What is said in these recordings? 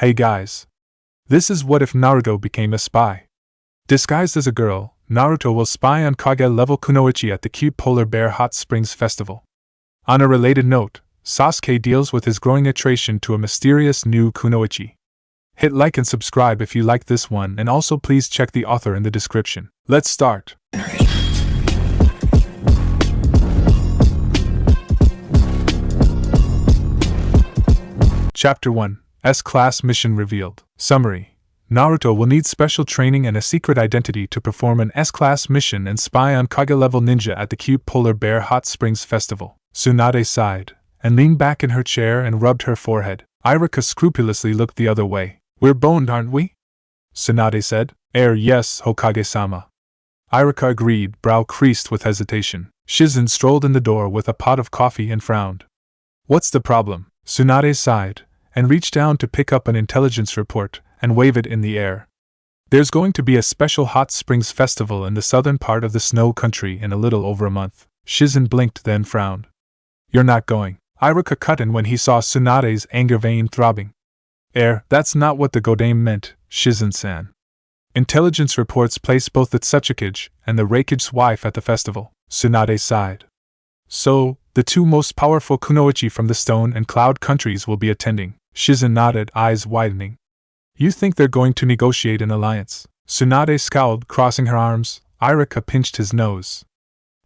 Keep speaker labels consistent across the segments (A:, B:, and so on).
A: Hey guys. This is what if Naruto became a spy. Disguised as a girl, Naruto will spy on Kage level kunoichi at the cute polar bear hot springs festival. On a related note, Sasuke deals with his growing attration to a mysterious new kunoichi. Hit like and subscribe if you like this one, and also please check the author in the description. Let's start. Chapter 1, S-Class Mission Revealed. Summary: Naruto will need special training and a secret identity to perform an S-Class mission and spy on Kage-level ninja at the cute polar bear hot springs festival. Tsunade sighed, and leaned back in her chair and rubbed her forehead. Iruka scrupulously looked the other way. We're boned, aren't we? Tsunade said. Yes, Hokage-sama. Iruka agreed, brow creased with hesitation. Shizen strolled in the door with a pot of coffee and frowned. What's the problem? Tsunade sighed, and reached down to pick up an intelligence report and wave it in the air. There's going to be a special hot springs festival in the southern part of the snow country in a little over a month. Shizen blinked, then frowned. You're not going. Iruka cut in when he saw Tsunade's anger vein throbbing. That's not what the Godame meant, Shizen-san. Intelligence reports place both the Tsuchikage and the Raikage's wife at the festival. Tsunade sighed. So, the two most powerful kunoichi from the stone and cloud countries will be attending. Shizen nodded, eyes widening. You think they're going to negotiate an alliance? Tsunade scowled, crossing her arms. Iruka pinched his nose.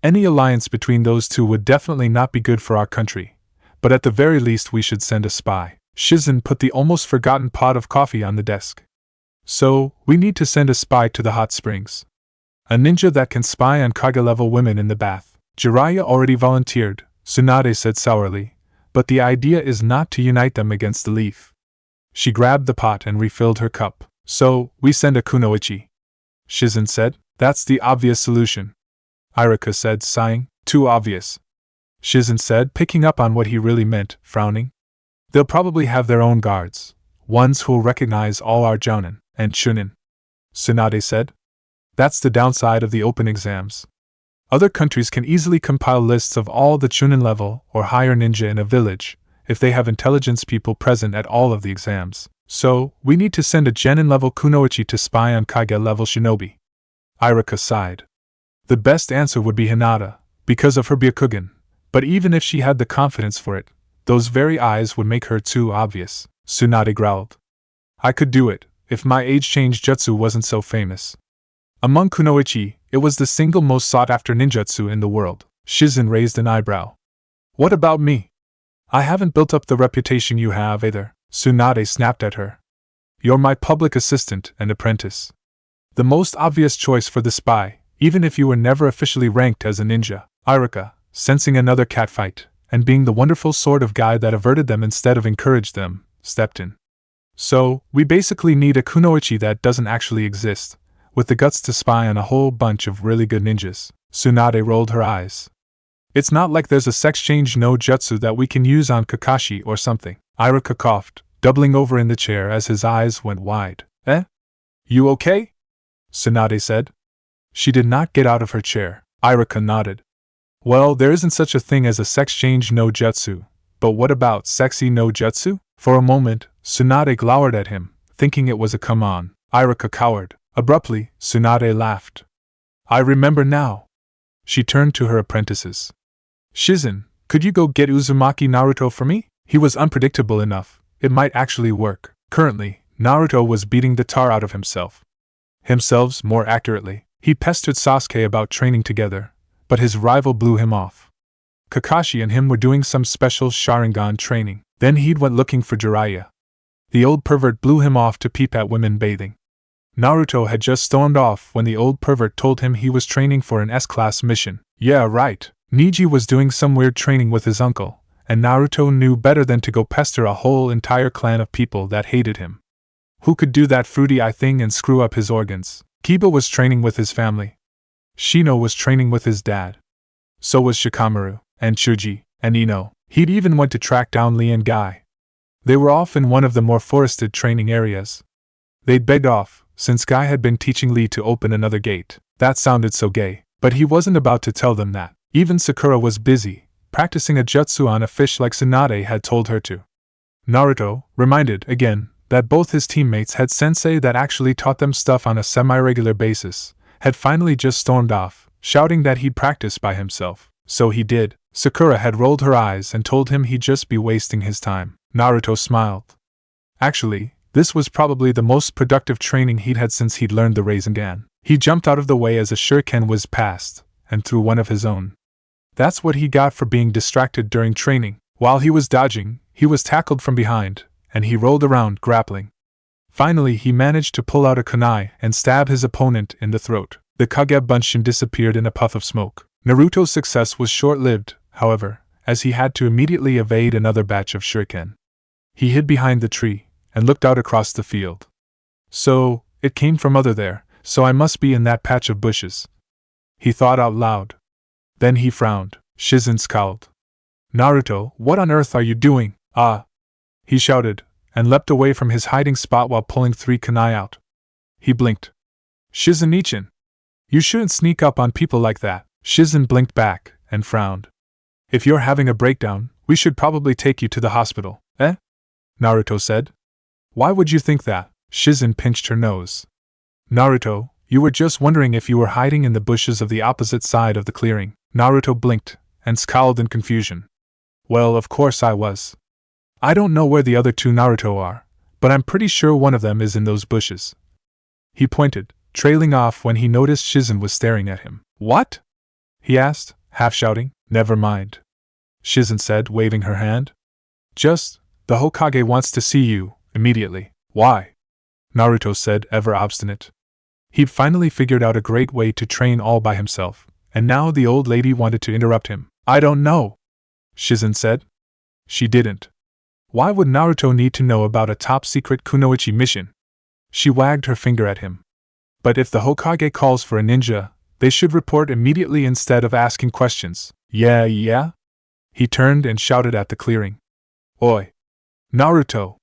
A: Any alliance between those two would definitely not be good for our country, but at the very least we should send a spy. Shizen put the almost forgotten pot of coffee on the desk. So, we need to send a spy to the hot springs. A ninja that can spy on Kage-level women in the bath. Jiraiya already volunteered, Tsunade said sourly, but the idea is not to unite them against the leaf. She grabbed the pot and refilled her cup. So, we send a kunoichi. Shizen said. That's the obvious solution. Iruka said, sighing. Too obvious. Shizen said, picking up on what he really meant, frowning. They'll probably have their own guards, ones who'll recognize all our jounin and chunin. Tsunade said. That's the downside of the open exams. Other countries can easily compile lists of all the chunin level or higher ninja in a village, if they have intelligence people present at all of the exams. So, we need to send a genin level kunoichi to spy on Kage level shinobi. Iruka sighed. The best answer would be Hinata, because of her Byakugan, but even if she had the confidence for it, those very eyes would make her too obvious. Tsunade growled. I could do it, if my age change jutsu wasn't so famous. Among kunoichi, it was the single most sought-after ninjutsu in the world. Shizen raised an eyebrow. What about me? I haven't built up the reputation you have either, Tsunade snapped at her. You're my public assistant and apprentice. The most obvious choice for the spy, even if you were never officially ranked as a ninja. Iruka, sensing another catfight, and being the wonderful sort of guy that averted them instead of encouraged them, stepped in. So, we basically need a kunoichi that doesn't actually exist, with the guts to spy on a whole bunch of really good ninjas. Tsunade rolled her eyes. It's not like there's a sex-change no jutsu that we can use on Kakashi or something. Iruka coughed, doubling over in the chair as his eyes went wide. You okay? Tsunade said. She did not get out of her chair. Iruka nodded. Well, there isn't such a thing as a sex-change no jutsu, but what about sexy no jutsu? For a moment, Tsunade glowered at him, thinking it was a come-on. Iruka cowered. Abruptly, Tsunade laughed. I remember now. She turned to her apprentices. Shizen, could you go get Uzumaki Naruto for me? He was unpredictable enough, it might actually work. Currently, Naruto was beating the tar out of himself. More accurately. He pestered Sasuke about training together, but his rival blew him off. Kakashi and him were doing some special Sharingan training. Then he'd went looking for Jiraiya. The old pervert blew him off to peep at women bathing. Naruto had just stormed off when the old pervert told him he was training for an S-Class mission. Yeah, right. Neji was doing some weird training with his uncle, and Naruto knew better than to go pester a whole entire clan of people that hated him. Who could do that fruity-eye thing and screw up his organs? Kiba was training with his family. Shino was training with his dad. So was Shikamaru, and Chuji, and Ino. He'd even went to track down Lee and Guy. They were off in one of the more forested training areas. They'd begged off, since Guy had been teaching Lee to open another gate. That sounded so gay, but he wasn't about to tell them that. Even Sakura was busy, practicing a jutsu on a fish like Tsunade had told her to. Naruto, reminded, again, that both his teammates had sensei that actually taught them stuff on a semi-regular basis, had finally just stormed off, shouting that he'd practice by himself. So he did. Sakura had rolled her eyes and told him he'd just be wasting his time. Naruto smiled. Actually, this was probably the most productive training he'd had since he'd learned the Rasengan. He jumped out of the way as a shuriken whizzed past, and threw one of his own. That's what he got for being distracted during training. While he was dodging, he was tackled from behind, and he rolled around, grappling. Finally, he managed to pull out a kunai and stab his opponent in the throat. The Kage Bunshin disappeared in a puff of smoke. Naruto's success was short-lived, however, as he had to immediately evade another batch of shuriken. He hid behind the tree and looked out across the field. So, it came from other there, so I must be in that patch of bushes. He thought out loud. Then he frowned. Shizen scowled. Naruto, what on earth are you doing? Ah! He shouted, and leapt away from his hiding spot while pulling 3 kunai out. He blinked. Shizen-ichin! You shouldn't sneak up on people like that. Shizen blinked back, and frowned. If you're having a breakdown, we should probably take you to the hospital, eh? Naruto said. Why would you think that? Shizen pinched her nose. Naruto, you were just wondering if you were hiding in the bushes of the opposite side of the clearing. Naruto blinked, and scowled in confusion. Well, of course I was. I don't know where the other 2 Naruto are, but I'm pretty sure one of them is in those bushes. He pointed, trailing off when he noticed Shizen was staring at him. What? He asked, half shouting. Never mind. Shizen said, waving her hand. Just, the Hokage wants to see you, immediately. Why? Naruto said, ever obstinate. He'd finally figured out a great way to train all by himself, and now the old lady wanted to interrupt him. I don't know, Shizen said. She didn't. Why would Naruto need to know about a top-secret kunoichi mission? She wagged her finger at him. But if the Hokage calls for a ninja, they should report immediately instead of asking questions. Yeah? He turned and shouted at the clearing. Oi! Naruto!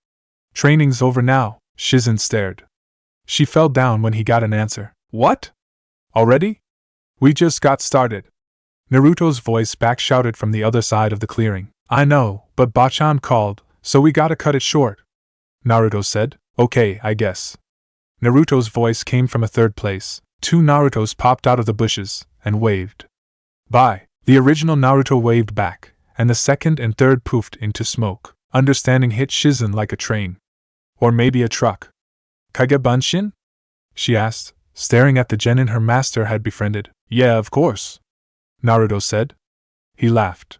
A: Training's over now. Shizen stared. She fell down when he got an answer. What? Already? We just got started. Naruto's voice back shouted from the other side of the clearing. I know, but Bachan called, so we gotta cut it short. Naruto said. Okay, I guess. Naruto's voice came from a third place. 2 Narutos popped out of the bushes and waved. Bye. The original Naruto waved back, and the second and third poofed into smoke. Understanding hit Shizen like a train. Or maybe a truck. Kage Bunshin? She asked, staring at the genin her master had befriended. Yeah, of course. Naruto said. He laughed.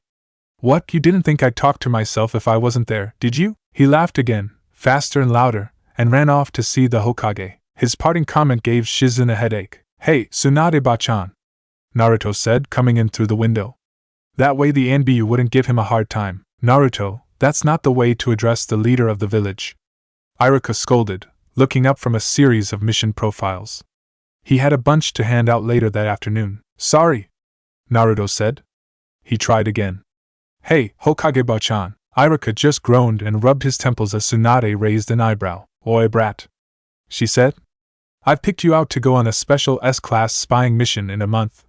A: What, you didn't think I'd talk to myself if I wasn't there, did you? He laughed again, faster and louder, and ran off to see the Hokage. His parting comment gave Shizen a headache. Hey, Tsunade-bachan, Naruto said, coming in through the window. That way the Anbu wouldn't give him a hard time. Naruto, that's not the way to address the leader of the village. Iruka scolded, looking up from a series of mission profiles. He had a bunch to hand out later that afternoon. Sorry, Naruto said. He tried again. Hey, Hokage-bachan. Iruka just groaned and rubbed his temples as Tsunade raised an eyebrow. Oi, brat, she said. I've picked you out to go on a special S-class spying mission in a month.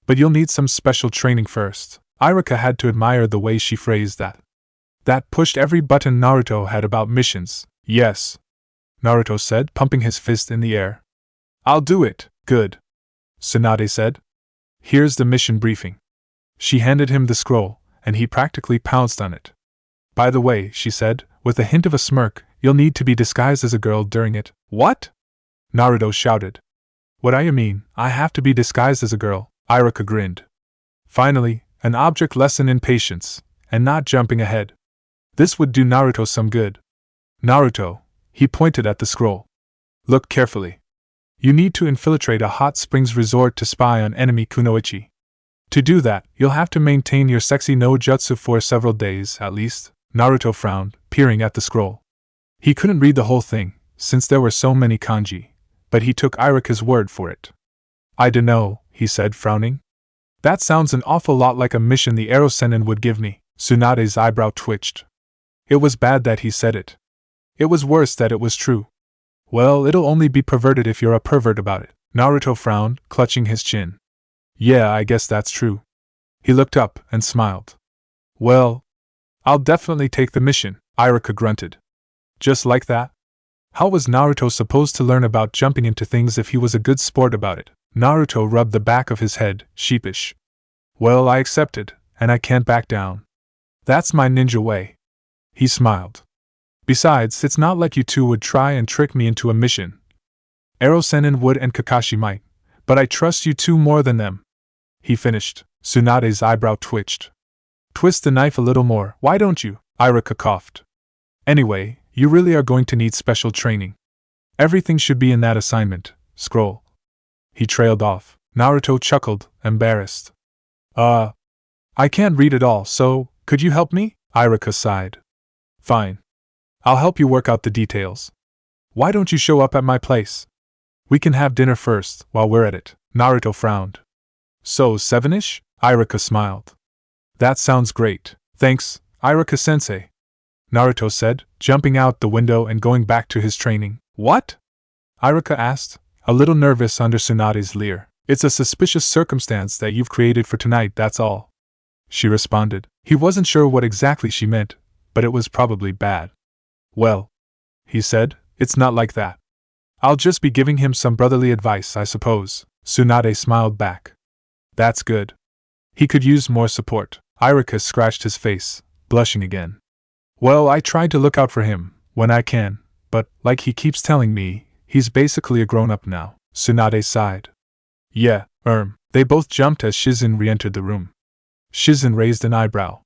A: But you'll need some special training first. Iruka had to admire the way she phrased that. That pushed every button Naruto had about missions. Yes, Naruto said, pumping his fist in the air. I'll do it. Good, Tsunade said. Here's the mission briefing. She handed him the scroll, and he practically pounced on it. By the way, she said, with a hint of a smirk, you'll need to be disguised as a girl during it. What? Naruto shouted. What do you mean, I have to be disguised as a girl? Iruka grinned. Finally, an object lesson in patience, and not jumping ahead. This would do Naruto some good. Naruto, he pointed at the scroll. Look carefully. You need to infiltrate a hot springs resort to spy on enemy kunoichi. To do that, you'll have to maintain your sexy no jutsu for several days, at least. Naruto frowned, peering at the scroll. He couldn't read the whole thing, since there were so many kanji, but he took Iruka's word for it. I dunno, he said, frowning. That sounds an awful lot like a mission the Arrow Sennin would give me. Tsunade's eyebrow twitched. It was bad that he said it. It was worse that it was true. Well, it'll only be perverted if you're a pervert about it. Naruto frowned, clutching his chin. Yeah, I guess that's true. He looked up and smiled. Well, I'll definitely take the mission, Iruka grunted. Just like that? How was Naruto supposed to learn about jumping into things if he was a good sport about it? Naruto rubbed the back of his head, sheepish. Well, I accepted, and I can't back down. That's my ninja way. He smiled. Besides, it's not like you two would try and trick me into a mission. Ero-sennin would and Kakashi might, but I trust you two more than them. He finished. Tsunade's eyebrow twitched. Twist the knife a little more, why don't you? Iruka coughed. Anyway, you really are going to need special training. Everything should be in that assignment. Scroll. He trailed off. Naruto chuckled, embarrassed. I can't read it all, so, could you help me? Iruka sighed. Fine. I'll help you work out the details. Why don't you show up at my place? We can have dinner first, while we're at it. Naruto frowned. So, 7-ish? Iruka smiled. That sounds great. Thanks, Iruka-sensei. Naruto said, jumping out the window and going back to his training. What? Iruka asked, a little nervous under Tsunade's leer. It's a suspicious circumstance that you've created for tonight, that's all. She responded. He wasn't sure what exactly she meant, but it was probably bad. Well, he said, it's not like that. I'll just be giving him some brotherly advice, I suppose. Tsunade smiled back. That's good. He could use more support. Iruka scratched his face, blushing again. Well, I try to look out for him, when I can, but, like he keeps telling me, he's basically a grown-up now. Tsunade sighed. Yeah, They both jumped as Shizen re-entered the room. Shizen raised an eyebrow.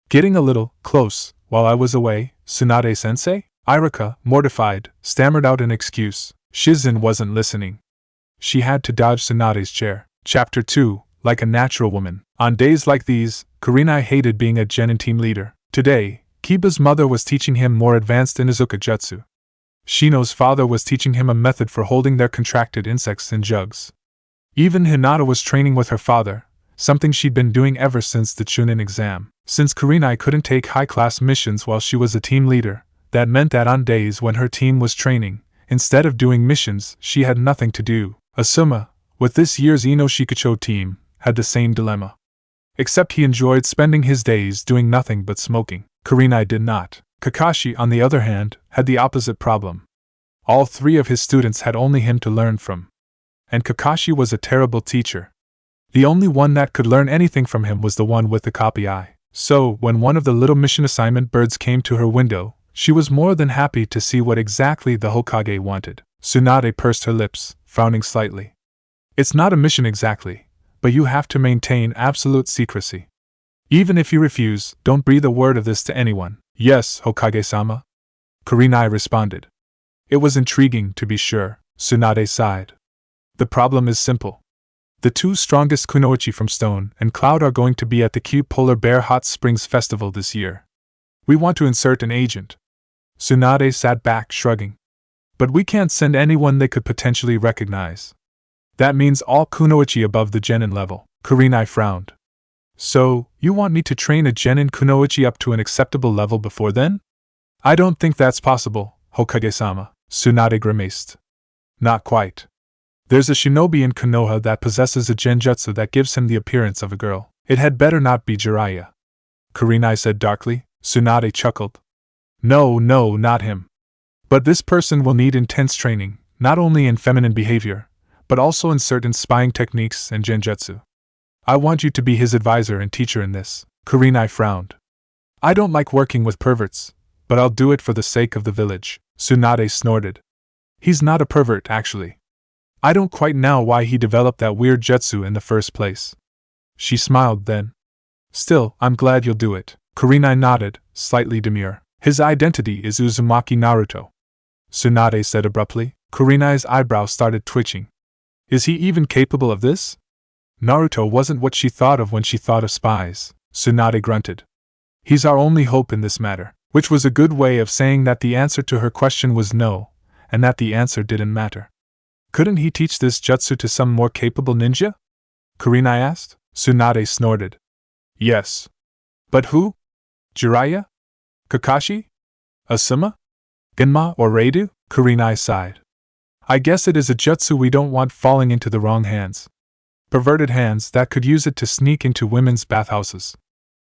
A: Getting a little close while I was away, Tsunade-sensei? Iruka, mortified, stammered out an excuse. Shizen wasn't listening. She had to dodge Tsunade's chair. Chapter 2, Like a Natural Woman. On days like these, Kurenai hated being a genin team leader. Today, Kiba's mother was teaching him more advanced Inuzuka jutsu. Shino's father was teaching him a method for holding their contracted insects in jugs. Even Hinata was training with her father, something she'd been doing ever since the Chunin exam. Since Kurenai couldn't take high-class missions while she was a team leader, that meant that on days when her team was training, instead of doing missions, she had nothing to do. Asuma, with this year's Ino Shikucho team, had the same dilemma. Except he enjoyed spending his days doing nothing but smoking. Kurenai did not. Kakashi, on the other hand, had the opposite problem. All three of his students had only him to learn from. And Kakashi was a terrible teacher. The only one that could learn anything from him was the one with the copy eye. So, when one of the little mission assignment birds came to her window, she was more than happy to see what exactly the Hokage wanted. Tsunade pursed her lips, frowning slightly. It's not a mission exactly, but you have to maintain absolute secrecy. Even if you refuse, don't breathe a word of this to anyone. Yes, Hokage-sama. Kurenai responded. It was intriguing, to be sure. Tsunade sighed. The problem is simple. The two strongest kunoichi from Stone and Cloud are going to be at the Cute Polar Bear Hot Springs Festival this year. We want to insert an agent. Tsunade sat back, shrugging. But we can't send anyone they could potentially recognize. That means all kunoichi above the genin level. Kurenai frowned. So, you want me to train a genin kunoichi up to an acceptable level before then? I don't think that's possible, Hokage-sama. Tsunade grimaced. Not quite. There's a shinobi in Konoha that possesses a genjutsu that gives him the appearance of a girl. It had better not be Jiraiya. Kurenai said darkly. Tsunade chuckled. No, not him. But this person will need intense training, not only in feminine behavior, but also in certain spying techniques and genjutsu. I want you to be his advisor and teacher in this. Kurenai frowned. I don't like working with perverts, but I'll do it for the sake of the village. Tsunade snorted. He's not a pervert, actually. I don't quite know why he developed that weird jutsu in the first place. She smiled then. Still, I'm glad you'll do it. Kurenai nodded, slightly demure. His identity is Uzumaki Naruto. Tsunade said abruptly. Kurenai's eyebrow started twitching. Is he even capable of this? Naruto wasn't what she thought of when she thought of spies. Tsunade grunted. He's our only hope in this matter. Which was a good way of saying that the answer to her question was no, and that the answer didn't matter. Couldn't he teach this jutsu to some more capable ninja? Kurenai asked. Tsunade snorted. Yes. But who? Jiraiya? Kakashi? Asuma? Genma or Reidu? Kurenai sighed. I guess it is a jutsu we don't want falling into the wrong hands. Perverted hands that could use it to sneak into women's bathhouses.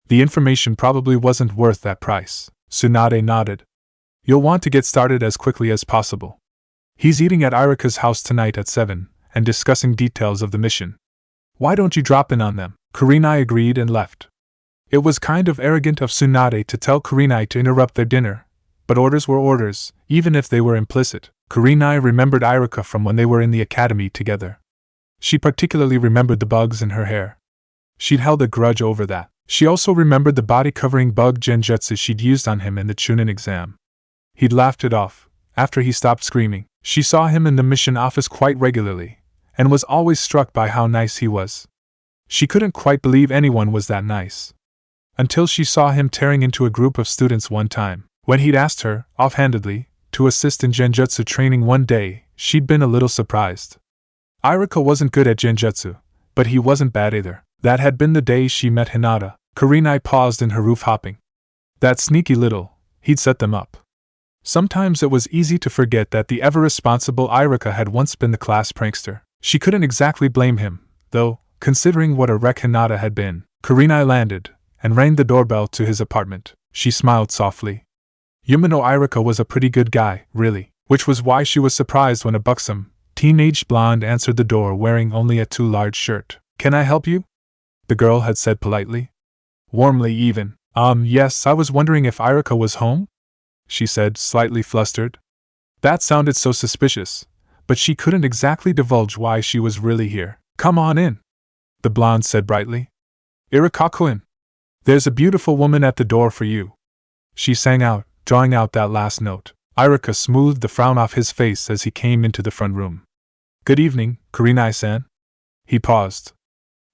A: The information probably wasn't worth that price. Tsunade nodded. You'll want to get started as quickly as possible. He's eating at Irika's house tonight at 7, and discussing details of the mission. Why don't you drop in on them? Kurenai agreed and left. It was kind of arrogant of Tsunade to tell Kurenai to interrupt their dinner, but orders were orders, even if they were implicit. Kurenai remembered Irika from when they were in the academy together. She particularly remembered the bugs in her hair. She'd held a grudge over that. She also remembered the body-covering bug genjutsu she'd used on him in the Chunin exam. He'd laughed it off, after he stopped screaming. She saw him in the mission office quite regularly, and was always struck by how nice he was. She couldn't quite believe anyone was that nice. Until she saw him tearing into a group of students one time. When he'd asked her, offhandedly, to assist in genjutsu training one day, she'd been a little surprised. Irika wasn't good at genjutsu, but he wasn't bad either. That had been the day she met Hinata. Kurenai paused in her roof hopping. That sneaky little, he'd set them up. Sometimes it was easy to forget that the ever-responsible Irika had once been the class prankster. She couldn't exactly blame him, though, considering what a wreck Hinata had been. Kurenai landed, and rang the doorbell to his apartment. She smiled softly. Yumino Irika was a pretty good guy, really, which was why she was surprised when a buxom, teenage blonde answered the door wearing only a too large shirt. Can I help you? The girl had said politely. Warmly even. Yes, I was wondering if Irika was home? She said, slightly flustered. That sounded so suspicious, but she couldn't exactly divulge why she was really here. Come on in, the blonde said brightly. Irika-kun, there's a beautiful woman at the door for you. She sang out, drawing out that last note. Irika smoothed the frown off his face as he came into the front room. Good evening, Kurenai-san. He paused.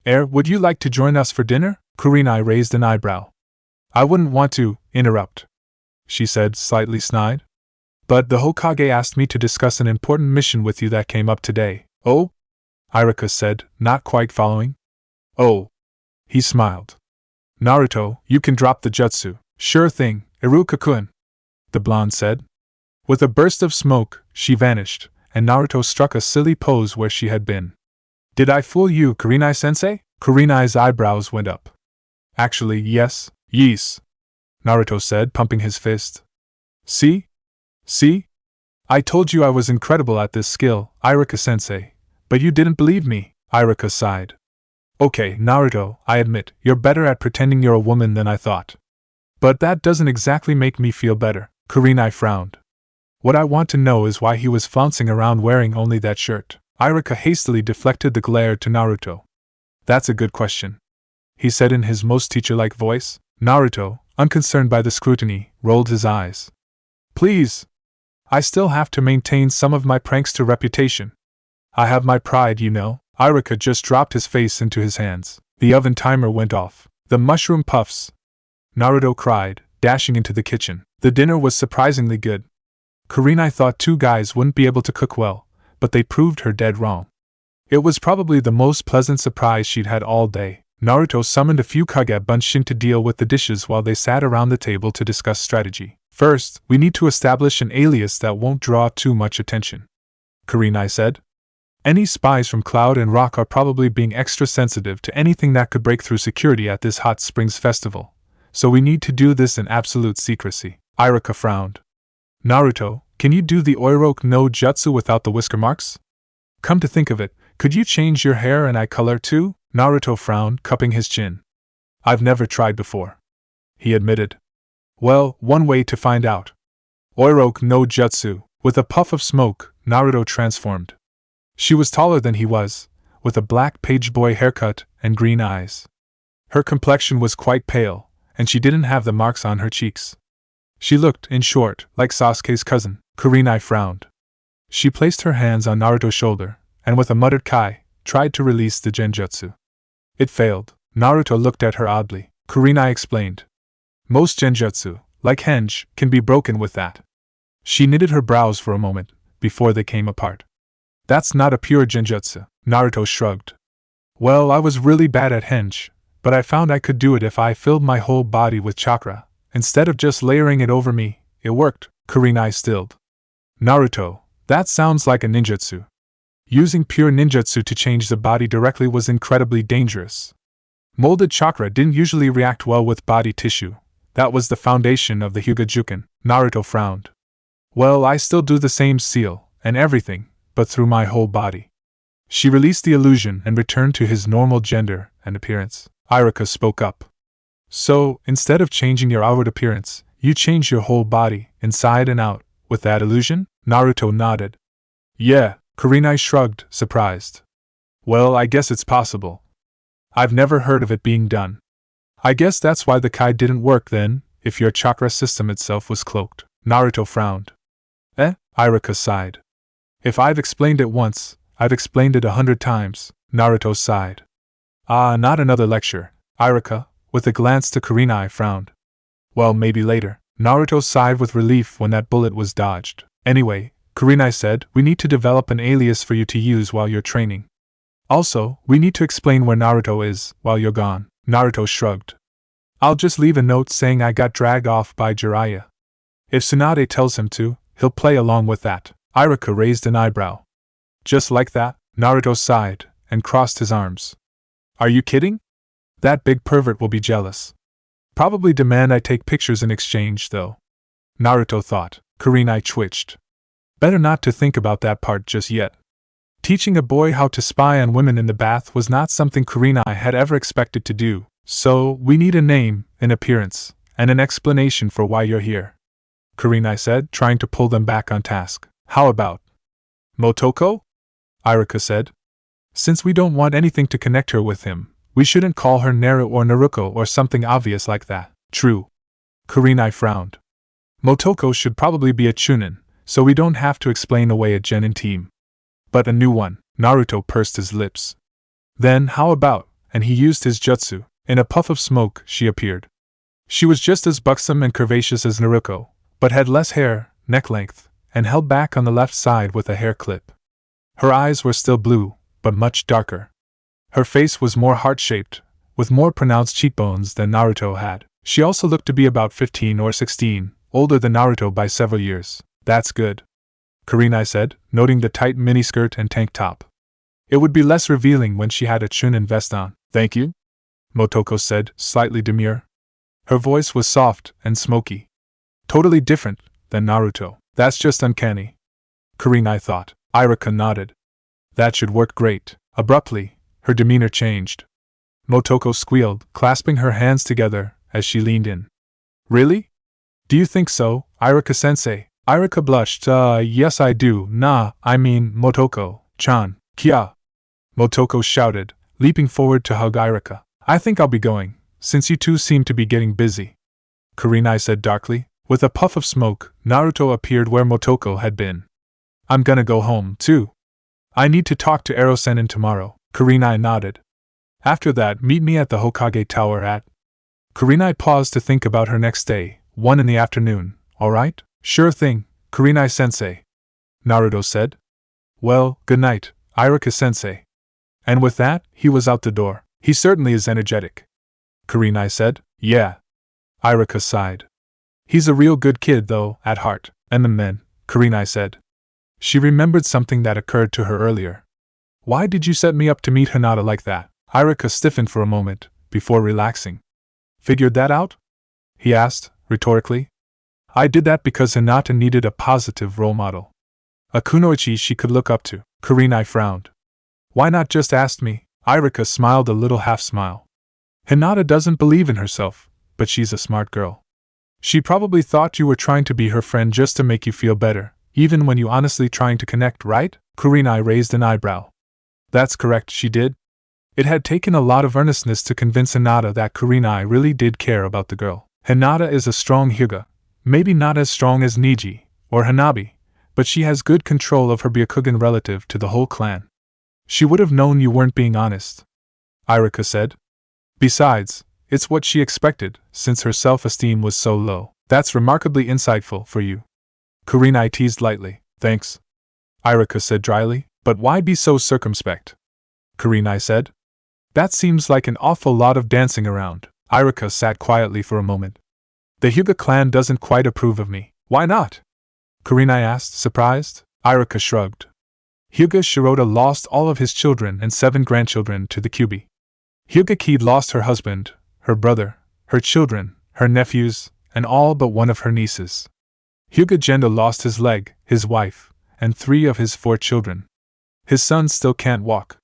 A: Would you like to join us for dinner? Kurenai raised an eyebrow. I wouldn't want to interrupt, she said, slightly snide. But the Hokage asked me to discuss an important mission with you that came up today. Oh? Irika said, not quite following. Oh. He smiled. Naruto, you can drop the jutsu. Sure thing, Iruka-kun, the blonde said. With a burst of smoke, she vanished, and Naruto struck a silly pose where she had been. Did I fool you, Kurenai-sensei? Kurenai's eyebrows went up. Actually, yes, Naruto said, pumping his fist. See? I told you I was incredible at this skill, Irika-sensei, but you didn't believe me, Irika sighed. Okay, Naruto, I admit, you're better at pretending you're a woman than I thought. But that doesn't exactly make me feel better, Kurenai frowned. What I want to know is why he was flouncing around wearing only that shirt. Irika hastily deflected the glare to Naruto. That's a good question, he said in his most teacher-like voice. Naruto, unconcerned by the scrutiny, rolled his eyes. Please! I still have to maintain some of my prankster reputation. I have my pride, you know. Irika just dropped his face into his hands. The oven timer went off. The mushroom puffs! Naruto cried, dashing into the kitchen. The dinner was surprisingly good. Kurenai thought two guys wouldn't be able to cook well, but they proved her dead wrong. It was probably the most pleasant surprise she'd had all day. Naruto summoned a few Kage Bunshin to deal with the dishes while they sat around the table to discuss strategy. First, we need to establish an alias that won't draw too much attention, Kurenai said. Any spies from Cloud and Rock are probably being extra sensitive to anything that could break through security at this Hot Springs festival, so we need to do this in absolute secrecy. Irika frowned. Naruto, can you do the Oiroke no Jutsu without the whisker marks? Come to think of it, could you change your hair and eye color too? Naruto frowned, cupping his chin. I've never tried before, he admitted. Well, one way to find out. Oiroke no Jutsu. With a puff of smoke, Naruto transformed. She was taller than he was, with a black page boy haircut and green eyes. Her complexion was quite pale, and she didn't have the marks on her cheeks. She looked, in short, like Sasuke's cousin. Kurenai frowned. She placed her hands on Naruto's shoulder, and with a muttered kai, tried to release the genjutsu. It failed. Naruto looked at her oddly. Kurenai explained. Most genjutsu, like henge, can be broken with that. She knitted her brows for a moment, before they came apart. That's not a pure genjutsu, Naruto shrugged. Well, I was really bad at henge, but I found I could do it if I filled my whole body with chakra. Instead of just layering it over me, it worked, Kurenai stilled. Naruto, that sounds like a ninjutsu. Using pure ninjutsu to change the body directly was incredibly dangerous. Molded chakra didn't usually react well with body tissue. That was the foundation of the Hyuga Juken. Naruto frowned. Well, I still do the same seal, and everything, but through my whole body. She released the illusion and returned to his normal gender and appearance. Irika spoke up. So, instead of changing your outward appearance, you changed your whole body, inside and out, with that illusion? Naruto nodded. Yeah, Kurenai shrugged, surprised. Well, I guess it's possible. I've never heard of it being done. I guess that's why the Kai didn't work then, if your chakra system itself was cloaked. Naruto frowned. Irika sighed. If I've explained it once, I've explained it 100 times, Naruto sighed. Ah, not another lecture, Irika, with a glance to Kurenai, frowned. Well, maybe later. Naruto sighed with relief when that bullet was dodged. Anyway, Kurenai said, we need to develop an alias for you to use while you're training. Also, we need to explain where Naruto is while you're gone. Naruto shrugged. I'll just leave a note saying I got dragged off by Jiraiya. If Tsunade tells him to, he'll play along with that. Irika raised an eyebrow. Just like that? Naruto sighed and crossed his arms. Are you kidding? That big pervert will be jealous. Probably demand I take pictures in exchange, though. Naruto thought. Kurenai twitched. Better not to think about that part just yet. Teaching a boy how to spy on women in the bath was not something Kurenai had ever expected to do, so we need a name, an appearance, and an explanation for why you're here. Kurenai said, trying to pull them back on task. How about Motoko? Irika said. Since we don't want anything to connect her with him, we shouldn't call her Naru or Naruko or something obvious like that. True. Kurenai frowned. Motoko should probably be a Chunin, so we don't have to explain away a genin team. But a new one. Naruto pursed his lips. Then how about, and he used his jutsu. In a puff of smoke, she appeared. She was just as buxom and curvaceous as Naruko, but had less hair, neck length, and held back on the left side with a hair clip. Her eyes were still blue, but much darker. Her face was more heart-shaped, with more pronounced cheekbones than Naruto had. She also looked to be about 15 or 16, older than Naruto by several years. That's good, Kurenai said, noting the tight miniskirt and tank top. It would be less revealing when she had a Chunin vest on. Thank you, Motoko said, slightly demure. Her voice was soft and smoky. Totally different than Naruto. That's just uncanny, Kurenai thought. Irika nodded. That should work great. Abruptly, her demeanor changed. Motoko squealed, clasping her hands together as she leaned in. Really? Do you think so, Irika-sensei? Irika blushed. Yes I do. Nah, I mean, Motoko-chan. Kya! Motoko shouted, leaping forward to hug Irika. I think I'll be going, since you two seem to be getting busy, Kurenai said darkly. With a puff of smoke, Naruto appeared where Motoko had been. I'm gonna go home, too. I need to talk to Ero-sennin tomorrow. Kurenai nodded. After that, meet me at the Hokage Tower at... Kurenai paused to think about her next day, 1 in the afternoon. Alright? Sure thing, Kurenai-sensei, Naruto said. Well, good night, Irika-sensei. And with that, he was out the door. He certainly is energetic, Kurenai said. Yeah. Irika sighed. He's a real good kid, though, at heart. And then, Kurenai said. She remembered something that occurred to her earlier. Why did you set me up to meet Hinata like that? Irika stiffened for a moment, before relaxing. Figured that out? He asked, rhetorically. I did that because Hinata needed a positive role model. A kunoichi she could look up to. Kurenai frowned. Why not just ask me? Irika smiled a little half-smile. Hinata doesn't believe in herself, but she's a smart girl. She probably thought you were trying to be her friend just to make you feel better, even when you honestly trying to connect, right? Kurenai raised an eyebrow. That's correct, she did. It had taken a lot of earnestness to convince Hinata that Kurenai really did care about the girl. Hinata is a strong Hyuga, maybe not as strong as Niji or Hanabi, but she has good control of her Byakugan relative to the whole clan. She would have known you weren't being honest, Irika said. Besides, it's what she expected, since her self-esteem was so low. That's remarkably insightful for you. Kurenai teased lightly. Thanks, Irika said dryly. But why be so circumspect? Kurenai said. That seems like an awful lot of dancing around. Irika sat quietly for a moment. The Hyuga clan doesn't quite approve of me. Why not? Kurenai asked, surprised. Irika shrugged. Hyuga Shirota lost all of his children and 7 grandchildren to the Kyubi. Hyuga Kid lost her husband, her brother, her children, her nephews, and all but one of her nieces. Hyuga Gendo lost his leg, his wife, and 3 of his 4 children. His son still can't walk.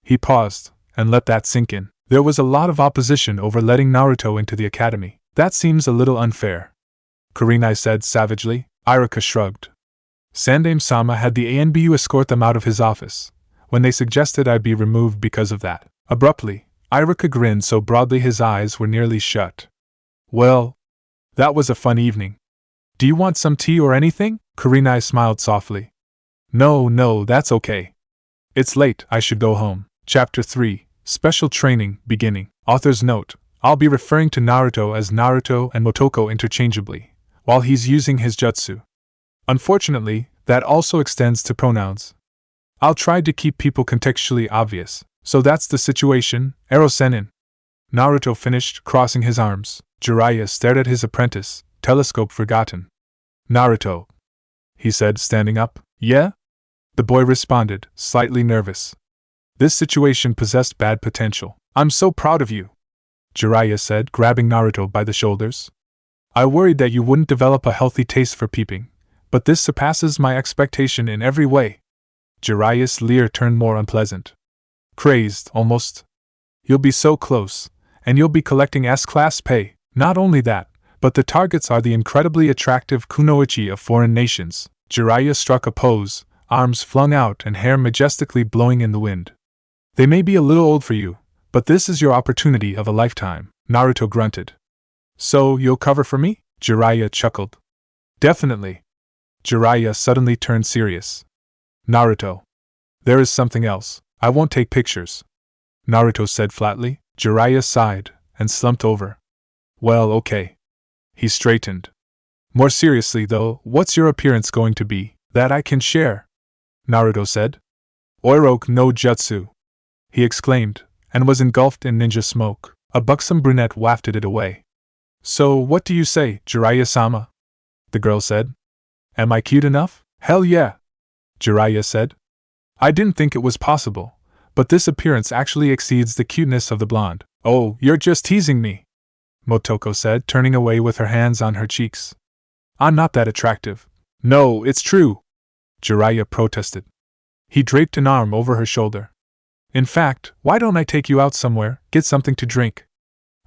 A: He paused, and let that sink in. There was a lot of opposition over letting Naruto into the academy. That seems a little unfair, Kurenai said savagely. Iruka shrugged. Sandaime-sama had the ANBU escort them out of his office, when they suggested I be removed because of that. Abruptly, Iruka grinned so broadly his eyes were nearly shut. Well, that was a fun evening. Do you want some tea or anything? Kurenai smiled softly. No, that's okay. It's late, I should go home. Chapter 3, Special Training, Beginning. Author's note, I'll be referring to Naruto as Naruto and Motoko interchangeably, while he's using his jutsu. Unfortunately, that also extends to pronouns. I'll try to keep people contextually obvious. So that's the situation, Ero-sennin. Naruto finished, crossing his arms. Jiraiya stared at his apprentice, telescope forgotten. Naruto, he said, standing up. Yeah? The boy responded, slightly nervous. This situation possessed bad potential. I'm so proud of you, Jiraiya said, grabbing Naruto by the shoulders. I worried that you wouldn't develop a healthy taste for peeping, but this surpasses my expectation in every way. Jiraiya's leer turned more unpleasant. Crazed, almost. You'll be so close, and you'll be collecting S-class pay. Not only that, but the targets are the incredibly attractive kunoichi of foreign nations. Jiraiya struck a pose, arms flung out and hair majestically blowing in the wind. They may be a little old for you, but this is your opportunity of a lifetime. Naruto grunted. So, you'll cover for me? Jiraiya chuckled. Definitely. Jiraiya suddenly turned serious. Naruto. There is something else. I won't take pictures, Naruto said flatly. Jiraiya sighed and slumped over. Well, okay. He straightened. More seriously though, what's your appearance going to be, that I can share? Naruto said. Oiroke no jutsu, he exclaimed, and was engulfed in ninja smoke. A buxom brunette wafted it away. So, what do you say, Jiraiya-sama? The girl said. Am I cute enough? Hell yeah, Jiraiya said. I didn't think it was possible, but this appearance actually exceeds the cuteness of the blonde. Oh, you're just teasing me, Motoko said, turning away with her hands on her cheeks. I'm not that attractive. No, it's true, Jiraiya protested. He draped an arm over her shoulder. In fact, why don't I take you out somewhere, get something to drink?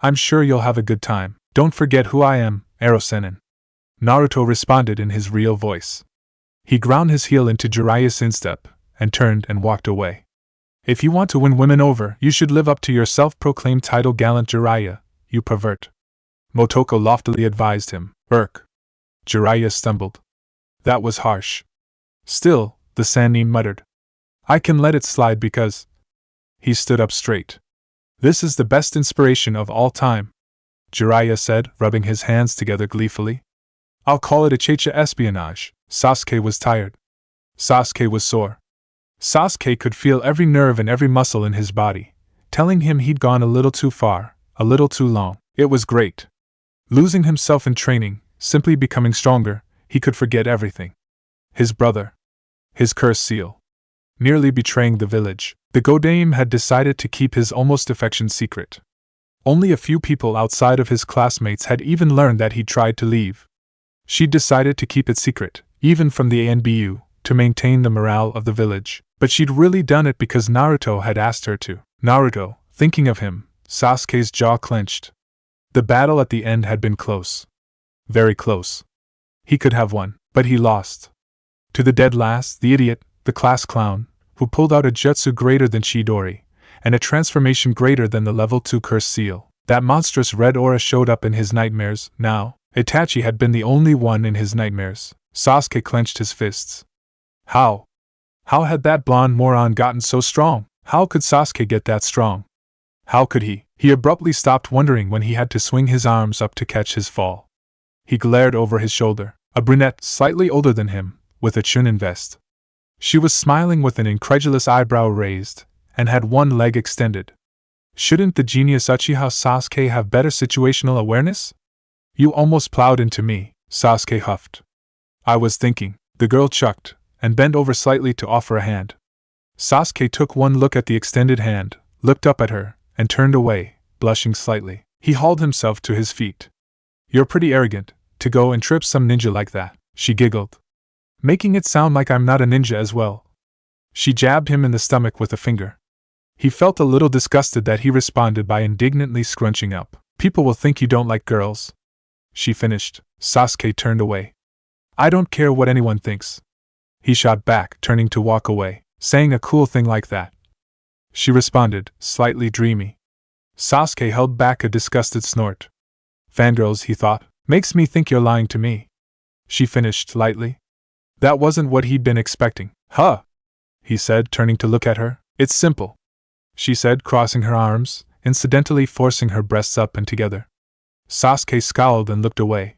A: I'm sure you'll have a good time. Don't forget who I am, Ero-sennin. Naruto responded in his real voice. He ground his heel into Jiraiya's instep, and turned and walked away. If you want to win women over, you should live up to your self-proclaimed title, gallant Jiraiya, you pervert, Motoko loftily advised him. Irk. Jiraiya stumbled. That was harsh. Still, the Sannin muttered. I can let it slide because... He stood up straight. This is the best inspiration of all time, Jiraiya said, rubbing his hands together gleefully. I'll call it a Checha espionage. Sasuke was tired. Sasuke was sore. Sasuke could feel every nerve and every muscle in his body, telling him he'd gone a little too far, a little too long. It was great. Losing himself in training, simply becoming stronger, he could forget everything. His brother. His cursed seal. Nearly betraying the village. The Godame had decided to keep his almost affection secret. Only a few people outside of his classmates had even learned that he tried to leave. She decided to keep it secret, even from the ANBU, to maintain the morale of the village. But she'd really done it because Naruto had asked her to. Naruto, thinking of him, Sasuke's jaw clenched. The battle at the end had been close. Very close. He could have won, but he lost. To the dead last, the idiot, the class clown, who pulled out a jutsu greater than Chidori, and a transformation greater than the level 2 cursed seal. That monstrous red aura showed up in his nightmares. Now, Itachi had been the only one in his nightmares. Sasuke clenched his fists. How? How had that blonde moron gotten so strong? How could Sasuke get that strong? How could he? He abruptly stopped wondering when he had to swing his arms up to catch his fall. He glared over his shoulder. A brunette, slightly older than him, with a chunin vest. She was smiling with an incredulous eyebrow raised, and had one leg extended. Shouldn't the genius Uchiha Sasuke have better situational awareness? You almost plowed into me, Sasuke huffed. I was thinking, the girl chucked, and bent over slightly to offer a hand. Sasuke took one look at the extended hand, looked up at her, and turned away, blushing slightly. He hauled himself to his feet. You're pretty arrogant, to go and trip some ninja like that. She giggled. Making it sound like I'm not a ninja as well. She jabbed him in the stomach with a finger. He felt a little disgusted that he responded by indignantly scrunching up. People will think you don't like girls. She finished. Sasuke turned away. I don't care what anyone thinks. He shot back, turning to walk away, saying a cool thing like that. She responded, slightly dreamy. Sasuke held back a disgusted snort. Fangirls, he thought, makes me think you're lying to me. She finished lightly. That wasn't what he'd been expecting. Huh? He said, turning to look at her. It's simple. She said, crossing her arms, incidentally forcing her breasts up and together. Sasuke scowled and looked away.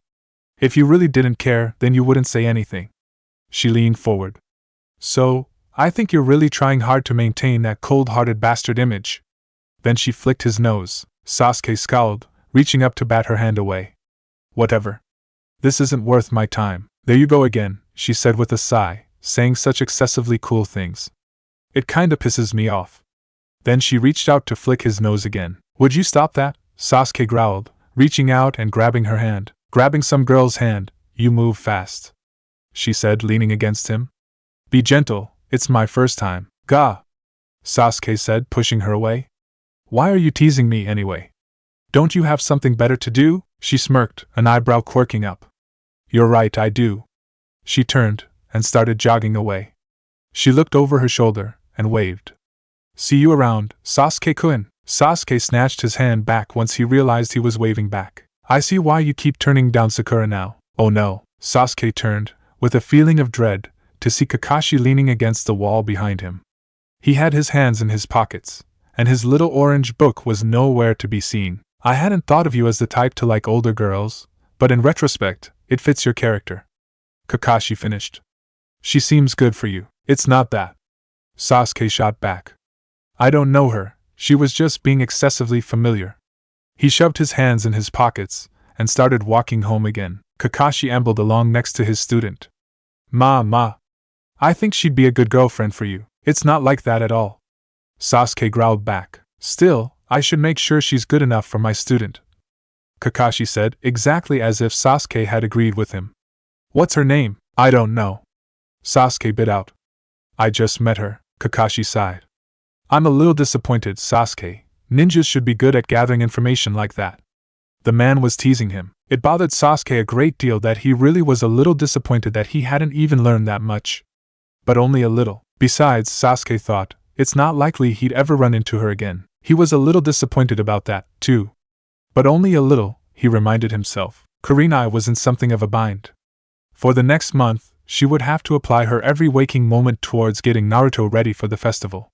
A: If you really didn't care, then you wouldn't say anything. She leaned forward. So, I think you're really trying hard to maintain that cold-hearted bastard image. Then she flicked his nose. Sasuke scowled, reaching up to bat her hand away. Whatever. This isn't worth my time. There you go again, she said with a sigh, saying such excessively cool things. It kinda pisses me off. Then she reached out to flick his nose again. Would you stop that? Sasuke growled, reaching out and grabbing her hand. Grabbing some girl's hand. You move fast. She said, leaning against him. Be gentle, it's my first time. Gah! Sasuke said, pushing her away. Why are you teasing me anyway? Don't you have something better to do? She smirked, an eyebrow quirking up. You're right, I do. She turned and started jogging away. She looked over her shoulder and waved. See you around, Sasuke-kun. Sasuke snatched his hand back once he realized he was waving back. I see why you keep turning down Sakura now. Oh no. Sasuke turned, with a feeling of dread, to see Kakashi leaning against the wall behind him. He had his hands in his pockets, and his little orange book was nowhere to be seen. I hadn't thought of you as the type to like older girls, but in retrospect, it fits your character. Kakashi finished. She seems good for you. It's not that. Sasuke shot back. I don't know her, she was just being excessively familiar. He shoved his hands in his pockets and started walking home again. Kakashi ambled along next to his student. Ma. I think she'd be a good girlfriend for you. It's not like that at all. Sasuke growled back. Still, I should make sure she's good enough for my student. Kakashi said, exactly as if Sasuke had agreed with him. What's her name? I don't know. Sasuke bit out. I just met her. Kakashi sighed. I'm a little disappointed, Sasuke. Ninjas should be good at gathering information like that. The man was teasing him. It bothered Sasuke a great deal that he really was a little disappointed that he hadn't even learned that much. But only a little. Besides, Sasuke thought, it's not likely he'd ever run into her again. He was a little disappointed about that, too. But only a little, he reminded himself. Kunoichi was in something of a bind. For the next month, she would have to apply her every waking moment towards getting Naruto ready for the festival.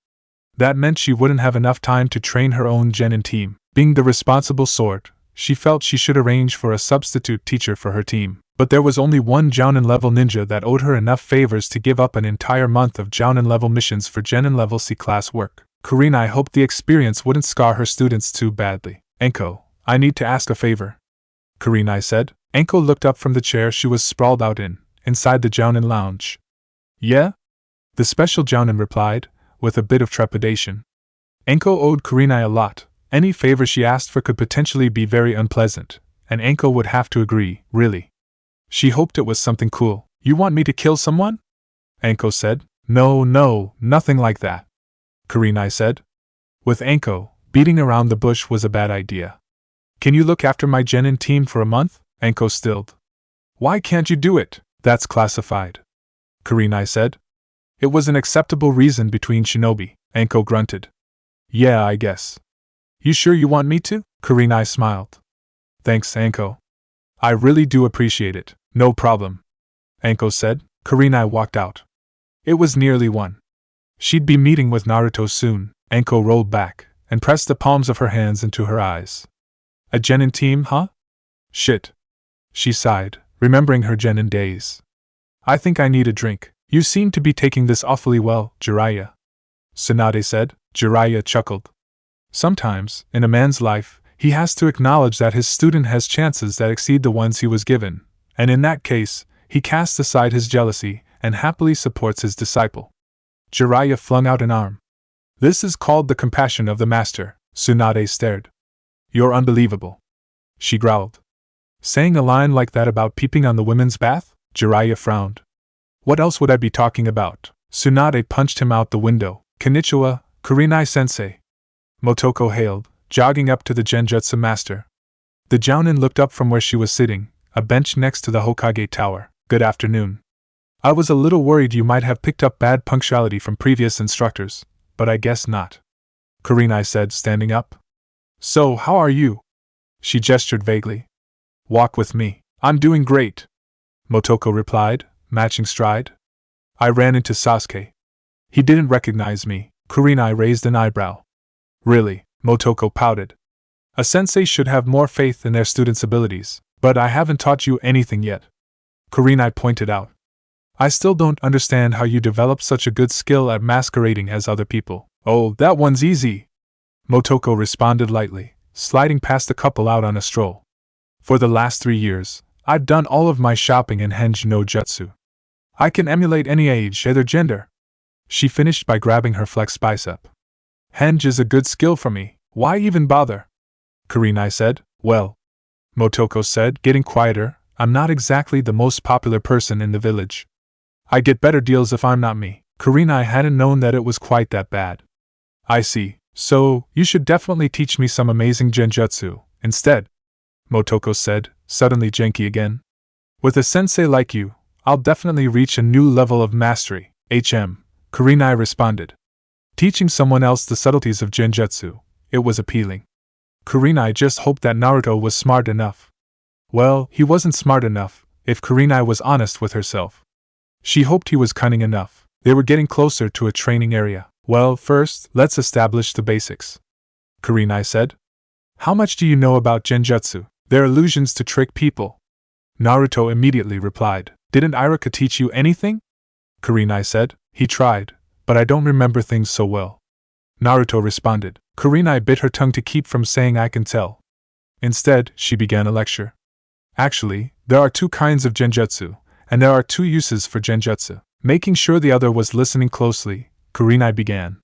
A: That meant she wouldn't have enough time to train her own genin team. Being the responsible sort, she felt she should arrange for a substitute teacher for her team. But there was only one Jounin-level ninja that owed her enough favors to give up an entire month of Jounin-level missions for Genin-level C-class work. Kunoichi hoped the experience wouldn't scar her students too badly. Enko, I need to ask a favor. Kunoichi said. Enko looked up from the chair she was sprawled out in, inside the Jounin lounge. Yeah? The special Jounin replied, with a bit of trepidation. Enko owed Kunoichi a lot. Any favor she asked for could potentially be very unpleasant, and Enko would have to agree, really. She hoped it was something cool. You want me to kill someone? Enko said. No, nothing like that. Kunoichi said. With Enko, beating around the bush was a bad idea. Can you look after my genin team for a month? Enko stilled. Why can't you do it? That's classified. Kunoichi said. It was an acceptable reason between shinobi. Enko grunted. Yeah, I guess. You sure you want me to? Kunoichi smiled. Thanks, Enko. I really do appreciate it. No problem. Enko said. Kunoichi walked out. It was nearly 1. She'd be meeting with Naruto soon. Enko rolled back and pressed the palms of her hands into her eyes. A genin team, huh? Shit. She sighed, remembering her genin days. I think I need a drink. You seem to be taking this awfully well, Jiraiya. Tsunade said. Jiraiya chuckled. Sometimes, in a man's life, he has to acknowledge that his student has chances that exceed the ones he was given, and in that case, he casts aside his jealousy and happily supports his disciple. Jiraiya flung out an arm. This is called the compassion of the master. Tsunade stared. You're unbelievable. She growled. Saying a line like that about peeping on the women's bath? Jiraiya frowned. What else would I be talking about? Tsunade punched him out the window. Konnichiwa, Kurenai-sensei. Motoko hailed, jogging up to the Genjutsu master. The Jounin looked up from where she was sitting, a bench next to the Hokage tower. Good afternoon. I was a little worried you might have picked up bad punctuality from previous instructors, but I guess not. Kurenai said, standing up. So, how are you? She gestured vaguely. Walk with me. I'm doing great. Motoko replied, matching stride. I ran into Sasuke. He didn't recognize me. Kurenai raised an eyebrow. Really? Motoko pouted. A sensei should have more faith in their students' abilities, but I haven't taught you anything yet. Kurenai pointed out. I still don't understand how you developed such a good skill at masquerading as other people. Oh, that one's easy. Motoko responded lightly, sliding past the couple out on a stroll. For the last 3 years, I've done all of my shopping in Henj no Jutsu. I can emulate any age, either gender. She finished by grabbing her flexed bicep. Henj is a good skill for me, why even bother? Kurenai said. Well, Motoko said, getting quieter, I'm not exactly the most popular person in the village. I get better deals if I'm not me. Kurenai hadn't known that it was quite that bad. I see, so you should definitely teach me some amazing genjutsu, instead, Motoko said, suddenly janky again. With a sensei like you, I'll definitely reach a new level of mastery, Kurenai responded. Teaching someone else the subtleties of genjutsu, it was appealing. Kurenai just hoped that Naruto was smart enough. Well, he wasn't smart enough, if Kurenai was honest with herself. She hoped he was cunning enough. They were getting closer to a training area. Well, first, let's establish the basics, Kurenai said. How much do you know about genjutsu? They're illusions to trick people. Naruto immediately replied. Didn't Iruka teach you anything? Kurenai said. He tried, but I don't remember things so well. Naruto responded. Kurenai bit her tongue to keep from saying I can tell. Instead, she began a lecture. Actually, there are 2 kinds of genjutsu, and there are 2 uses for genjutsu. Making sure the other was listening closely, Kurenai began.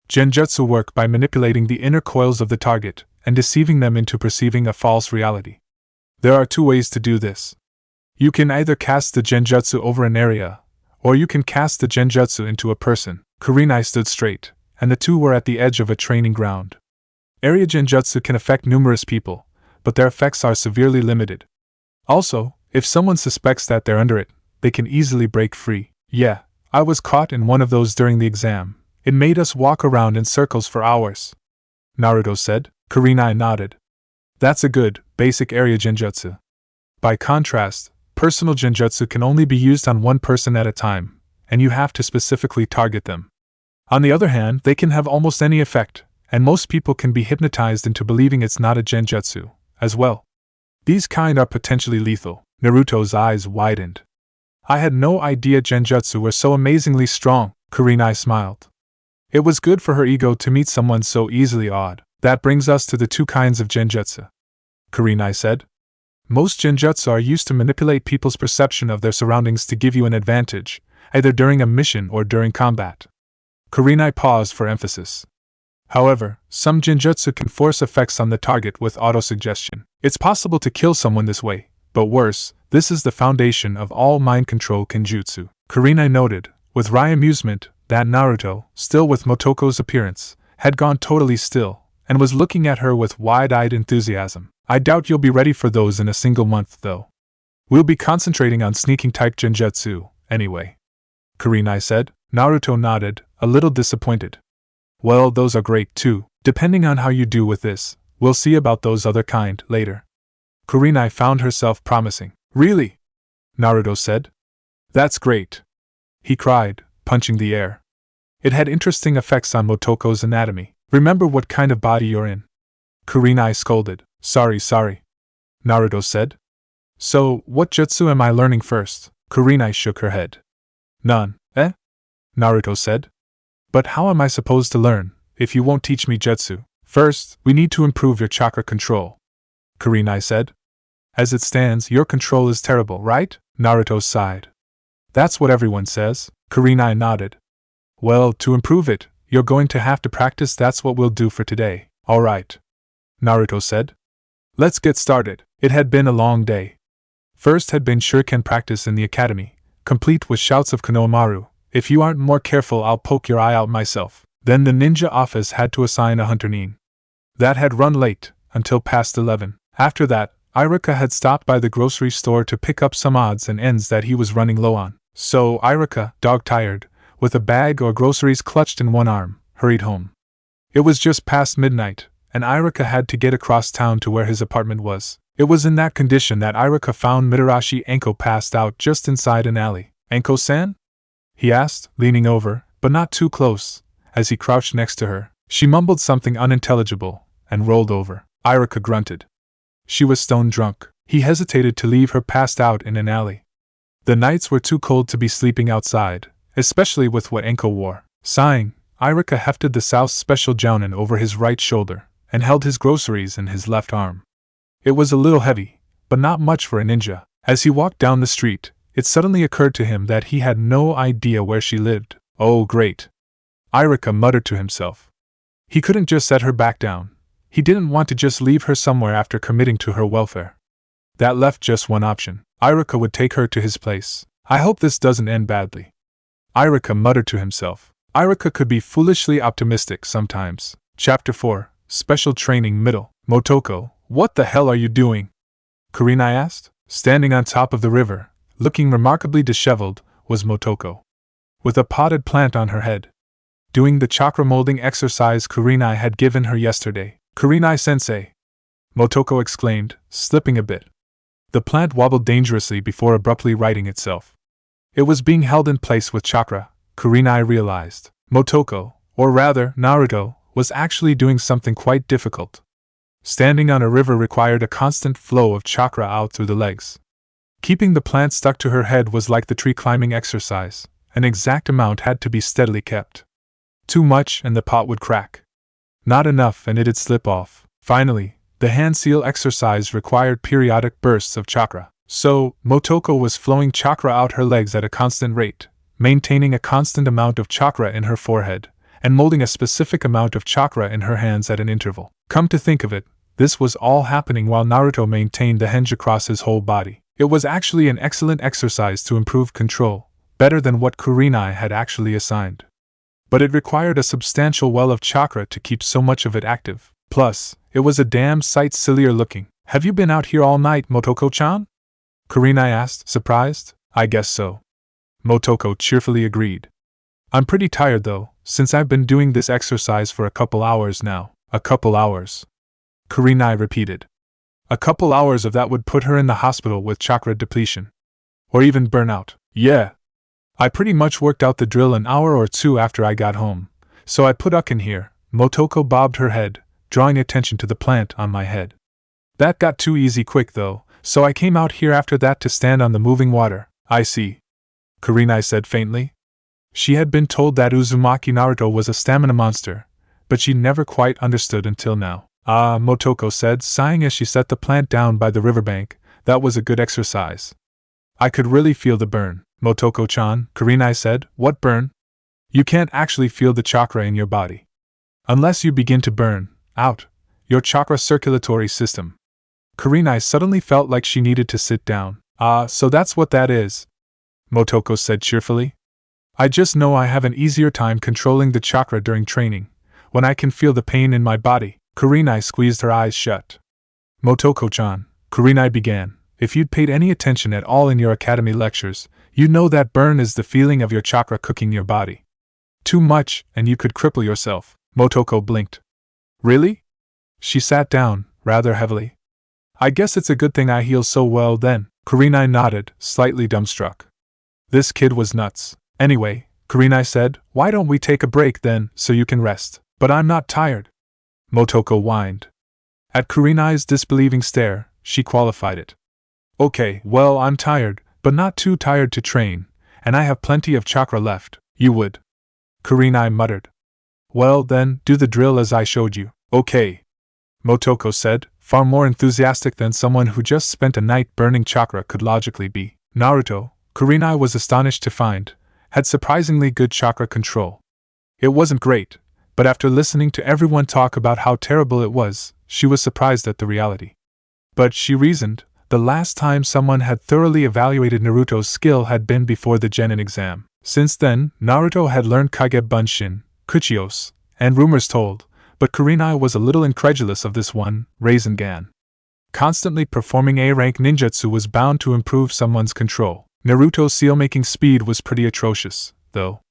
A: Genjutsu work by manipulating the inner coils of the target and deceiving them into perceiving a false reality. There are 2 ways to do this. You can either cast the genjutsu over an area, or you can cast the genjutsu into a person. Kurenai stood straight, and the 2 were at the edge of a training ground. Area genjutsu can affect numerous people, but their effects are severely limited. Also, if someone suspects that they're under it, they can easily break free. Yeah, I was caught in one of those during the exam. It made us walk around in circles for hours. Naruto said. Kurenai nodded. That's a good, basic area genjutsu. By contrast, personal genjutsu can only be used on one person at a time, and you have to specifically target them. On the other hand, they can have almost any effect, and most people can be hypnotized into believing it's not a genjutsu, as well. These kind are potentially lethal. Naruto's eyes widened. I had no idea genjutsu were so amazingly strong, Kurenai smiled. It was good for her ego to meet someone so easily awed. That brings us to the 2 kinds of genjutsu, Kurenai said. Most genjutsu are used to manipulate people's perception of their surroundings to give you an advantage, either during a mission or during combat. Kurenai paused for emphasis. However, some genjutsu can force effects on the target with autosuggestion. It's possible to kill someone this way, but worse, this is the foundation of all mind control kenjutsu. Kurenai noted, with wry amusement, that Naruto, still with Motoko's appearance, had gone totally still, and was looking at her with wide-eyed enthusiasm. I doubt you'll be ready for those in a single month, though. We'll be concentrating on sneaking-type genjutsu, anyway, Kurenai said. Naruto nodded, a little disappointed. Well, those are great too. Depending on how you do with this, we'll see about those other kind later. Kurenai found herself promising. Really? Naruto said. That's great, he cried, punching the air. It had interesting effects on Motoko's anatomy. Remember what kind of body you're in. Kurenai scolded. Sorry. Naruto said. So, what jutsu am I learning first? Kurenai shook her head. None, eh? Naruto said. But how am I supposed to learn, if you won't teach me jutsu? First, we need to improve your chakra control, Kurenai said. As it stands, your control is terrible, right? Naruto sighed. That's what everyone says. Kurenai nodded. Well, to improve it, you're going to have to practice. That's what we'll do for today. All right, Naruto said. Let's get started. It had been a long day. First had been shuriken practice in the academy, complete with shouts of Konohamaru, "If you aren't more careful, I'll poke your eye out myself." Then the ninja office had to assign a hunter nin. That had run late, until past 11. After that, Iruka had stopped by the grocery store to pick up some odds and ends that he was running low on. So Iruka, dog-tired, with a bag or groceries clutched in one arm, hurried home. It was just past midnight, and Iruka had to get across town to where his apartment was. It was in that condition that Iruka found Mitarashi Anko passed out just inside an alley. "Anko-san?" he asked, leaning over, but not too close, as he crouched next to her. She mumbled something unintelligible, and rolled over. Iruka grunted. She was stone drunk. He hesitated to leave her passed out in an alley. The nights were too cold to be sleeping outside, especially with what Anko wore. Sighing, Iruka hefted the South's special jounin over his right shoulder, and held his groceries in his left arm. It was a little heavy, but not much for a ninja. As he walked down the street, it suddenly occurred to him that he had no idea where she lived. Oh great! Iruka muttered to himself. He couldn't just set her back down. He didn't want to just leave her somewhere after committing to her welfare. That left just one option. Iruka would take her to his place. I hope this doesn't end badly. Iruka muttered to himself. Iruka could be foolishly optimistic sometimes. Chapter 4, Special Training Middle. "Motoko, what the hell are you doing?" Kurenai asked. Standing on top of the river, looking remarkably disheveled, was Motoko, with a potted plant on her head. Doing the chakra molding exercise Kurenai had given her yesterday. "Kurenai-sensei!" Motoko exclaimed, slipping a bit. The plant wobbled dangerously before abruptly righting itself. It was being held in place with chakra, Kurenai realized. Motoko, or rather Naruto, was actually doing something quite difficult. Standing on a river required a constant flow of chakra out through the legs. Keeping the plant stuck to her head was like the tree climbing exercise. An exact amount had to be steadily kept. Too much and the pot would crack. Not enough and it'd slip off. Finally, the hand seal exercise required periodic bursts of chakra. So, Motoko was flowing chakra out her legs at a constant rate, maintaining a constant amount of chakra in her forehead, and molding a specific amount of chakra in her hands at an interval. Come to think of it, this was all happening while Naruto maintained the henge across his whole body. It was actually an excellent exercise to improve control, better than what Kurenai had actually assigned. But it required a substantial well of chakra to keep so much of it active. Plus, it was a damn sight sillier looking. "Have you been out here all night, Motoko-chan?" Kurenai asked, surprised. "I guess so." Motoko cheerfully agreed. "I'm pretty tired though, since I've been doing this exercise for a couple hours now." "A couple hours," Kurenai repeated. "A couple hours of that would put her in the hospital with chakra depletion. Or even burnout." "Yeah. I pretty much worked out the drill an hour or two after I got home, so I put Uck in here." Motoko bobbed her head, drawing attention to the plant on my head. "That got too easy quick though, so I came out here after that to stand on the moving water." "I see," Kurenai said faintly. She had been told that Uzumaki Naruto was a stamina monster, but she never quite understood until now. "Ah," Motoko said, sighing as she set the plant down by the riverbank, "that was a good exercise. I could really feel the burn." "Motoko-chan," Kurenai said, "what burn?" "You can't actually feel the chakra in your body. Unless you begin to burn out your chakra circulatory system." Kurenai suddenly felt like she needed to sit down. "Ah, so that's what that is," Motoko said cheerfully. "I just know I have an easier time controlling the chakra during training, when I can feel the pain in my body." Kurenai squeezed her eyes shut. "Motoko-chan," Kurenai began, "if you'd paid any attention at all in your academy lectures, you know that burn is the feeling of your chakra cooking your body. Too much, and you could cripple yourself." Motoko blinked. "Really?" She sat down, rather heavily. "I guess it's a good thing I heal so well then." Kurenai nodded, slightly dumbstruck. This kid was nuts. "Anyway," Kurenai said, "why don't we take a break then, so you can rest?" "But I'm not tired," Motoko whined. At Kurenai's disbelieving stare, she qualified it. "Okay, well, I'm tired, but not too tired to train, and I have plenty of chakra left." "You would," Kurenai muttered. "Well, then, do the drill as I showed you." "Okay," Motoko said, far more enthusiastic than someone who just spent a night burning chakra could logically be. Naruto, Kurenai was astonished to find, had surprisingly good chakra control. It wasn't great, but after listening to everyone talk about how terrible it was, she was surprised at the reality. But, she reasoned, The last time someone had thoroughly evaluated Naruto's skill had been before the Genin exam. Since then, Naruto had learned Kage Bunshin, Kuchios, and rumors told, but Kurenai was a little incredulous of this one, Rasengan. Constantly performing A-rank ninjutsu was bound to improve someone's control. Naruto's seal-making speed was pretty atrocious, though.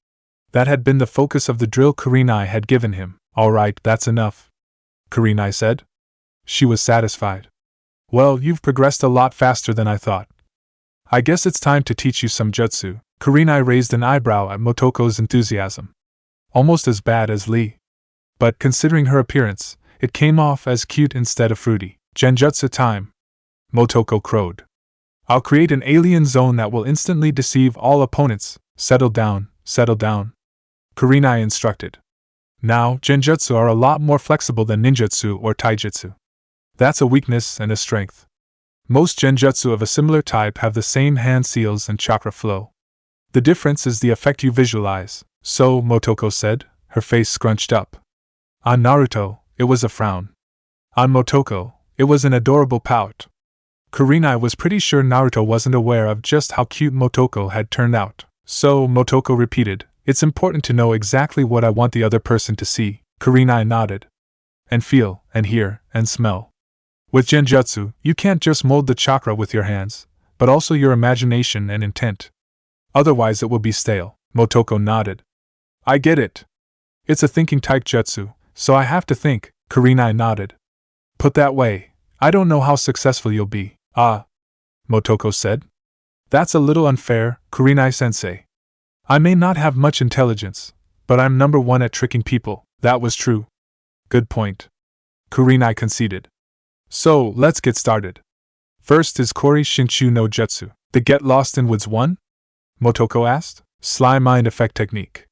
A: That had been the focus of the drill Kurenai had given him. Alright, that's enough, Kurenai said. She was satisfied. Well, you've progressed a lot faster than I thought. I guess it's time to teach you some jutsu. Kurenai raised an eyebrow at Motoko's enthusiasm. Almost as bad as Lee. But considering her appearance, it came off as cute instead of fruity. Genjutsu time, Motoko crowed. I'll create an alien zone that will instantly deceive all opponents. Settle down, Kurenai instructed. Now, genjutsu are a lot more flexible than ninjutsu or taijutsu. That's a weakness and a strength. Most genjutsu of a similar type have the same hand seals and chakra flow. The difference is the effect you visualize, so, Motoko said, her face scrunched up. On Naruto, it was a frown. On Motoko, it was an adorable pout. Kurenai was pretty sure Naruto wasn't aware of just how cute Motoko had turned out, so Motoko repeated, "It's important to know exactly what I want the other person to see." Kurenai nodded. And feel, and hear, and smell. With genjutsu, you can't just mold the chakra with your hands, but also your imagination and intent. Otherwise it will be stale. Motoko nodded. I get it. It's a thinking type jutsu, so I have to think. Kurenai nodded. Put that way, I don't know how successful you'll be. Ah, Motoko said. That's a little unfair, Kurenai-sensei. I may not have much intelligence, but I'm number one at tricking people. That was true. Good point. Kurenai conceded. So, let's get started. First is Kori Shinshu no Jutsu. The Get Lost in Woods one? Motoko asked. Sly mind effect technique.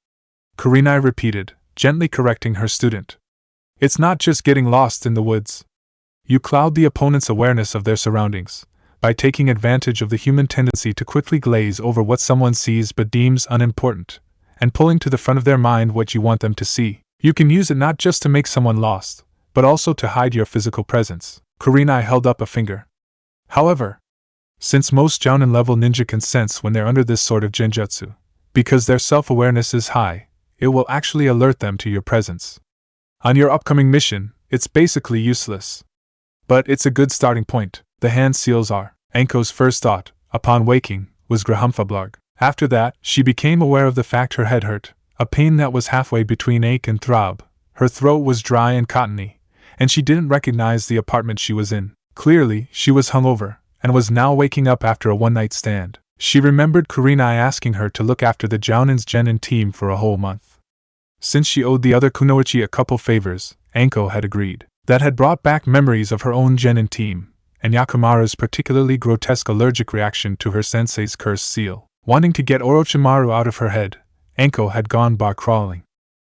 A: Kurenai repeated, gently correcting her student. It's not just getting lost in the woods. You cloud the opponent's awareness of their surroundings, by taking advantage of the human tendency to quickly glaze over what someone sees but deems unimportant, and pulling to the front of their mind what you want them to see. You can use it not just to make someone lost, but also to hide your physical presence. Kurenai held up a finger. However, since most Jounin-level ninja can sense when they're under this sort of genjutsu, because their self-awareness is high, it will actually alert them to your presence. On your upcoming mission, it's basically useless. But it's a good starting point. The hand seals are. Anko's first thought, upon waking, was Grahamfablarg. After that, she became aware of the fact her head hurt, a pain that was halfway between ache and throb. Her throat was dry and cottony, and she didn't recognize the apartment she was in. Clearly, she was hungover, and was now waking up after a one-night stand. She remembered Kurenai asking her to look after the Jounin's Genin team for a whole month. Since she owed the other kunoichi a couple favors, Anko had agreed. That had brought back memories of her own Genin team, and Yakumaru's particularly grotesque allergic reaction to her sensei's cursed seal. Wanting to get Orochimaru out of her head, Anko had gone bar crawling.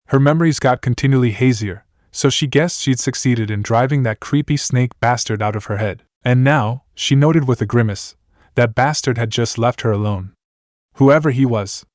A: Her memories got continually hazier, so she guessed she'd succeeded in driving that creepy snake bastard out of her head. And now, she noted with a grimace, that bastard had just left her alone. Whoever he was.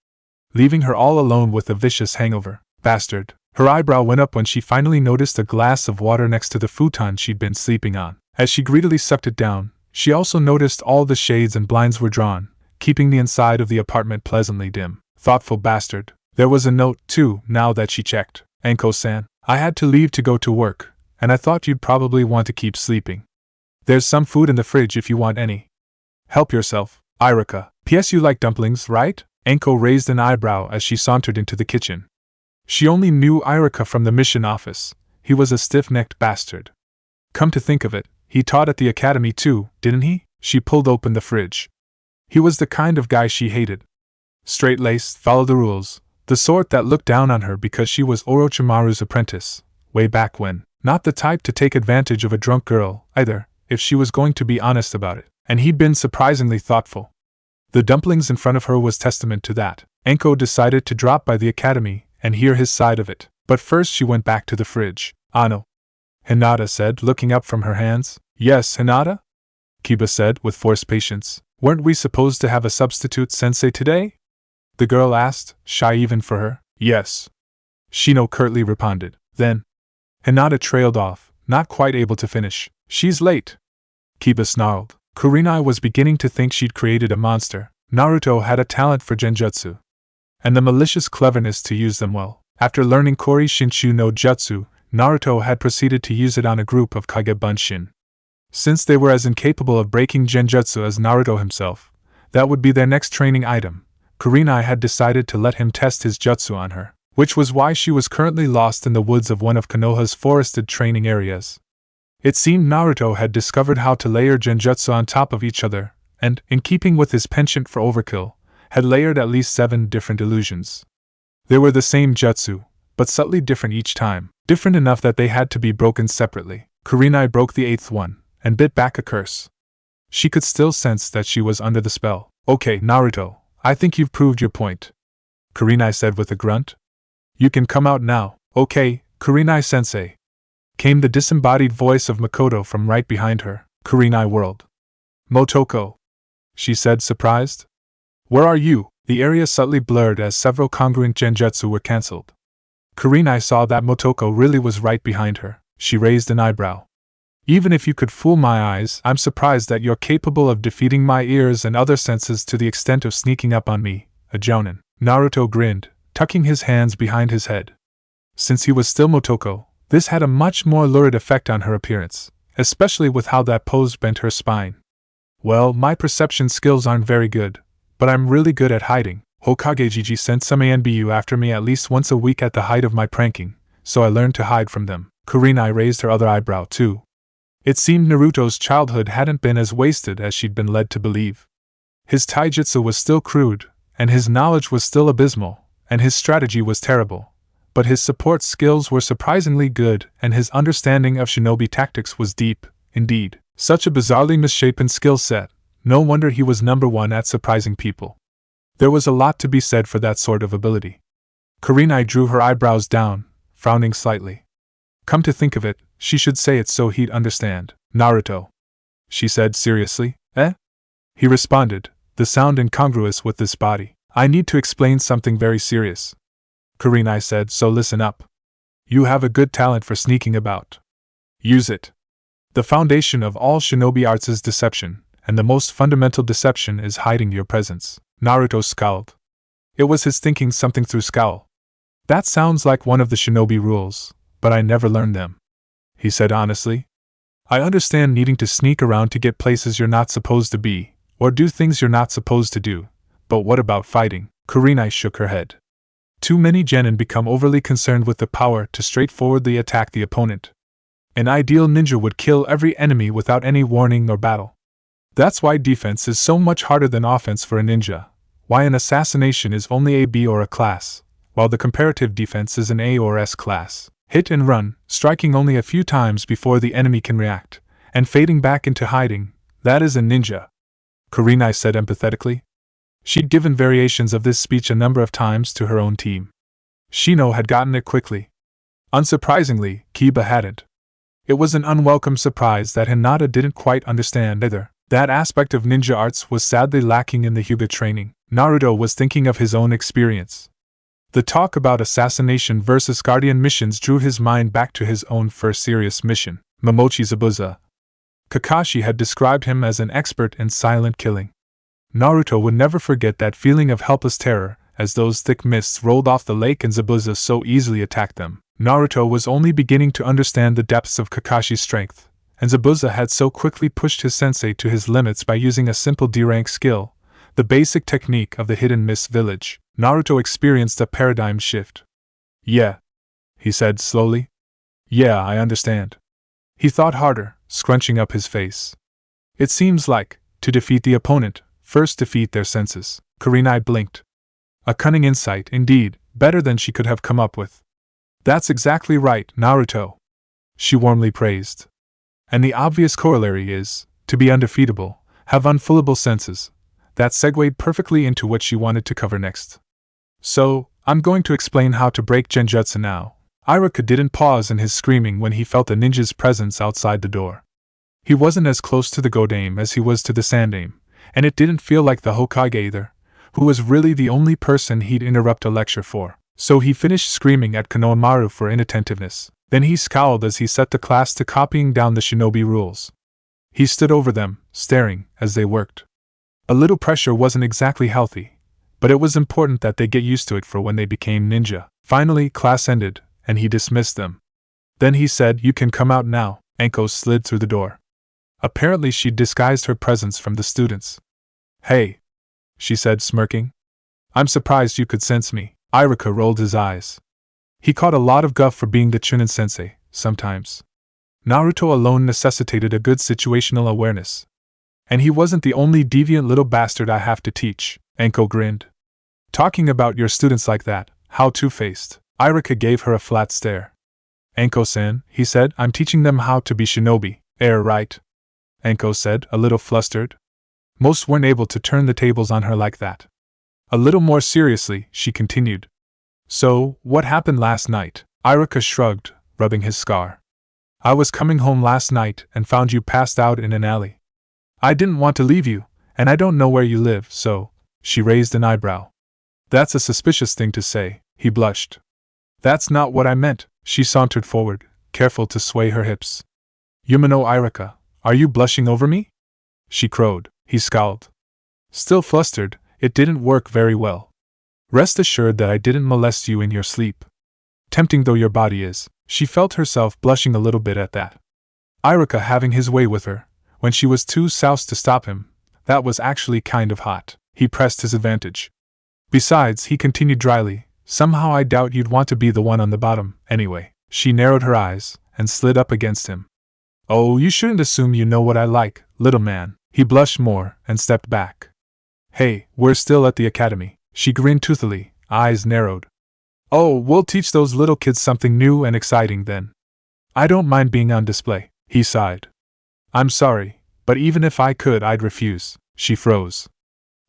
A: Leaving her all alone with a vicious hangover. Bastard. Her eyebrow went up when she finally noticed a glass of water next to the futon she'd been sleeping on. As she greedily sucked it down, she also noticed all the shades and blinds were drawn, keeping the inside of the apartment pleasantly dim. Thoughtful bastard. There was a note, too, now that she checked. Anko-san, I had to leave to go to work, and I thought you'd probably want to keep sleeping. There's some food in the fridge if you want any. Help yourself, Irika. P.S. You like dumplings, right? Anko raised an eyebrow as she sauntered into the kitchen. She only knew Irika from the mission office. He was a stiff-necked bastard. Come to think of it, he taught at the academy too, didn't he? She pulled open the fridge. He was the kind of guy she hated. Straight-laced, followed the rules, the sort that looked down on her because she was Orochimaru's apprentice, way back when. Not the type to take advantage of a drunk girl, either, if she was going to be honest about it. And he'd been surprisingly thoughtful. The dumplings in front of her was testament to that. Anko decided to drop by the academy and hear his side of it. But first she went back to the fridge. Ano, Hinata said, looking up from her hands. Yes, Hinata? Kiba said, with forced patience. Weren't we supposed to have a substitute sensei today? The girl asked, shy even for her. Yes. Shino curtly responded. Then Hinata trailed off, not quite able to finish. She's late. Kiba snarled. Kurenai was beginning to think she'd created a monster. Naruto had a talent for genjutsu, and the malicious cleverness to use them well. After learning Kori Shinshu no Jutsu, Naruto had proceeded to use it on a group of Kage Bunshin. Since they were as incapable of breaking genjutsu as Naruto himself, that would be their next training item. Kurenai had decided to let him test his jutsu on her, which was why she was currently lost in the woods of one of Konoha's forested training areas. It seemed Naruto had discovered how to layer genjutsu on top of each other, and, in keeping with his penchant for overkill, had layered at least 7 different illusions. They were the same jutsu, but subtly different each time, different enough that they had to be broken separately. Kurenai broke the 8th one, and bit back a curse. She could still sense that she was under the spell. "Okay, Naruto, I think you've proved your point," Kurenai said with a grunt. "You can come out now." "Okay, Kurenai-sensei," came the disembodied voice of Makoto from right behind her. Kurenai whirled. "Motoko," she said, surprised. "Where are you?" The area subtly blurred as several congruent genjutsu were cancelled. Kurenai saw that Motoko really was right behind her. She raised an eyebrow. "Even if you could fool my eyes, I'm surprised that you're capable of defeating my ears and other senses to the extent of sneaking up on me, a jounin." Naruto grinned, tucking his hands behind his head. Since he was still Motoko, this had a much more lurid effect on her appearance, especially with how that pose bent her spine. "Well, my perception skills aren't very good, but I'm really good at hiding. Hokage sent some ANBU after me at least once a week at the height of my pranking, so I learned to hide from them." Kurenai raised her other eyebrow too. It seemed Naruto's childhood hadn't been as wasted as she'd been led to believe. His taijutsu was still crude, and his knowledge was still abysmal, and his strategy was terrible, but his support skills were surprisingly good, and his understanding of shinobi tactics was deep, indeed. Such a bizarrely misshapen skill set, no wonder he was number 1 at surprising people. There was a lot to be said for that sort of ability. Kurenai drew her eyebrows down, frowning slightly. "Come to think of it, she should say it so he'd understand." "Naruto," she said seriously. "Eh?" he responded, the sound incongruous with this body. "I need to explain something very serious," Kurenai said, "so listen up. You have a good talent for sneaking about. Use it. The foundation of all shinobi arts is deception, and the most fundamental deception is hiding your presence." Naruto scowled. It was his thinking something through scowl. "That sounds like one of the shinobi rules, but I never learned them," he said honestly. "I understand needing to sneak around to get places you're not supposed to be, or do things you're not supposed to do, but what about fighting?" Kurenai shook her head. "Too many genin become overly concerned with the power to straightforwardly attack the opponent. An ideal ninja would kill every enemy without any warning or battle. That's why defense is so much harder than offense for a ninja, why an assassination is only a B or a class, while the comparative defense is an A or S class. Hit and run, striking only a few times before the enemy can react, and fading back into hiding, that is a ninja," Kurenai said empathetically. She'd given variations of this speech a number of times to her own team. Shino had gotten it quickly. Unsurprisingly, Kiba hadn't. It was an unwelcome surprise that Hinata didn't quite understand either. That aspect of ninja arts was sadly lacking in the Hyuga training. Naruto was thinking of his own experience. The talk about assassination versus guardian missions drew his mind back to his own first serious mission, Momochi Zabuza. Kakashi had described him as an expert in silent killing. Naruto would never forget that feeling of helpless terror as those thick mists rolled off the lake and Zabuza so easily attacked them. Naruto was only beginning to understand the depths of Kakashi's strength, and Zabuza had so quickly pushed his sensei to his limits by using a simple D-rank skill, the basic technique of the hidden mist village. Naruto experienced a paradigm shift. "Yeah," he said slowly. "Yeah, I understand." He thought harder, scrunching up his face. "It seems like, to defeat the opponent, first defeat their senses." Kurenai blinked. A cunning insight, indeed, better than she could have come up with. "That's exactly right, Naruto," she warmly praised. "And the obvious corollary is, to be undefeatable, have unfoolable senses." That segued perfectly into what she wanted to cover next. "So, I'm going to explain how to break genjutsu now." Iruka didn't pause in his screaming when he felt a ninja's presence outside the door. He wasn't as close to the Godame as he was to the Sandame, and it didn't feel like the Hokage either, who was really the only person he'd interrupt a lecture for. So he finished screaming at Konohamaru for inattentiveness. Then he scowled as he set the class to copying down the shinobi rules. He stood over them, staring, as they worked. A little pressure wasn't exactly healthy, but it was important that they get used to it for when they became ninja. Finally, class ended, and he dismissed them. Then he said, "You can come out now." Anko slid through the door. Apparently she'd disguised her presence from the students. "Hey," she said, smirking. "I'm surprised you could sense me." Iruka rolled his eyes. He caught a lot of guff for being the Chunin sensei, sometimes. Naruto alone necessitated a good situational awareness. And he wasn't the only deviant little bastard I have to teach, Anko grinned. "Talking about your students like that, how two-faced." Iruka gave her a flat stare. "Anko-san," he said, "I'm teaching them how to be shinobi, right?" Anko said, a little flustered. Most weren't able to turn the tables on her like that. A little more seriously, she continued. "So, what happened last night?" Iruka shrugged, rubbing his scar. "I was coming home last night and found you passed out in an alley. I didn't want to leave you, and I don't know where you live, so..." She raised an eyebrow. "That's a suspicious thing to say," he blushed. "That's not what I meant." She sauntered forward, careful to sway her hips. "Yumino Iruka, are you blushing over me?" she crowed. He scowled. "Still flustered, it didn't work very well. Rest assured that I didn't molest you in your sleep. Tempting though your body is," she felt herself blushing a little bit at that. Iruka having his way with her, when she was too soused to stop him, that was actually kind of hot. He pressed his advantage. "Besides," he continued dryly, "somehow I doubt you'd want to be the one on the bottom, anyway." She narrowed her eyes, and slid up against him. "Oh, you shouldn't assume you know what I like, little man." He blushed more, and stepped back. "Hey, we're still at the academy." She grinned toothily, eyes narrowed. "Oh, we'll teach those little kids something new and exciting then. I don't mind being on display." He sighed. "I'm sorry, but even if I could, I'd refuse." She froze.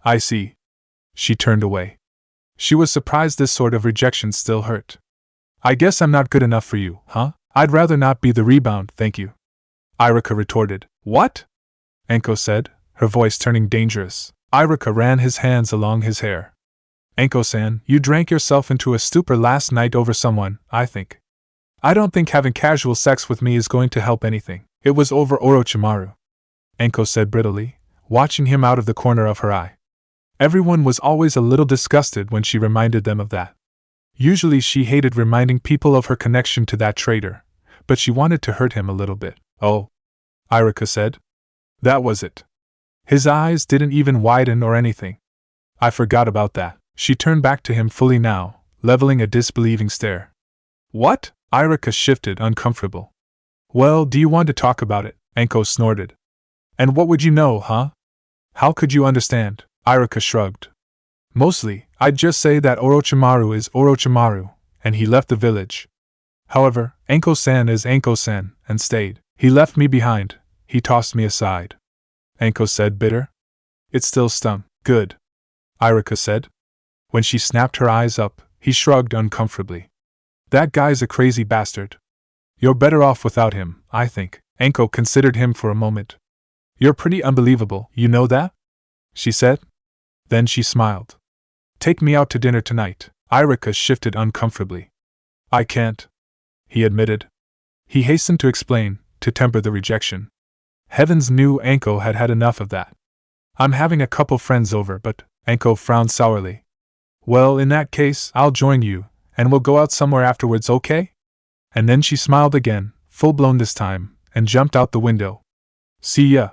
A: "I see." She turned away. She was surprised this sort of rejection still hurt. "I guess I'm not good enough for you, huh?" "I'd rather not be the rebound, thank you," Iruka retorted. "What?" Anko said, her voice turning dangerous. Iruka ran his hands along his hair. "Anko-san, you drank yourself into a stupor last night over someone, I think. I don't think having casual sex with me is going to help anything." "It was over Orochimaru," Anko said brittlely, watching him out of the corner of her eye. Everyone was always a little disgusted when she reminded them of that. Usually she hated reminding people of her connection to that traitor, but she wanted to hurt him a little bit. "Oh," Iruka said. "That was it." His eyes didn't even widen or anything. "I forgot about that." She turned back to him fully now, leveling a disbelieving stare. "What?" Iruka shifted, uncomfortable. "Well, do you want to talk about it?" Anko snorted. "And what would you know, huh? How could you understand?" Iruka shrugged. "Mostly, I'd just say that Orochimaru is Orochimaru, and he left the village. However, Anko-san is Anko-san, and stayed. He left me behind, he tossed me aside." Anko said, bitter. "It still stung." "Good," Iruka said. When she snapped her eyes up, he shrugged uncomfortably. "That guy's a crazy bastard. You're better off without him, I think." Anko considered him for a moment. "You're pretty unbelievable, you know that?" she said. Then she smiled. "Take me out to dinner tonight." Iruka shifted uncomfortably. "I can't," he admitted. He hastened to explain, to temper the rejection. Heavens knew Anko had had enough of that. "I'm having a couple friends over, but..." Anko frowned sourly. "Well, in that case, I'll join you, and we'll go out somewhere afterwards, okay?" And then she smiled again, full-blown this time, and jumped out the window. "See ya!"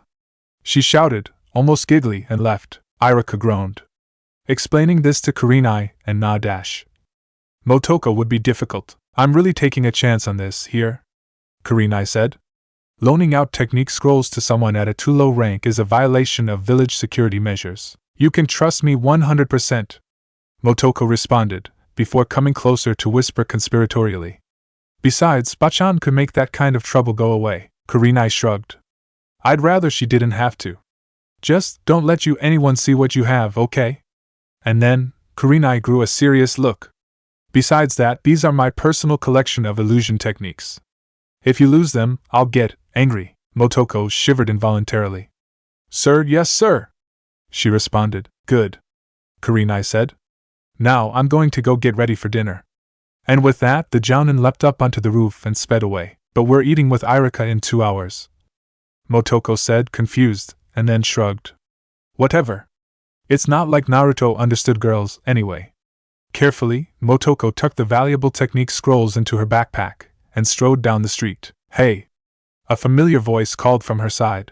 A: she shouted, almost giggly, and left. Iruka groaned. Explaining this to Kurenai and Motoko would be difficult. "I'm really taking a chance on this, here," Kurenai said. "Loaning out technique scrolls to someone at a too low rank is a violation of village security measures. You can trust me 100%. Motoko responded, before coming closer to whisper conspiratorially. "Besides, Bachan could make that kind of trouble go away." Kurenai shrugged. "I'd rather she didn't have to. Just don't let anyone see what you have, okay?" And then, Kurenai grew a serious look. "Besides that, these are my personal collection of illusion techniques. If you lose them, I'll get angry." Motoko shivered involuntarily. "Sir, yes, sir," she responded. "Good," Kurenai said. "Now I'm going to go get ready for dinner." And with that, the Jounin leapt up onto the roof and sped away. "But we're eating with Iruka in 2 hours," Motoko said, confused, and then shrugged. Whatever. It's not like Naruto understood girls, anyway. Carefully, Motoko tucked the valuable technique scrolls into her backpack and strode down the street. Hey! A familiar voice called from her side.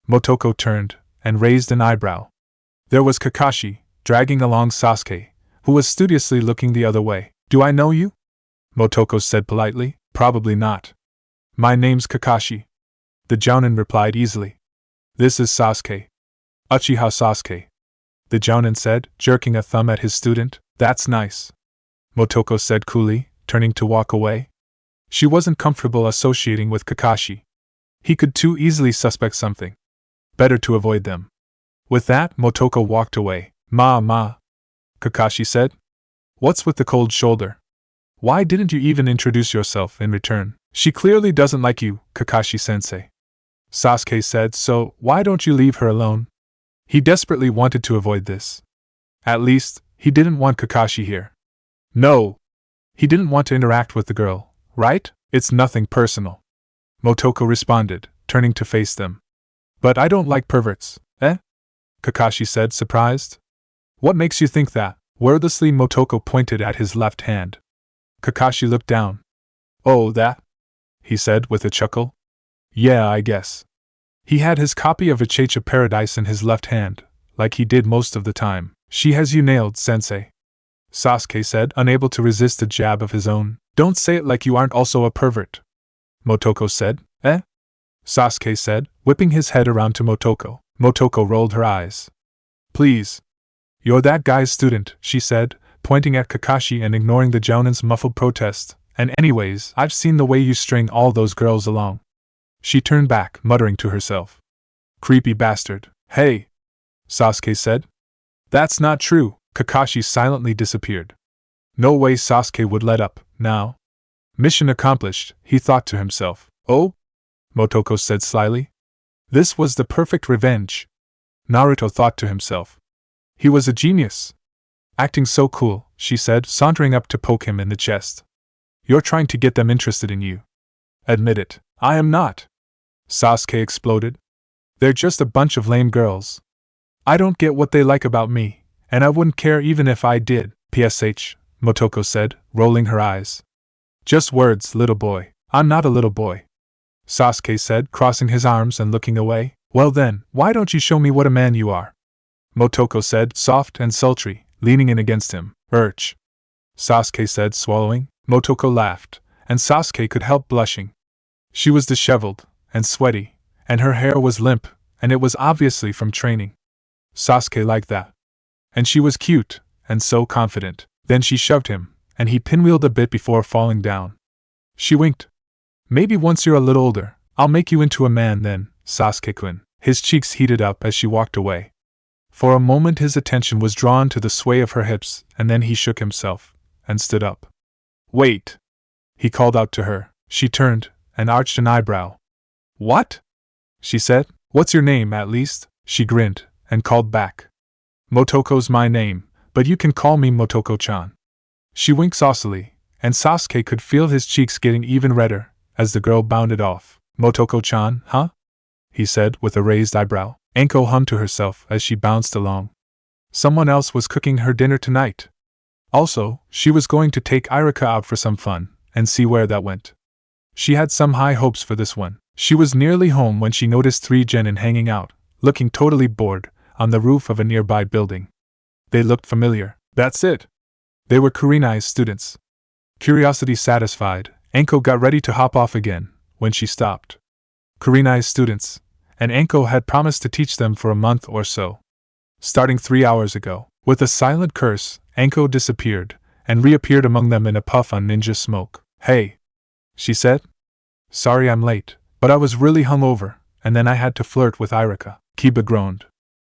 A: Motoko turned and raised an eyebrow. There was Kakashi, dragging along Sasuke, who was studiously looking the other way. Do I know you? Motoko said politely. Probably not. My name's Kakashi. The Jounin replied easily. This is Sasuke. Uchiha Sasuke. The Jounin said, jerking a thumb at his student. That's nice. Motoko said coolly, turning to walk away. She wasn't comfortable associating with Kakashi. He could too easily suspect something. Better to avoid them. With that, Motoko walked away. Ma, Kakashi said. What's with the cold shoulder? Why didn't you even introduce yourself in return? She clearly doesn't like you, Kakashi-sensei. Sasuke said, so why don't you leave her alone? He desperately wanted to avoid this. At least, he didn't want Kakashi here. No. He didn't want to interact with the girl, right? It's nothing personal. Motoko responded, turning to face them. But I don't like perverts, eh? Kakashi said, surprised. What makes you think that? Wordlessly, Motoko pointed at his left hand. Kakashi looked down. Oh, that? He said with a chuckle. Yeah, I guess. He had his copy of Ichicha Paradise in his left hand, like he did most of the time. She has you nailed, sensei. Sasuke said, unable to resist a jab of his own. Don't say it like you aren't also a pervert. Motoko said. Eh? Sasuke said, whipping his head around to Motoko. Motoko rolled her eyes. Please. You're that guy's student, she said, pointing at Kakashi and ignoring the Jounin's muffled protest. And anyways, I've seen the way you string all those girls along. She turned back, muttering to herself. Creepy bastard. Hey! Sasuke said. That's not true. Kakashi silently disappeared. No way Sasuke would let up, now. Mission accomplished, he thought to himself. Oh? Motoko said slyly. This was the perfect revenge. Naruto thought to himself. He was a genius. Acting so cool, she said, sauntering up to poke him in the chest. You're trying to get them interested in you. Admit it. I am not. Sasuke exploded. They're just a bunch of lame girls. I don't get what they like about me, and I wouldn't care even if I did, PSH, Motoko said, rolling her eyes. Just words, little boy. I'm not a little boy. Sasuke said, crossing his arms and looking away. Well then, why don't you show me what a man you are? Motoko said, soft and sultry, leaning in against him. Urch. Sasuke said, swallowing. Motoko laughed, and Sasuke could help blushing. She was disheveled and sweaty, and her hair was limp, and it was obviously from training. Sasuke liked that. And she was cute, and so confident. Then she shoved him, and he pinwheeled a bit before falling down. She winked. Maybe once you're a little older, I'll make you into a man then, Sasuke-kun. His cheeks heated up as she walked away. For a moment his attention was drawn to the sway of her hips, and then he shook himself, and stood up. Wait! He called out to her. She turned, and arched an eyebrow. What? She said. What's your name, at least? She grinned, and called back. Motoko's my name, but you can call me Motoko-chan. She winked saucily, and Sasuke could feel his cheeks getting even redder, as the girl bounded off. Motoko-chan, huh? He said with a raised eyebrow. Anko hummed to herself as she bounced along. Someone else was cooking her dinner tonight. Also, she was going to take Irika out for some fun, and see where that went. She had some high hopes for this one. She was nearly home when she noticed 3 genin hanging out, looking totally bored, on the roof of a nearby building. They looked familiar. That's it. They were Kurinai's students. Curiosity satisfied, Anko got ready to hop off again, when she stopped. Kurinai's students, and Anko had promised to teach them for a month or so. Starting 3 hours ago. With a silent curse, Anko disappeared, and reappeared among them in a puff on ninja smoke. Hey! She said. Sorry I'm late, but I was really hungover, and then I had to flirt with Irika. Kiba groaned.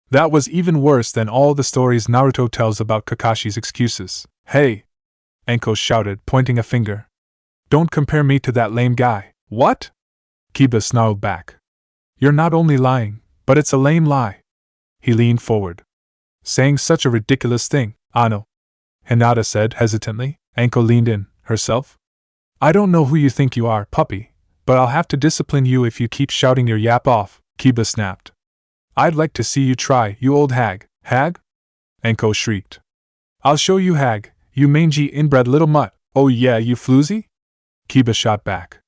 A: That was even worse than all the stories Naruto tells about Kakashi's excuses. Hey! Anko shouted, pointing a finger. Don't compare me to that lame guy. What? Kiba snarled back. You're not only lying, but it's a lame lie. He leaned forward. Saying such a ridiculous thing, Ano. Hinata said hesitantly. Anko leaned in, herself. I don't know who you think you are, puppy, But I'll have to discipline you if you keep shouting your yap off, Kiba snapped. I'd like to see you try, you old hag. Hag? Enko shrieked. I'll show you hag, you mangy inbred little mutt. Oh yeah, you floozy? Kiba shot back.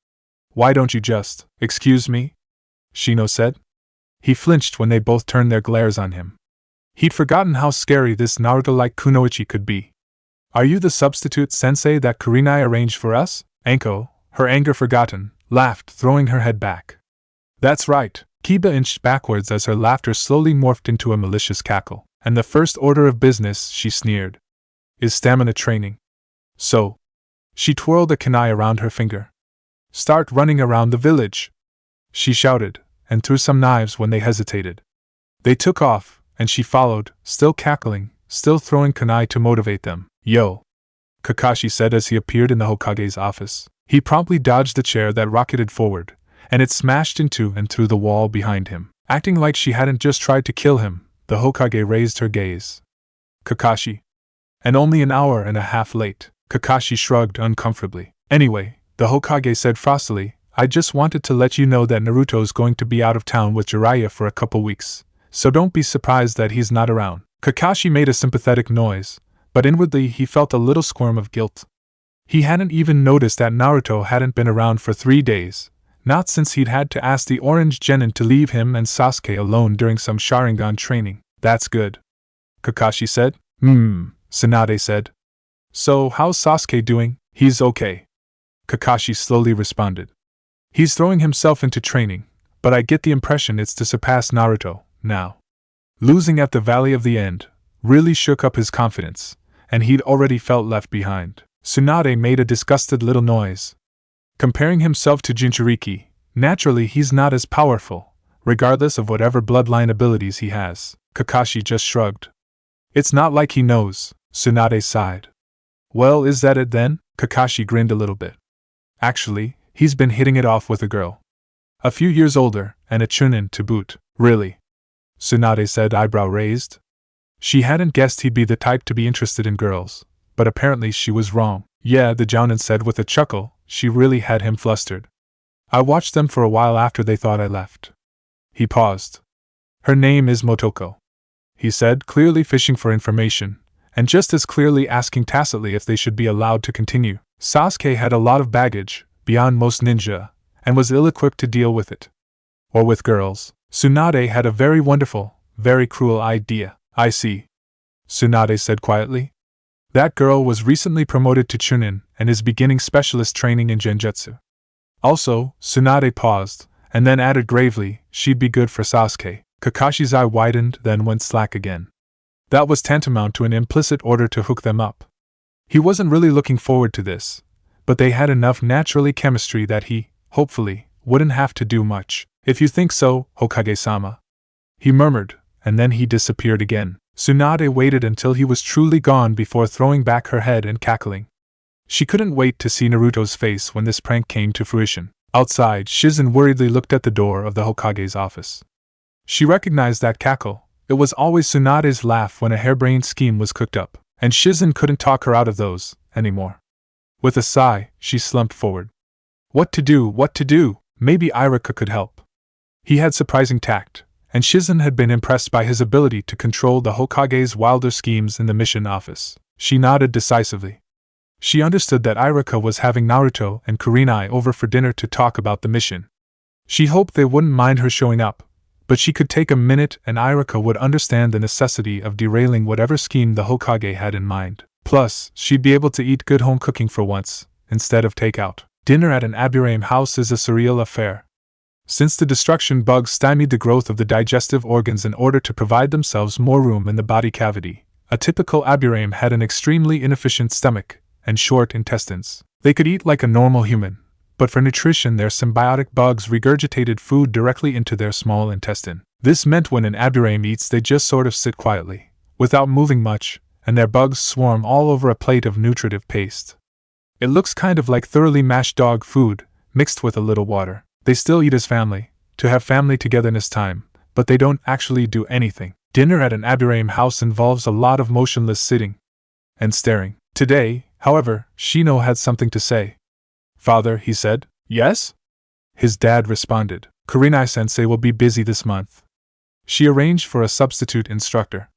A: Why don't you just, excuse me? Shino said. He flinched when they both turned their glares on him. He'd forgotten how scary this Naruto-like kunoichi could be. Are you the substitute sensei that Kurenai arranged for us? Enko, her anger forgotten, laughed, throwing her head back. That's right. Kiba inched backwards as her laughter slowly morphed into a malicious cackle. And the first order of business, she sneered, is stamina training. So. She twirled a kunai around her finger. Start running around the village, she shouted, and threw some knives when they hesitated. They took off, and she followed, still cackling, still throwing kunai to motivate them. Yo! Kakashi said as he appeared in the Hokage's office. He promptly dodged the chair that rocketed forward, and it smashed into and through the wall behind him. Acting like she hadn't just tried to kill him, the Hokage raised her gaze. Kakashi. And only an hour and a half late. Kakashi shrugged uncomfortably. Anyway, the Hokage said frostily, I just wanted to let you know that Naruto's going to be out of town with Jiraiya for a couple weeks, so don't be surprised that he's not around. Kakashi made a sympathetic noise, but inwardly he felt a little squirm of guilt. He hadn't even noticed that Naruto hadn't been around for 3 days, not since he'd had to ask the Orange Genin to leave him and Sasuke alone during some Sharingan training. That's good, Kakashi said. Tsunade said. So, how's Sasuke doing? He's okay, Kakashi slowly responded. He's throwing himself into training, but I get the impression it's to surpass Naruto, now. Losing at the Valley of the End really shook up his confidence, and he'd already felt left behind. Tsunade made a disgusted little noise. Comparing himself to Jinchuriki, naturally he's not as powerful, regardless of whatever bloodline abilities he has. Kakashi just shrugged. It's not like he knows, Tsunade sighed. Well, is that it then? Kakashi grinned a little bit. Actually, he's been hitting it off with a girl. A few years older, and a chunin to boot. Really? Tsunade said, eyebrow raised. She hadn't guessed he'd be the type to be interested in girls, but apparently she was wrong. Yeah, the jounin said with a chuckle, she really had him flustered. I watched them for a while after they thought I left. He paused. Her name is Motoko, he said, clearly fishing for information, and just as clearly asking tacitly if they should be allowed to continue. Sasuke had a lot of baggage, beyond most ninja, and was ill-equipped to deal with it. Or with girls. Tsunade had a very wonderful, very cruel idea. I see, Tsunade said quietly. That girl was recently promoted to Chunin and is beginning specialist training in Genjutsu. Also, Tsunade paused, and then added gravely, she'd be good for Sasuke. Kakashi's eye widened, then went slack again. That was tantamount to an implicit order to hook them up. He wasn't really looking forward to this, but they had enough naturally chemistry that he, hopefully, wouldn't have to do much. If you think so, Hokage-sama, he murmured, and then he disappeared again. Tsunade waited until he was truly gone before throwing back her head and cackling. She couldn't wait to see Naruto's face when this prank came to fruition. Outside, Shizen worriedly looked at the door of the Hokage's office. She recognized that cackle. It was always Tsunade's laugh when a harebrained scheme was cooked up, and Shizen couldn't talk her out of those anymore. With a sigh, she slumped forward. What to do? Maybe Irika could help. He had surprising tact, and Shizen had been impressed by his ability to control the Hokage's wilder schemes in the mission office. She nodded decisively. She understood that Irika was having Naruto and Kurenai over for dinner to talk about the mission. She hoped they wouldn't mind her showing up, but she could take a minute and Irika would understand the necessity of derailing whatever scheme the Hokage had in mind. Plus, she'd be able to eat good home cooking for once, instead of takeout. Dinner at an Aburame house is a surreal affair. Since the destruction bugs stymied the growth of the digestive organs in order to provide themselves more room in the body cavity, a typical Aburame had an extremely inefficient stomach and short intestines. They could eat like a normal human, but for nutrition their symbiotic bugs regurgitated food directly into their small intestine. This meant when an Aburame eats they just sort of sit quietly, without moving much, and their bugs swarm all over a plate of nutritive paste. It looks kind of like thoroughly mashed dog food, mixed with a little water. They still eat as family, to have family togetherness time, but they don't actually do anything. Dinner at an Aburame house involves a lot of motionless sitting and staring. Today, however, Shino had something to say. Father, he said. Yes? his dad responded. Kurinai-sensei will be busy this month. She arranged for a substitute instructor.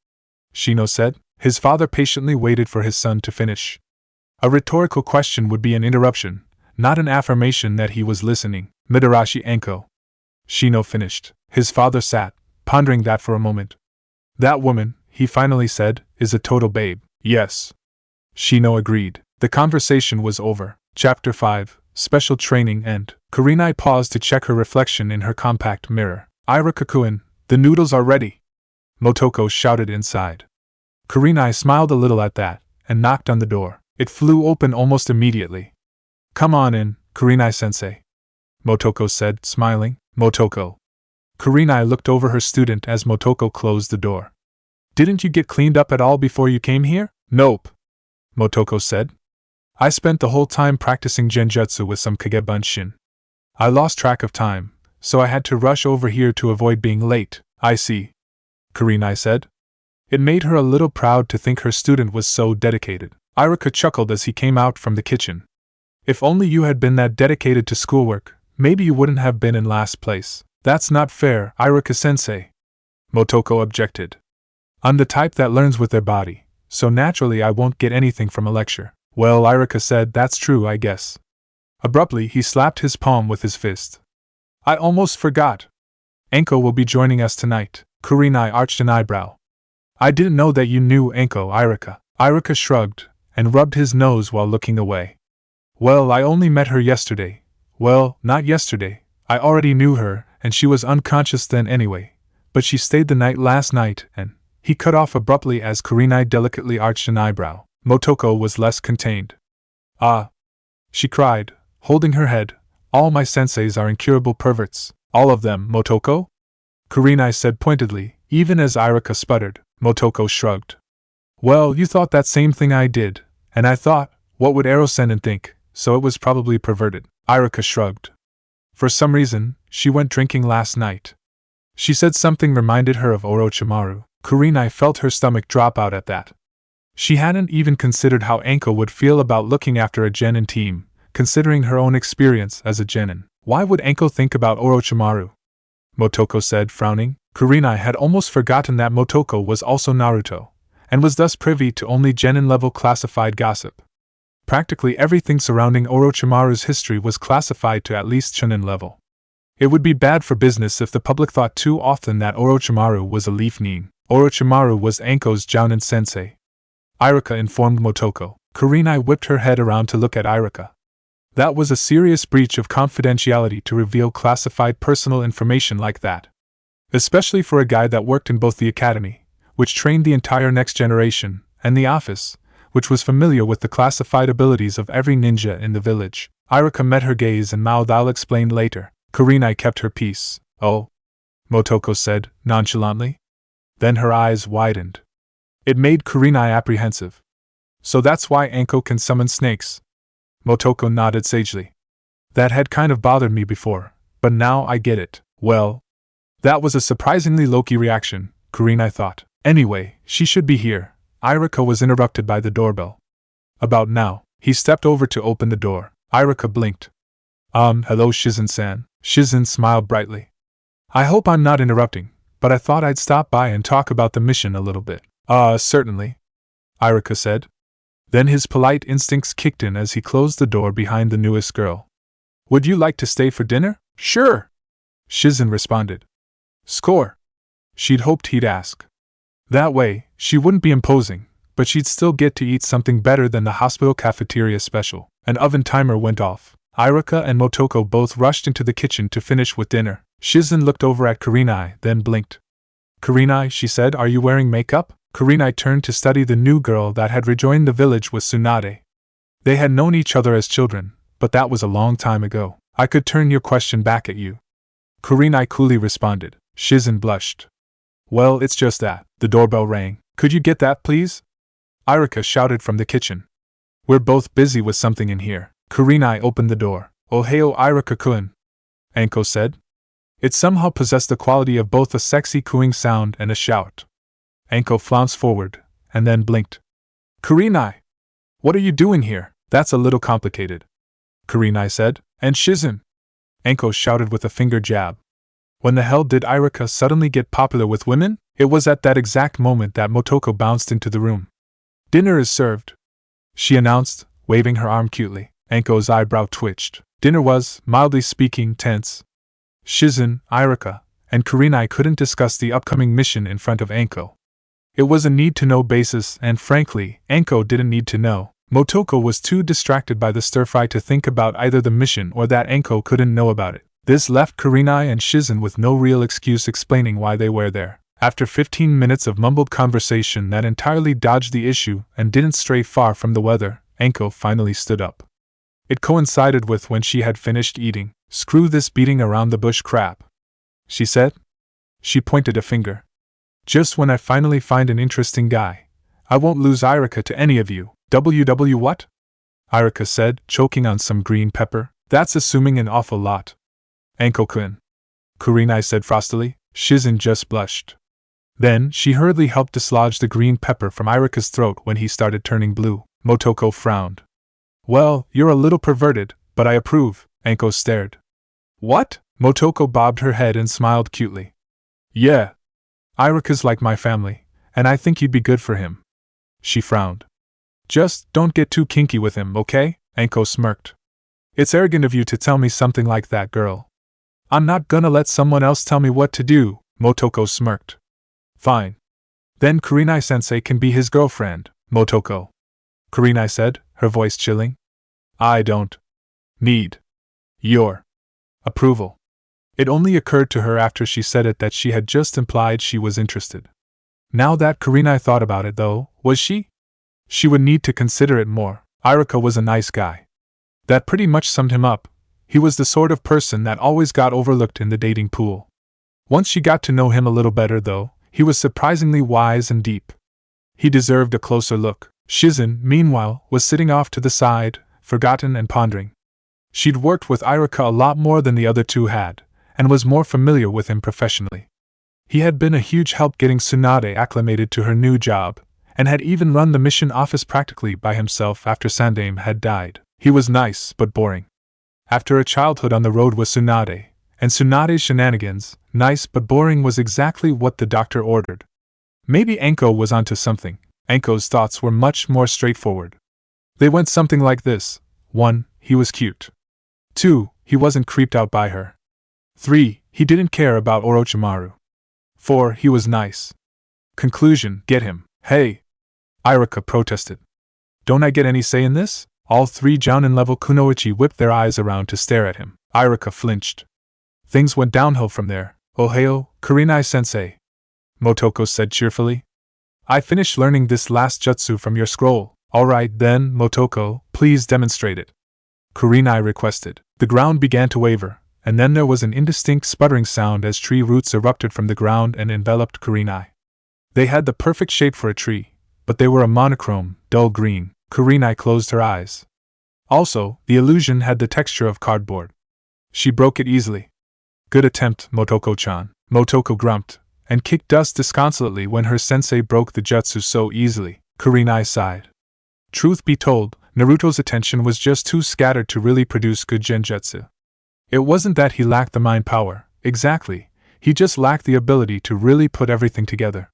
A: Shino said. His father patiently waited for his son to finish. A rhetorical question would be an interruption, not an affirmation that he was listening. Midarashi Anko. Shino finished. His father sat, pondering that for a moment. That woman, he finally said, is a total babe. Yes. Shino agreed. The conversation was over. Chapter 5, Special Training End. Kurinai paused to check her reflection in her compact mirror. Iruka-kun, the noodles are ready! Motoko shouted inside. Kurinai smiled a little at that, and knocked on the door. It flew open almost immediately. Come on in, Kurinai-sensei. Motoko said, smiling. Motoko. Kurinai looked over her student as Motoko closed the door. Didn't you get cleaned up at all before you came here? Nope. Motoko said. I spent the whole time practicing genjutsu with some Kage bunshin. I lost track of time, so I had to rush over here to avoid being late. I see. Kurinai said. It made her a little proud to think her student was so dedicated. Iruka chuckled as he came out from the kitchen. If only you had been that dedicated to schoolwork, maybe you wouldn't have been in last place. That's not fair, Iruka-sensei. Motoko objected. I'm the type that learns with their body, so naturally I won't get anything from a lecture. Well, Iruka said, that's true, I guess. Abruptly, he slapped his palm with his fist. I almost forgot. Anko will be joining us tonight. Kurinai arched an eyebrow. I didn't know that you knew Anko, Iruka. Iruka shrugged, and rubbed his nose while looking away. Well, I only met her yesterday. Well, not yesterday. I already knew her, and she was unconscious then anyway. But she stayed the night last night, and... He cut off abruptly as Kurinai delicately arched an eyebrow. Motoko was less contained. Ah! She cried, holding her head. All my senseis are incurable perverts. All of them, Motoko? Kurinai said pointedly, even as Iruka sputtered. Motoko shrugged. Well, you thought that same thing I did, and I thought, what would Ero-sennin think, so it was probably perverted. Iruka shrugged. For some reason, she went drinking last night. She said something reminded her of Orochimaru. Kurinai felt her stomach drop out at that. She hadn't even considered how Anko would feel about looking after a genin team, considering her own experience as a genin. Why would Anko think about Orochimaru? Motoko said, frowning. Kurinai had almost forgotten that Motoko was also Naruto, and was thus privy to only genin-level classified gossip. Practically everything surrounding Orochimaru's history was classified to at least shonen level. It would be bad for business if the public thought too often that Orochimaru was a leaf nin. Orochimaru was Anko's jounin sensei. Iruka informed Motoko. Kurinai whipped her head around to look at Iruka. That was a serious breach of confidentiality to reveal classified personal information like that. Especially for a guy that worked in both the academy, which trained the entire next generation, and the office, which was familiar with the classified abilities of every ninja in the village. Iruka met her gaze and mouthed, I'll explain later. Kurinai kept her peace. Oh? Motoko said, nonchalantly. Then her eyes widened. It made Kurinai apprehensive. So that's why Anko can summon snakes? Motoko nodded sagely. That had kind of bothered me before, but now I get it. Well, that was a surprisingly low-key reaction, Kurinai thought. Anyway, she should be here. Iruka was interrupted by the doorbell. About now, he stepped over to open the door. Iruka blinked. Hello Shizen-san. Shizen smiled brightly. I hope I'm not interrupting, but I thought I'd stop by and talk about the mission a little bit. Certainly, Iruka said. Then his polite instincts kicked in as he closed the door behind the newest girl. Would you like to stay for dinner? Sure, Shizen responded. Score. She'd hoped he'd ask. That way, she wouldn't be imposing, but she'd still get to eat something better than the hospital cafeteria special. An oven timer went off. Iruka and Motoko both rushed into the kitchen to finish with dinner. Shizen looked over at Kurinai, then blinked. Kurinai, she said, are you wearing makeup? Kurinai turned to study the new girl that had rejoined the village with Tsunade. They had known each other as children, but that was a long time ago. I could turn your question back at you. Kurinai coolly responded. Shizen blushed. Well, it's just that. The doorbell rang. Could you get that, please? Iruka shouted from the kitchen. We're both busy with something in here. Kurinai opened the door. Ohio Iruka-kun, Anko said. It somehow possessed the quality of both a sexy cooing sound and a shout. Anko flounced forward, and then blinked. Kurinai! What are you doing here? That's a little complicated, Kurinai said. And Shizen? Anko shouted with a finger jab. When the hell did Irika suddenly get popular with women? It was at that exact moment that Motoko bounced into the room. Dinner is served, she announced, waving her arm cutely. Anko's eyebrow twitched. Dinner was, mildly speaking, tense. Shizen, Irika, and Kurenai couldn't discuss the upcoming mission in front of Anko. It was a need-to-know basis, and frankly, Anko didn't need to know. Motoko was too distracted by the stir-fry to think about either the mission or that Anko couldn't know about it. This left Kurenai and Shizen with no real excuse explaining why they were there. After 15 minutes of mumbled conversation that entirely dodged the issue and didn't stray far from the weather, Anko finally stood up. It coincided with when she had finished eating. Screw this beating around the bush crap, she said. She pointed a finger. Just when I finally find an interesting guy, I won't lose Irika to any of you. WW what? Irika said, choking on some green pepper. That's assuming an awful lot. Anko-kun, Kurenai said frostily. Shizen just blushed. Then, she hurriedly helped dislodge the green pepper from Irika's throat when he started turning blue. Motoko frowned. Well, you're a little perverted, but I approve. Anko stared. What? Motoko bobbed her head and smiled cutely. Yeah. Irika's like my family, and I think you'd be good for him. She frowned. Just don't get too kinky with him, okay? Anko smirked. It's arrogant of you to tell me something like that, girl. I'm not gonna let someone else tell me what to do, Motoko smirked. Fine. Then Kurenai-sensei can be his girlfriend, Motoko. Kurenai said, her voice chilling. I don't need your approval. It only occurred to her after she said it that she had just implied she was interested. Now that Kurenai thought about it, though, was she? She would need to consider it more. Irika was a nice guy. That pretty much summed him up. He was the sort of person that always got overlooked in the dating pool. Once she got to know him a little better, though, he was surprisingly wise and deep. He deserved a closer look. Shizen, meanwhile, was sitting off to the side, forgotten and pondering. She'd worked with Irika a lot more than the other two had, and was more familiar with him professionally. He had been a huge help getting Tsunade acclimated to her new job, and had even run the mission office practically by himself after Sandame had died. He was nice but boring. After a childhood on the road with Tsunade, and Tsunade's shenanigans, nice but boring was exactly what the doctor ordered. Maybe Anko was onto something. Anko's thoughts were much more straightforward. They went something like this. 1. He was cute. 2. He wasn't creeped out by her. 3. He didn't care about Orochimaru. 4. He was nice. Conclusion, get him. Hey! Irika protested. Don't I get any say in this? All 3 Jounin-level kunoichi whipped their eyes around to stare at him. Irika flinched. Things went downhill from there. Ohio, Kurenai-sensei, Motoko said cheerfully. I finished learning this last jutsu from your scroll. Alright then, Motoko, please demonstrate it. Kurenai requested. The ground began to waver, and then there was an indistinct sputtering sound as tree roots erupted from the ground and enveloped Kurenai. They had the perfect shape for a tree, but they were a monochrome, dull green. Kurenai closed her eyes. Also, the illusion had the texture of cardboard. She broke it easily. Good attempt, Motoko-chan. Motoko grumped, and kicked dust disconsolately when her sensei broke the jutsu so easily. Kurenai sighed. Truth be told, Naruto's attention was just too scattered to really produce good genjutsu. It wasn't that he lacked the mind power, exactly, he just lacked the ability to really put everything together.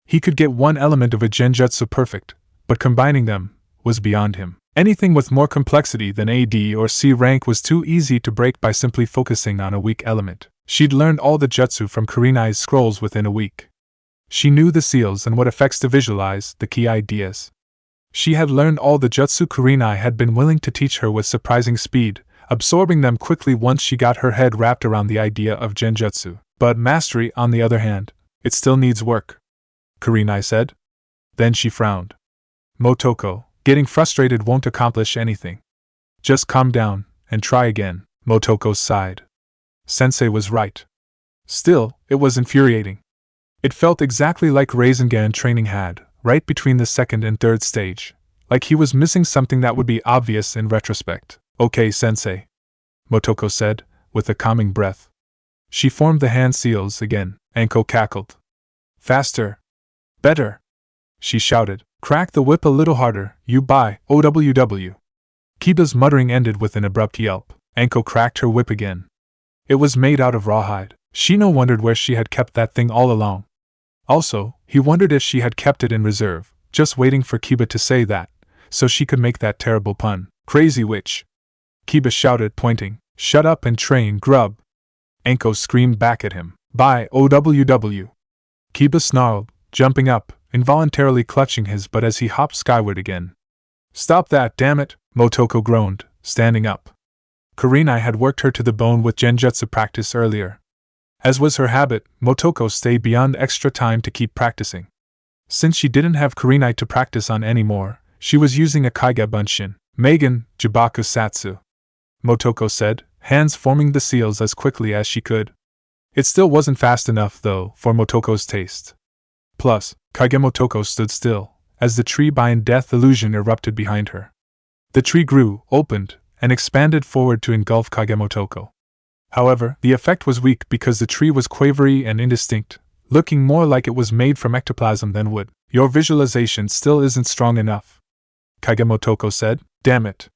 A: He could get one element of a genjutsu perfect, but combining them was beyond him. Anything with more complexity than A, D, or C rank was too easy to break by simply focusing on a weak element. She'd learned all the jutsu from Kurenai's scrolls within a week. She knew the seals and what effects to visualize, the key ideas. She had learned all the jutsu Kurenai had been willing to teach her with surprising speed, absorbing them quickly once she got her head wrapped around the idea of genjutsu. But mastery, on the other hand, it still needs work, Kurenai said. Then she frowned. Motoko, getting frustrated won't accomplish anything. Just calm down, and try again. Motoko sighed. Sensei was right. Still, it was infuriating. It felt exactly like Rasengan training had, right between the second and third stage, like he was missing something that would be obvious in retrospect. Okay, sensei, Motoko said, with a calming breath. She formed the hand seals again. Anko cackled. Faster. Better, she shouted. Crack the whip a little harder, you buy, OWW. Kiba's muttering ended with an abrupt yelp. Anko cracked her whip again. It was made out of rawhide. Shino wondered where she had kept that thing all along. Also, he wondered if she had kept it in reserve, just waiting for Kiba to say that, so she could make that terrible pun. Crazy witch! Kiba shouted, pointing. Shut up and train, grub! Anko screamed back at him. Bye, OWW! Kiba snarled, jumping up, involuntarily clutching his butt as he hopped skyward again. Stop that, damn it! Motoko groaned, standing up. Kurenai had worked her to the bone with genjutsu practice earlier. As was her habit, Motoko stayed beyond extra time to keep practicing. Since she didn't have Kurenai to practice on anymore, she was using a Kage Bunshin, Megan, Jibaku Satsu. Motoko said, hands forming the seals as quickly as she could. It still wasn't fast enough, though, for Motoko's taste. Plus, Kage Motoko stood still, as the tree bind death illusion erupted behind her. The tree grew, opened, and expanded forward to engulf Kage Motoko. However, the effect was weak because the tree was quavery and indistinct, looking more like it was made from ectoplasm than wood. Your visualization still isn't strong enough, Kage Motoko said. Damn it.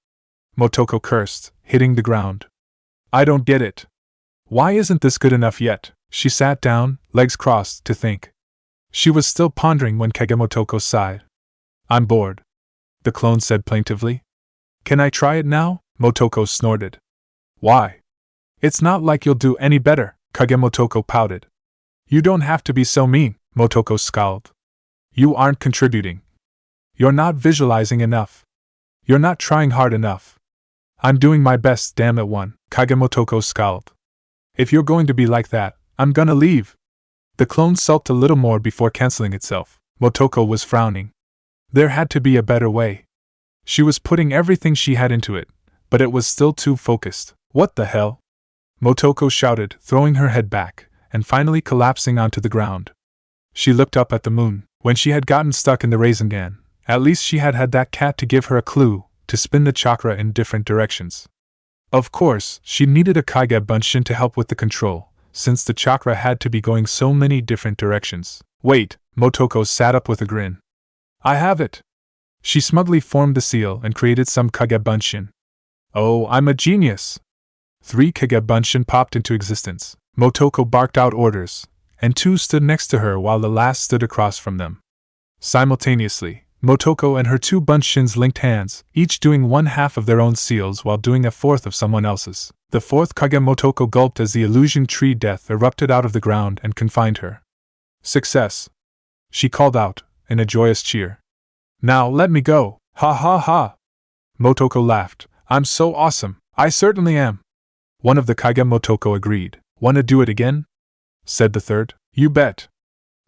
A: Motoko cursed, hitting the ground. I don't get it. Why isn't this good enough yet? She sat down, legs crossed, to think. She was still pondering when Kage Motoko sighed. I'm bored, the clone said plaintively. Can I try it now? Motoko snorted. Why? It's not like you'll do any better, Kage Motoko pouted. You don't have to be so mean, Motoko scowled. You aren't contributing. You're not visualizing enough. You're not trying hard enough. I'm doing my best, damn it one, Kage Motoko scowled. If you're going to be like that, I'm gonna leave. The clone sulked a little more before canceling itself. Motoko was frowning. There had to be a better way. She was putting everything she had into it, but it was still too focused. What the hell? Motoko shouted, throwing her head back, and finally collapsing onto the ground. She looked up at the moon. When she had gotten stuck in the Rasengan, at least she had that cat to give her a clue, to spin the chakra in different directions. Of course, she needed a Kage Bunshin to help with the control, since the chakra had to be going so many different directions. Wait, Motoko sat up with a grin. I have it! She smugly formed the seal and created some Kage Bunshin. Oh, I'm a genius! 3 Kage Bunshin popped into existence. Motoko barked out orders, and 2 stood next to her while the last stood across from them. Simultaneously, Motoko and her 2 Bunshins linked hands, each doing 1/2 of their own seals while doing 1/4 of someone else's. The 4th Kage Motoko gulped as the illusion tree death erupted out of the ground and confined her. Success! She called out, in a joyous cheer. Now let me go! Ha ha ha! Motoko laughed. I'm so awesome! I certainly am! One of the Kage Motoko agreed. Wanna do it again? Said the third. You bet!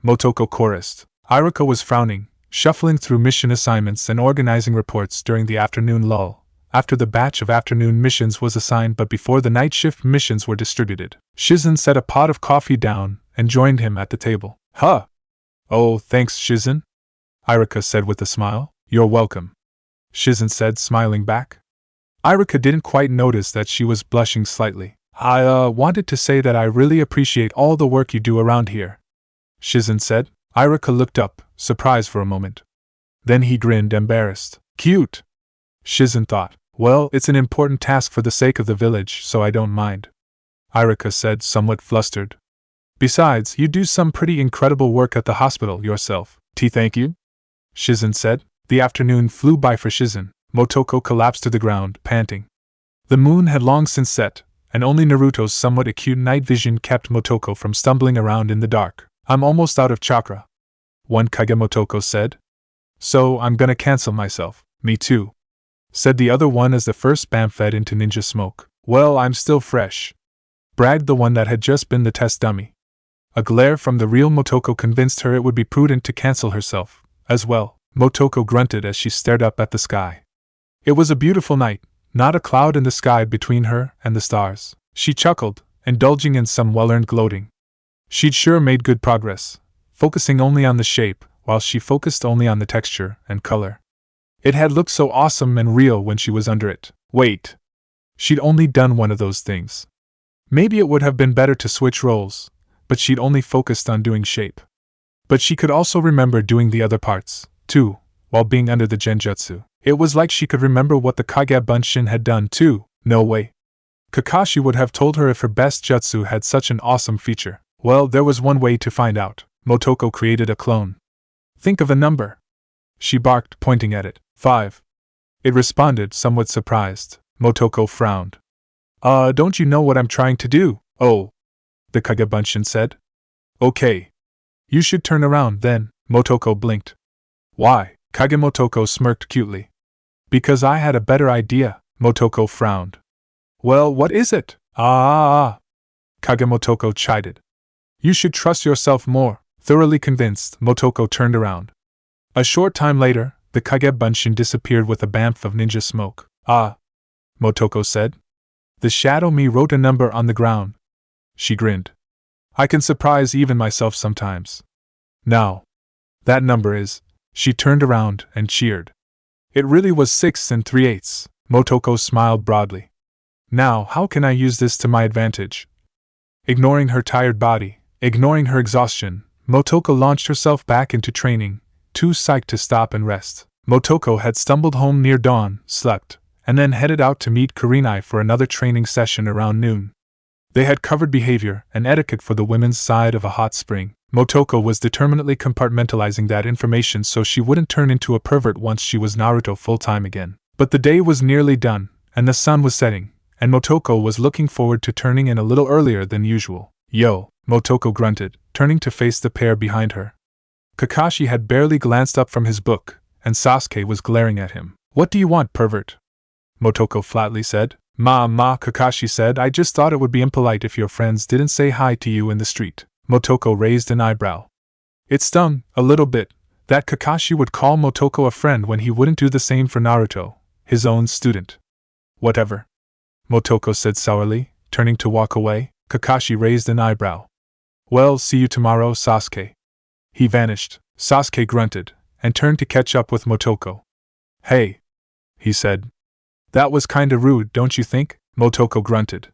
A: Motoko chorused. Iruka was frowning, shuffling through mission assignments and organizing reports during the afternoon lull, after the batch of afternoon missions was assigned but before the night shift missions were distributed. Shizen set a pot of coffee down and joined him at the table. Huh! Oh, thanks, Shizen, Iruka said with a smile. You're welcome, Shizen said, smiling back. Iruka didn't quite notice that she was blushing slightly. I wanted to say that I really appreciate all the work you do around here, Shizen said. Iruka looked up, surprised for a moment. Then he grinned, embarrassed. Cute! Shizen thought. Well, it's an important task for the sake of the village, so I don't mind, Iruka said, somewhat flustered. Besides, you do some pretty incredible work at the hospital yourself. Thank you, Shizen said. The afternoon flew by for Shizen. Motoko collapsed to the ground, panting. The moon had long since set, and only Naruto's somewhat acute night vision kept Motoko from stumbling around in the dark. I'm almost out of chakra, one Kage Motoko said. So I'm gonna cancel myself. Me too, said the other one as the first spam fed into ninja smoke. Well, I'm still fresh, bragged the one that had just been the test dummy. A glare from the real Motoko convinced her it would be prudent to cancel herself, as well. Motoko grunted as she stared up at the sky. It was a beautiful night, not a cloud in the sky between her and the stars. She chuckled, indulging in some well-earned gloating. She'd sure made good progress, focusing only on the shape, while she focused only on the texture and color. It had looked so awesome and real when she was under it. Wait. She'd only done one of those things. Maybe it would have been better to switch roles, but she'd only focused on doing shape. But she could also remember doing the other parts, too, while being under the genjutsu. It was like she could remember what the Kage Bunshin had done too. No way. Kakashi would have told her if her best jutsu had such an awesome feature. Well, there was one way to find out. Motoko created a clone. Think of a number. She barked, pointing at it. 5. It responded, somewhat surprised. Motoko frowned. Don't you know what I'm trying to do? Oh. The Kage Bunshin said. Okay. You should turn around then. Motoko blinked. Why? Kage Motoko smirked cutely. Because I had a better idea. Motoko frowned. Well, what is it? Kage Motoko chided. You should trust yourself more. Thoroughly convinced, Motoko turned around. A short time later, the Kage Bunshin disappeared with a bamf of ninja smoke. Motoko said. The Shadow Me wrote a number on the ground. She grinned. I can surprise even myself sometimes. Now. That number is. She turned around and cheered. It really was 6 3/8. Motoko smiled broadly. Now, how can I use this to my advantage? Ignoring her tired body, ignoring her exhaustion, Motoko launched herself back into training, too psyched to stop and rest. Motoko had stumbled home near dawn, slept, and then headed out to meet Kurenai for another training session around noon. They had covered behavior and etiquette for the women's side of a hot spring. Motoko was determinedly compartmentalizing that information so she wouldn't turn into a pervert once she was Naruto full-time again. But the day was nearly done, and the sun was setting, and Motoko was looking forward to turning in a little earlier than usual. Yo, Motoko grunted, turning to face the pair behind her. Kakashi had barely glanced up from his book, and Sasuke was glaring at him. What do you want, pervert? Motoko flatly said. Ma, Kakashi said, I just thought it would be impolite if your friends didn't say hi to you in the street. Motoko raised an eyebrow. It stung, a little bit, that Kakashi would call Motoko a friend when he wouldn't do the same for Naruto, his own student. Whatever. Motoko said sourly, turning to walk away. Kakashi raised an eyebrow. Well, see you tomorrow, Sasuke. He vanished. Sasuke grunted, and turned to catch up with Motoko. Hey, he said. That was kinda rude, don't you think? Motoko grunted.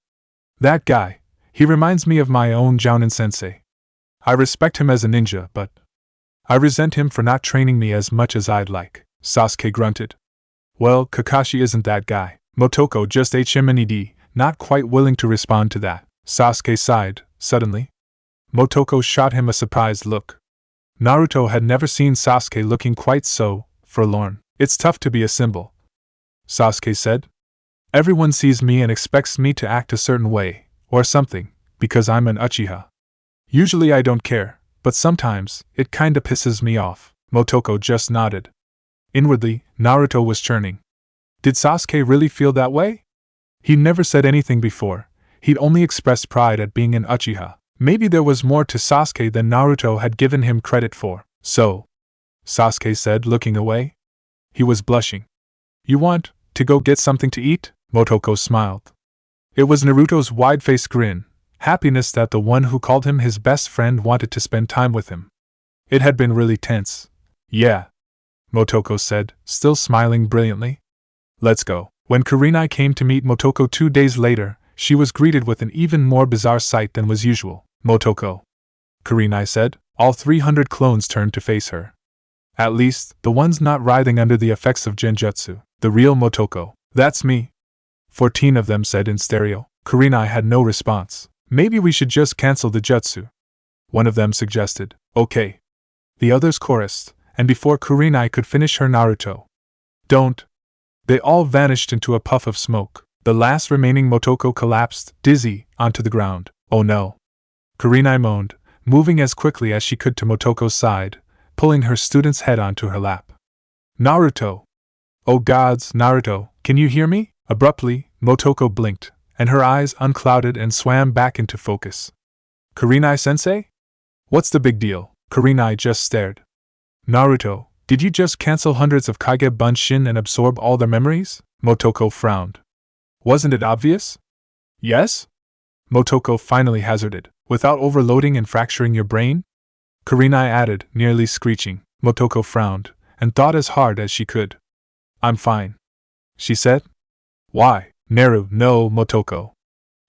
A: That guy, he reminds me of my own Jounin-sensei. I respect him as a ninja, but I resent him for not training me as much as I'd like. Sasuke grunted. Well, Kakashi isn't that guy. Motoko just HMNED, not quite willing to respond to that. Sasuke sighed, suddenly. Motoko shot him a surprised look. Naruto had never seen Sasuke looking quite so forlorn. It's tough to be a symbol, Sasuke said. Everyone sees me and expects me to act a certain way, or something, because I'm an Uchiha. Usually I don't care, but sometimes, it kinda pisses me off. Motoko just nodded. Inwardly, Naruto was churning. Did Sasuke really feel that way? He'd never said anything before, he'd only expressed pride at being an Uchiha. Maybe there was more to Sasuke than Naruto had given him credit for. So, Sasuke said, looking away. He was blushing. You want to go get something to eat? Motoko smiled. It was Naruto's wide-faced grin, happiness that the one who called him his best friend wanted to spend time with him. It had been really tense. Yeah, Motoko said, still smiling brilliantly. Let's go. When Kurenai came to meet Motoko 2 days later, she was greeted with an even more bizarre sight than was usual. Motoko, Kurenai said. All 300 clones turned to face her. At least, the ones not writhing under the effects of genjutsu. The real Motoko. That's me. 14 of them said in stereo. Kurenai had no response. Maybe we should just cancel the jutsu, one of them suggested. Okay. The others chorused, and before Kurenai could finish her Naruto. Don't. They all vanished into a puff of smoke. The last remaining Motoko collapsed, dizzy, onto the ground. Oh no. Kurenai moaned, moving as quickly as she could to Motoko's side, pulling her student's head onto her lap. Naruto! Oh gods, Naruto, can you hear me? Abruptly, Motoko blinked, and her eyes unclouded and swam back into focus. Kurenai-sensei? What's the big deal? Kurenai just stared. Naruto, did you just cancel hundreds of Kage Bunshin and absorb all their memories? Motoko frowned. Wasn't it obvious? Yes? Motoko finally hazarded. Without overloading and fracturing your brain? Kurenai added, nearly screeching. Motoko frowned, and thought as hard as she could. I'm fine, she said. Why? No, Motoko.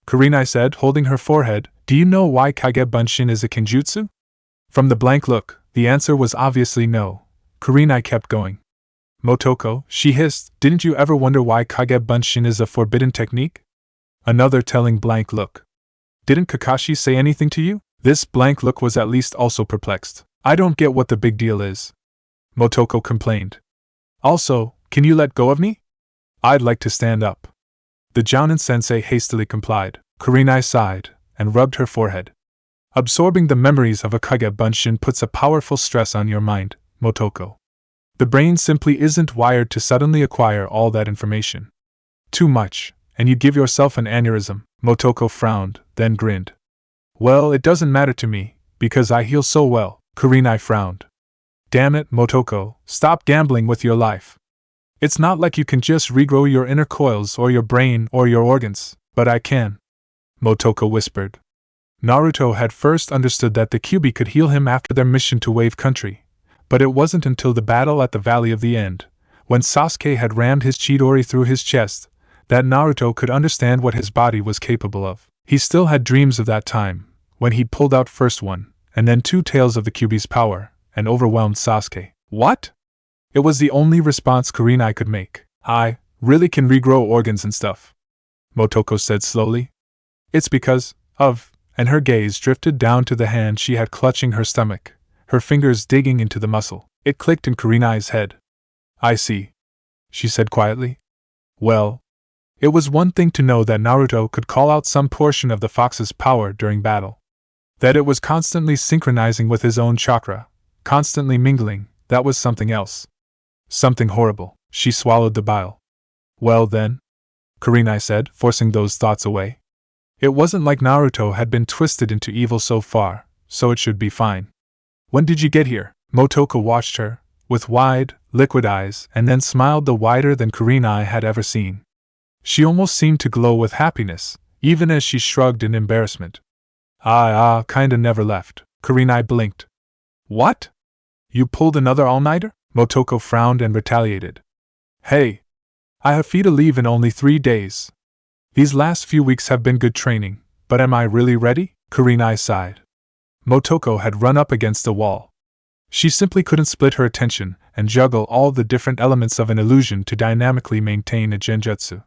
A: Kurenai said, holding her forehead. Do you know why Kage Bunshin is a kenjutsu? From the blank look, the answer was obviously no. Kurenai kept going. Motoko, she hissed, didn't you ever wonder why Kage Bunshin is a forbidden technique? Another telling blank look. Didn't Kakashi say anything to you? This blank look was at least also perplexed. I don't get what the big deal is, Motoko complained. Also, can you let go of me? I'd like to stand up. The Jounin sensei hastily complied. Kurenai sighed and rubbed her forehead. Absorbing the memories of a Kage Bunshin puts a powerful stress on your mind, Motoko. The brain simply isn't wired to suddenly acquire all that information. Too much, and you'd give yourself an aneurysm. Motoko frowned, then grinned. Well, it doesn't matter to me, because I heal so well. Kurenai frowned. Damn it, Motoko, stop gambling with your life. It's not like you can just regrow your inner coils or your brain or your organs, but I can. Motoko whispered. Naruto had first understood that the Kyuubi could heal him after their mission to Wave Country, but it wasn't until the battle at the Valley of the End, when Sasuke had rammed his Chidori through his chest, that Naruto could understand what his body was capable of. He still had dreams of that time, when he'd pulled out first one, and then two tails of the Kyuubi's power, and overwhelmed Sasuke. What? It was the only response Kurenai could make. I really can regrow organs and stuff, Motoko said slowly. It's because of, and her gaze drifted down to the hand she had clutching her stomach, her fingers digging into the muscle. It clicked in Kurenai's head. I see, she said quietly. Well, it was one thing to know that Naruto could call out some portion of the fox's power during battle. That it was constantly synchronizing with his own chakra, constantly mingling, that was something else. Something horrible. She swallowed the bile. Well then, Kurenai said, forcing those thoughts away. It wasn't like Naruto had been twisted into evil so far, so it should be fine. When did you get here? Motoko watched her, with wide, liquid eyes, and then smiled the wider than Kurenai had ever seen. She almost seemed to glow with happiness, even as she shrugged in embarrassment. Kinda never left. Kurenai blinked. What? You pulled another all-nighter? Motoko frowned and retaliated. Hey! I have fee to leave in only 3 days. These last few weeks have been good training, but am I really ready? Kurenai sighed. Motoko had run up against a wall. She simply couldn't split her attention and juggle all the different elements of an illusion to dynamically maintain a genjutsu.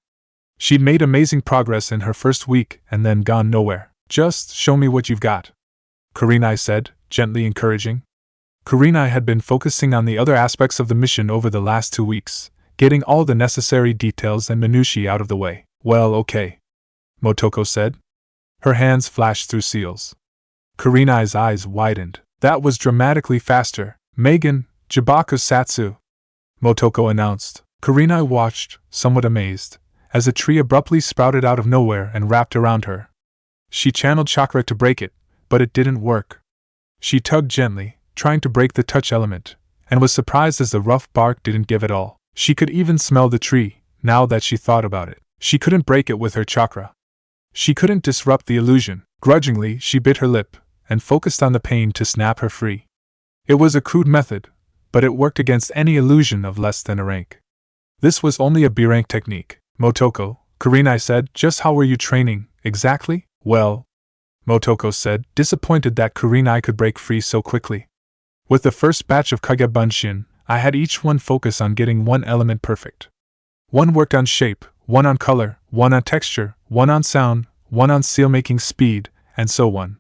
A: She'd made amazing progress in her first week and then gone nowhere. Just show me what you've got, Kurenai said, gently encouraging. Kurenai had been focusing on the other aspects of the mission over the last 2 weeks, getting all the necessary details and minutiae out of the way. Well, okay, Motoko said. Her hands flashed through seals. Kurenai's eyes widened. That was dramatically faster. Megan, Jibaku Satsu, Motoko announced. Kurenai watched, somewhat amazed, as a tree abruptly sprouted out of nowhere and wrapped around her. She channeled chakra to break it, but it didn't work. She tugged gently, trying to break the touch element, and was surprised as the rough bark didn't give at all. She could even smell the tree, now that she thought about it. She couldn't break it with her chakra. She couldn't disrupt the illusion. Grudgingly, she bit her lip, and focused on the pain to snap her free. It was a crude method, but it worked against any illusion of less than a rank. This was only a B-rank technique. Motoko, Kurenai said, just how were you training, exactly? Well, Motoko said, disappointed that Kurenai could break free so quickly. With the first batch of Kage Bunshin, I had each one focus on getting one element perfect. One worked on shape, one on color, one on texture, one on sound, one on seal-making speed, and so on.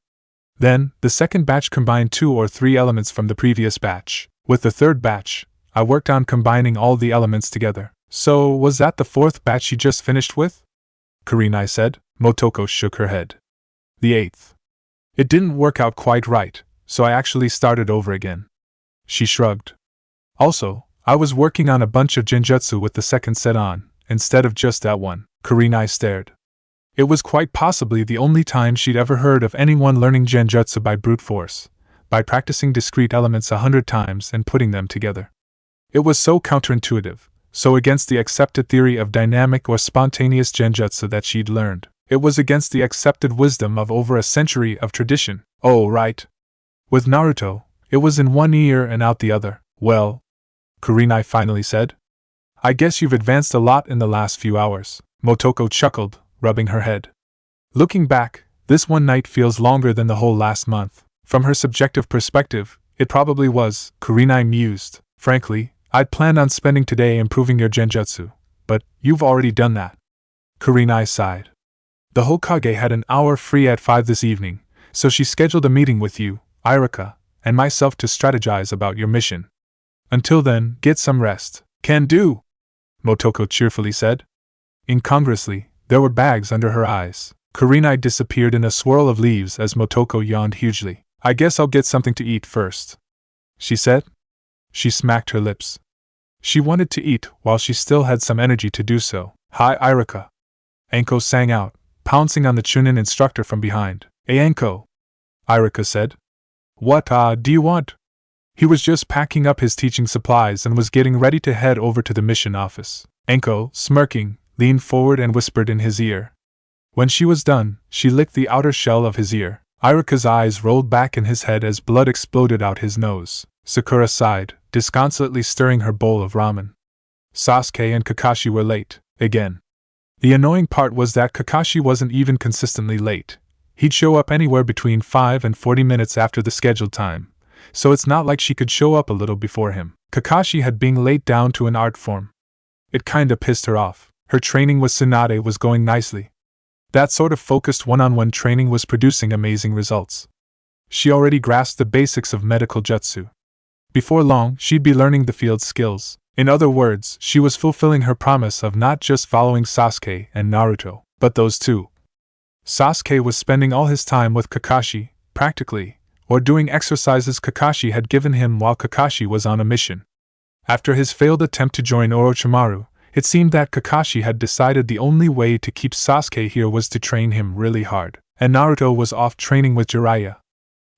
A: Then, the second batch combined 2 or 3 elements from the previous batch. With the third batch, I worked on combining all the elements together. So, was that the 4th batch you just finished with? Kurenai said. Motoko shook her head. The 8th. It didn't work out quite right, so I actually started over again. She shrugged. Also, I was working on a bunch of genjutsu with the second set on, instead of just that one. Kurenai stared. It was quite possibly the only time she'd ever heard of anyone learning genjutsu by brute force, by practicing discrete elements 100 times and putting them together. It was so counterintuitive, so against the accepted theory of dynamic or spontaneous genjutsu that she'd learned. It was against the accepted wisdom of over a century of tradition. Oh, right. With Naruto, it was in one ear and out the other. Well, Kurenai finally said. I guess you've advanced a lot in the last few hours. Motoko chuckled, rubbing her head. Looking back, this one night feels longer than the whole last month. From her subjective perspective, it probably was, Kurenai mused. Frankly, I'd planned on spending today improving your genjutsu, but you've already done that. Kurenai sighed. The Hokage had an hour free at 5 this evening, so she scheduled a meeting with you, Irika, and myself to strategize about your mission. Until then, get some rest. Can do, Motoko cheerfully said. Incongruously, there were bags under her eyes. Kurenai disappeared in a swirl of leaves as Motoko yawned hugely. I guess I'll get something to eat first, she said. She smacked her lips. She wanted to eat while she still had some energy to do so. Hi, Irika, Anko sang out, pouncing on the Chunin instructor from behind. Hey, Anko, Irika said. What, do you want? He was just packing up his teaching supplies and was getting ready to head over to the mission office. Anko, smirking, leaned forward and whispered in his ear. When she was done, she licked the outer shell of his ear. Irika's eyes rolled back in his head as blood exploded out his nose. Sakura sighed, disconsolately stirring her bowl of ramen. Sasuke and Kakashi were late, again. The annoying part was that Kakashi wasn't even consistently late. He'd show up anywhere between 5 and 40 minutes after the scheduled time, so it's not like she could show up a little before him. Kakashi had been late down to an art form. It kinda pissed her off. Her training with Tsunade was going nicely. That sort of focused one-on-one training was producing amazing results. She already grasped the basics of medical jutsu. Before long, she'd be learning the field's skills. In other words, she was fulfilling her promise of not just following Sasuke and Naruto, but those two. Sasuke was spending all his time with Kakashi, practically, or doing exercises Kakashi had given him while Kakashi was on a mission. After his failed attempt to join Orochimaru, it seemed that Kakashi had decided the only way to keep Sasuke here was to train him really hard, and Naruto was off training with Jiraiya.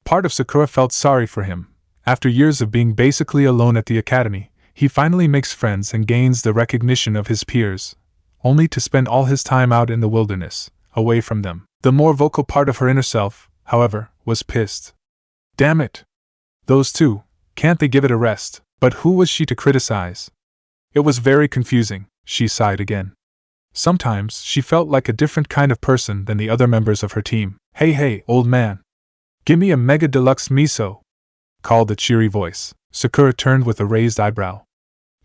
A: Part of Sakura felt sorry for him. After years of being basically alone at the academy, he finally makes friends and gains the recognition of his peers, only to spend all his time out in the wilderness, away from them. The more vocal part of her inner self, however, was pissed. Damn it! Those two, can't they give it a rest? But who was she to criticize? It was very confusing, she sighed again. Sometimes she felt like a different kind of person than the other members of her team. Hey, old man. Give me a mega deluxe miso, called the cheery voice. Sakura turned with a raised eyebrow.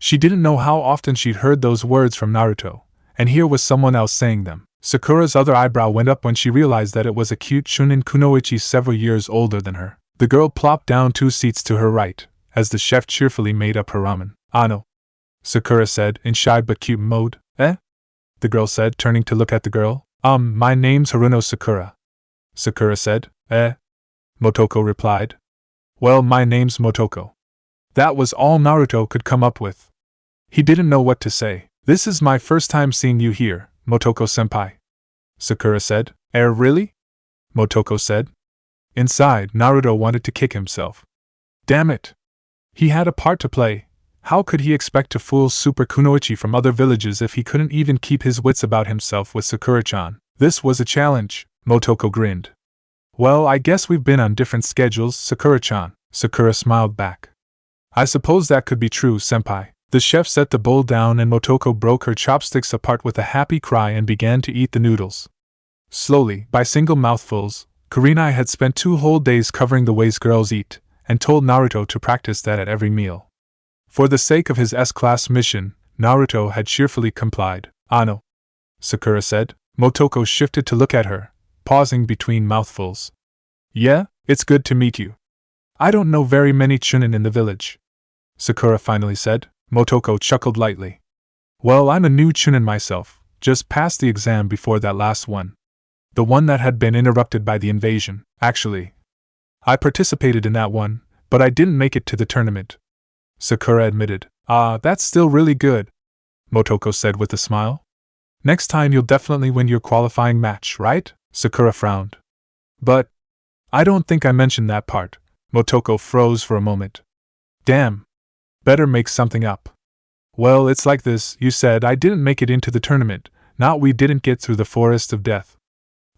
A: She didn't know how often she'd heard those words from Naruto, and here was someone else saying them. Sakura's other eyebrow went up when she realized that it was a cute Chunin kunoichi several years older than her. The girl plopped down 2 seats to her right, as the chef cheerfully made up her ramen. Ano, Sakura said in shy but cute mode. Eh? The girl said, turning to look at the girl. My name's Haruno Sakura. Sakura said. Eh? Motoko replied. Well, my name's Motoko. That was all Naruto could come up with. He didn't know what to say. This is my first time seeing you here, Motoko-senpai, Sakura said. Really? Motoko said. Inside, Naruto wanted to kick himself. Damn it! He had a part to play. How could he expect to fool Super Kunoichi from other villages if he couldn't even keep his wits about himself with Sakura-chan? This was a challenge, Motoko grinned. Well, I guess we've been on different schedules, Sakura-chan, Sakura smiled back. I suppose that could be true, senpai. The chef set the bowl down and Motoko broke her chopsticks apart with a happy cry and began to eat the noodles. Slowly, by single mouthfuls, Kurenai had spent 2 whole days covering the ways girls eat, and told Naruto to practice that at every meal. For the sake of his S-class mission, Naruto had cheerfully complied. Ano, Sakura said. Motoko shifted to look at her, pausing between mouthfuls. Yeah, it's good to meet you. I don't know very many Chunin in the village, Sakura finally said. Motoko chuckled lightly. Well, I'm a new Chunin myself, just passed the exam before that last one. The one that had been interrupted by the invasion, actually. I participated in that one, but I didn't make it to the tournament, Sakura admitted. That's still really good, Motoko said with a smile. Next time you'll definitely win your qualifying match, right? Sakura frowned. But I don't think I mentioned that part. Motoko froze for a moment. Damn. Better make something up. Well, it's like this, you said I didn't make it into the tournament, not we didn't get through the forest of death.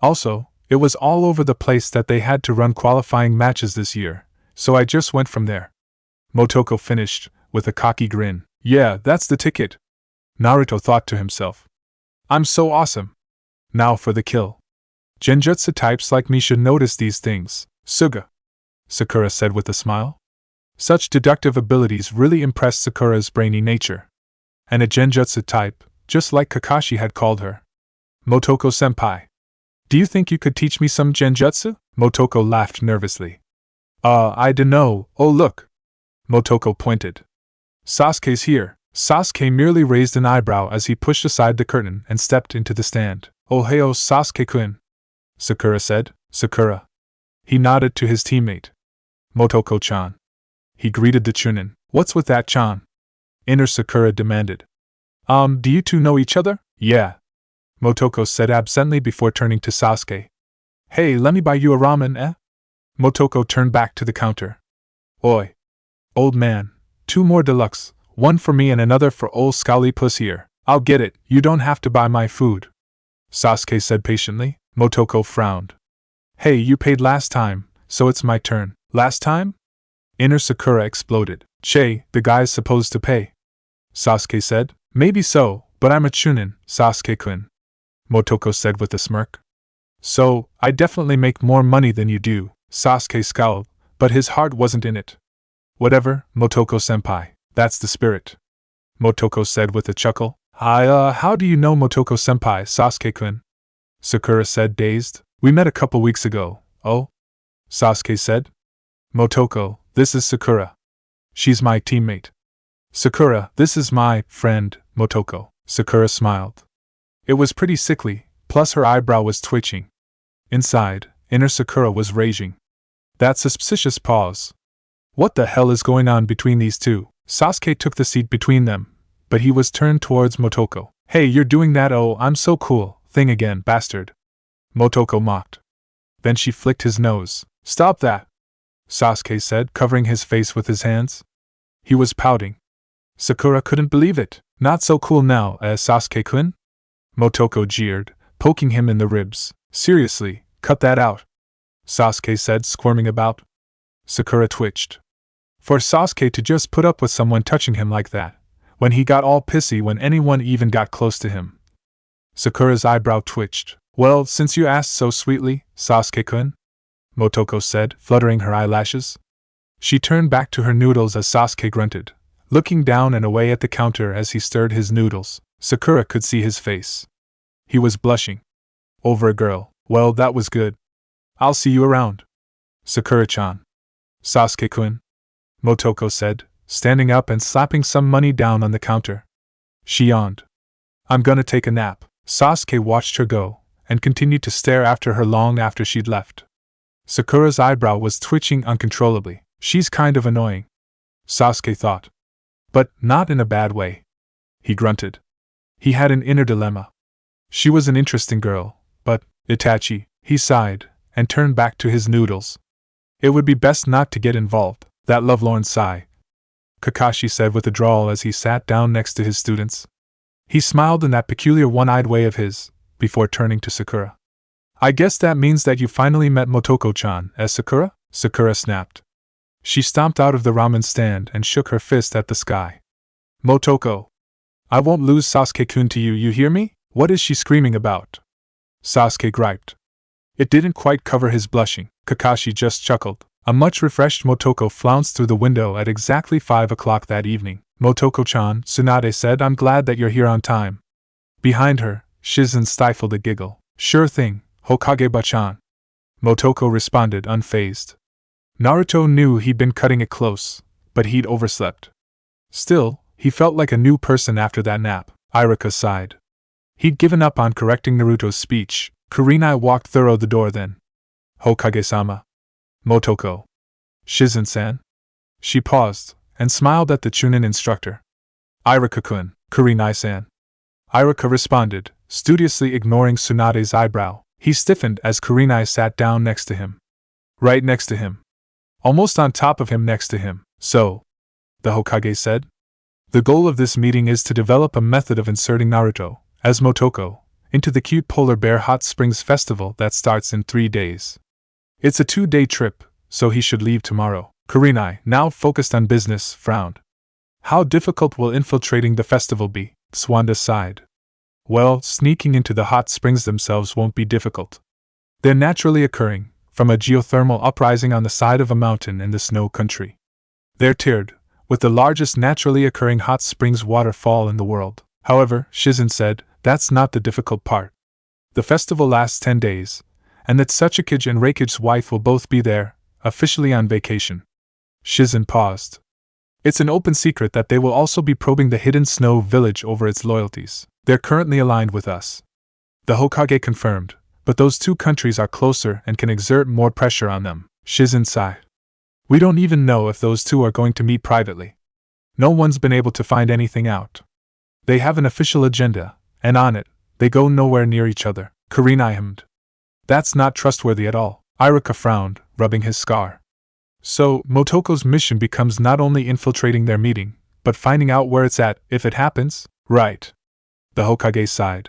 A: Also, it was all over the place that they had to run qualifying matches this year, so I just went from there. Motoko finished, with a cocky grin. Yeah, that's the ticket, Naruto thought to himself. I'm so awesome. Now for the kill. Genjutsu types like me should notice these things, Suga, Sakura said with a smile. Such deductive abilities really impressed Sakura's brainy nature. And a genjutsu type, just like Kakashi had called her. Motoko-senpai, Do you think you could teach me some genjutsu? Motoko laughed nervously. I dunno. Oh look. Motoko pointed. Sasuke's here. Sasuke merely raised an eyebrow as he pushed aside the curtain and stepped into the stand. Oh heyo Sasuke-kun, Sakura said. Sakura. He nodded to his teammate. Motoko-chan. He greeted the Chunin. What's with that chan? Inner Sakura demanded. Do you two know each other? Yeah. Motoko said absently before turning to Sasuke. Hey, let me buy you a ramen, eh? Motoko turned back to the counter. Oi. Old man, 2 more deluxe, 1 for me and another for old Scowly Puss here. I'll get it, you don't have to buy my food. Sasuke said patiently. Motoko frowned. Hey, you paid last time, so it's my turn. Last time? Inner Sakura exploded. Che, the guy's supposed to pay. Sasuke said. Maybe so, but I'm a Chunin, Sasuke-kun. Motoko said with a smirk. So, I definitely make more money than you do, Sasuke scowled, but his heart wasn't in it. Whatever, Motoko-senpai, that's the spirit. Motoko said with a chuckle. How do you know Motoko-senpai, Sasuke-kun? Sakura said, dazed. We met a couple weeks ago. Oh? Sasuke said. Motoko, this is Sakura. She's my teammate. Sakura, this is my friend, Motoko. Sakura smiled. It was pretty sickly, plus her eyebrow was twitching. Inside, Inner Sakura was raging. That suspicious pause. What the hell is going on between these two? Sasuke took the seat between them, but he was turned towards Motoko. Hey, you're doing that oh, I'm so cool thing again, bastard. Motoko mocked. Then she flicked his nose. Stop that, Sasuke said, covering his face with his hands. He was pouting. Sakura couldn't believe it. Not so cool now, Sasuke-kun? Motoko jeered, poking him in the ribs. Seriously, cut that out, Sasuke said, squirming about. Sakura twitched. For Sasuke to just put up with someone touching him like that, when he got all pissy when anyone even got close to him. Sakura's eyebrow twitched. Well, since you asked so sweetly, Sasuke-kun, Motoko said, fluttering her eyelashes. She turned back to her noodles as Sasuke grunted, looking down and away at the counter as he stirred his noodles. Sakura could see his face. He was blushing. Over a girl. Well, that was good. I'll see you around, Sakura-chan. Sasuke-kun, Motoko said, standing up and slapping some money down on the counter. She yawned. I'm gonna take a nap. Sasuke watched her go, and continued to stare after her long after she'd left. Sakura's eyebrow was twitching uncontrollably. She's kind of annoying, Sasuke thought. But not in a bad way. He grunted. He had an inner dilemma. She was an interesting girl, but, Itachi, he sighed, and turned back to his noodles. It would be best not to get involved, that lovelorn sigh, Kakashi said with a drawl as he sat down next to his students. He smiled in that peculiar one-eyed way of his, before turning to Sakura. I guess that means that you finally met Motoko-chan, Sakura? Sakura snapped. She stomped out of the ramen stand and shook her fist at the sky. Motoko! I won't lose Sasuke-kun to you, you hear me? What is she screaming about? Sasuke griped. It didn't quite cover his blushing. Kakashi just chuckled. A much refreshed Motoko flounced through the window at exactly 5 o'clock that evening. Motoko-chan, Tsunade said, I'm glad that you're here on time. Behind her, Shizen stifled a giggle. Sure thing, Hokage-ba-chan. Motoko responded unfazed. Naruto knew he'd been cutting it close, but he'd overslept. Still, he felt like a new person after that nap. Iruka sighed. He'd given up on correcting Naruto's speech. Kurenai walked through the door then. Hokage-sama. Motoko. Shizen-san. She paused, and smiled at the Chunin instructor. Iruka-kun, Kurenai-san. Iruka responded, studiously ignoring Tsunade's eyebrow. He stiffened as Kurenai sat down next to him. Right next to him. Almost on top of him next to him. So, the Hokage said, the goal of this meeting is to develop a method of inserting Naruto, as Motoko, into the cute polar bear hot springs festival that starts in 3 days. It's a 2-day trip, so he should leave tomorrow. Kurenai, now focused on business, frowned. How difficult will infiltrating the festival be? Swanda sighed. Well, sneaking into the hot springs themselves won't be difficult. They're naturally occurring, from a geothermal uprising on the side of a mountain in the snow country. They're tiered, with the largest naturally occurring hot springs waterfall in the world. However, Shizen said, that's not the difficult part. The festival lasts 10 days, and that Sachikage and Reikage's wife will both be there, officially on vacation. Shizen paused. It's an open secret that they will also be probing the hidden snow village over its loyalties. They're currently aligned with us. The Hokage confirmed, but those two countries are closer and can exert more pressure on them. Shizen sighed. We don't even know if those two are going to meet privately. No one's been able to find anything out. They have an official agenda, and on it, they go nowhere near each other. Kurenai hummed. That's not trustworthy at all. Iruka frowned, rubbing his scar. So, Motoko's mission becomes not only infiltrating their meeting, but finding out where it's at, if it happens? Right. The Hokage sighed.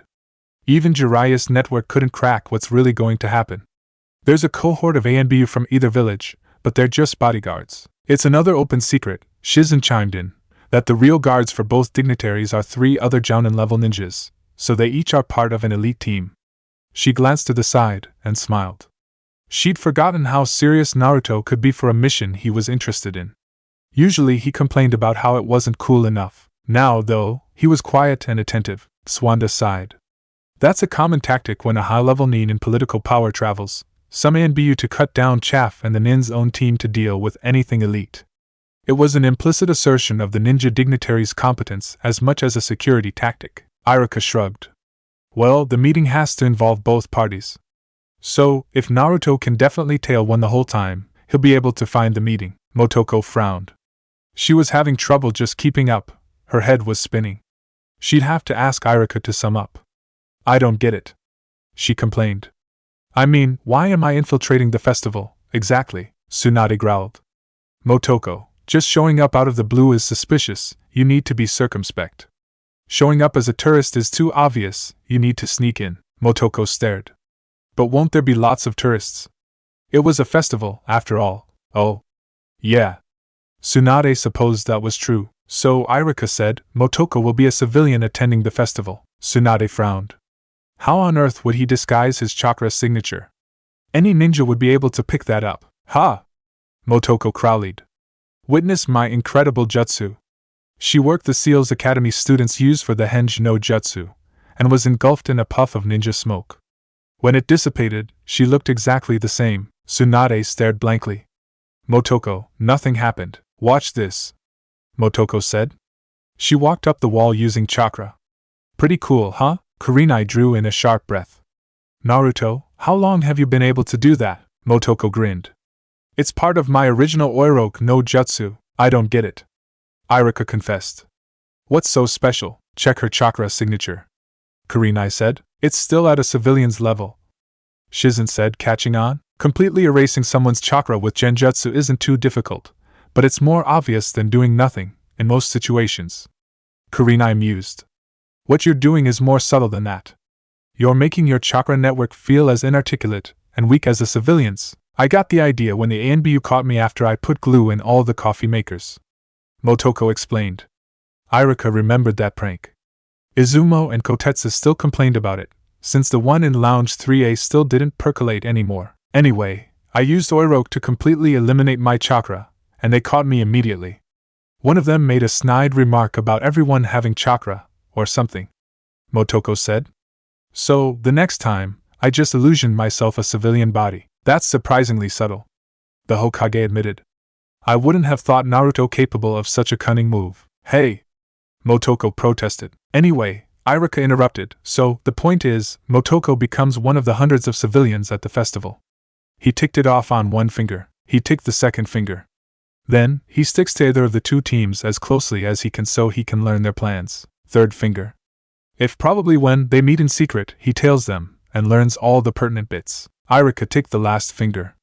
A: Even Jiraiya's network couldn't crack what's really going to happen. There's a cohort of ANBU from either village, but they're just bodyguards. It's another open secret, Shizen chimed in, that the real guards for both dignitaries are 3 other Jounin-level ninjas, so they each are part of an elite team. She glanced to the side and smiled. She'd forgotten how serious Naruto could be for a mission he was interested in. Usually he complained about how it wasn't cool enough. Now, though, he was quiet and attentive. Swanda sighed. That's a common tactic when a high-level nin in political power travels, some ANBU to cut down chaff and the nin's own team to deal with anything elite. It was an implicit assertion of the ninja dignitary's competence as much as a security tactic. Iruka shrugged. Well, the meeting has to involve both parties. So, if Naruto can definitely tail one the whole time, he'll be able to find the meeting. Motoko frowned. She was having trouble just keeping up, her head was spinning. She'd have to ask Iruka to sum up. I don't get it, she complained. I mean, why am I infiltrating the festival, exactly? Tsunade growled. Motoko, just showing up out of the blue is suspicious, you need to be circumspect. Showing up as a tourist is too obvious, you need to sneak in. Motoko stared. But won't there be lots of tourists? It was a festival, after all. Oh. Yeah. Tsunade supposed that was true, so Iruka said, Motoko will be a civilian attending the festival. Tsunade frowned. How on earth would he disguise his chakra signature? Any ninja would be able to pick that up. Ha! Motoko crowleyed. Witness my incredible jutsu. She worked the Seals Academy students use for the Henge no Jutsu, and was engulfed in a puff of ninja smoke. When it dissipated, she looked exactly the same. Tsunade stared blankly. Motoko, nothing happened. Watch this, Motoko said. She walked up the wall using chakra. Pretty cool, huh? Kurenai drew in a sharp breath. Naruto, how long have you been able to do that? Motoko grinned. It's part of my original Oiroke no Jutsu, I don't get it. Iruka confessed. What's so special? Check her chakra signature. Kurenai said. It's still at a civilian's level. Shizen said, catching on. Completely erasing someone's chakra with genjutsu isn't too difficult, but it's more obvious than doing nothing, in most situations. Kurenai mused. What you're doing is more subtle than that. You're making your chakra network feel as inarticulate and weak as a civilian's. I got the idea when the ANBU caught me after I put glue in all the coffee makers. Motoko explained. Iruka remembered that prank. Izumo and Kotetsu still complained about it, since the one in Lounge 3A still didn't percolate anymore. Anyway, I used Oiroke to completely eliminate my chakra, and they caught me immediately. One of them made a snide remark about everyone having chakra, or something. Motoko said. So, the next time, I just illusioned myself a civilian body. That's surprisingly subtle. The Hokage admitted. I wouldn't have thought Naruto capable of such a cunning move. Hey! Motoko protested. Anyway, Iruka interrupted, so, the point is, Motoko becomes one of the hundreds of civilians at the festival. He ticked it off on one finger. He ticked the second finger. Then, he sticks to either of the two teams as closely as he can so he can learn their plans. Third finger. If probably when they meet in secret, he tails them, and learns all the pertinent bits. Iruka ticked the last finger.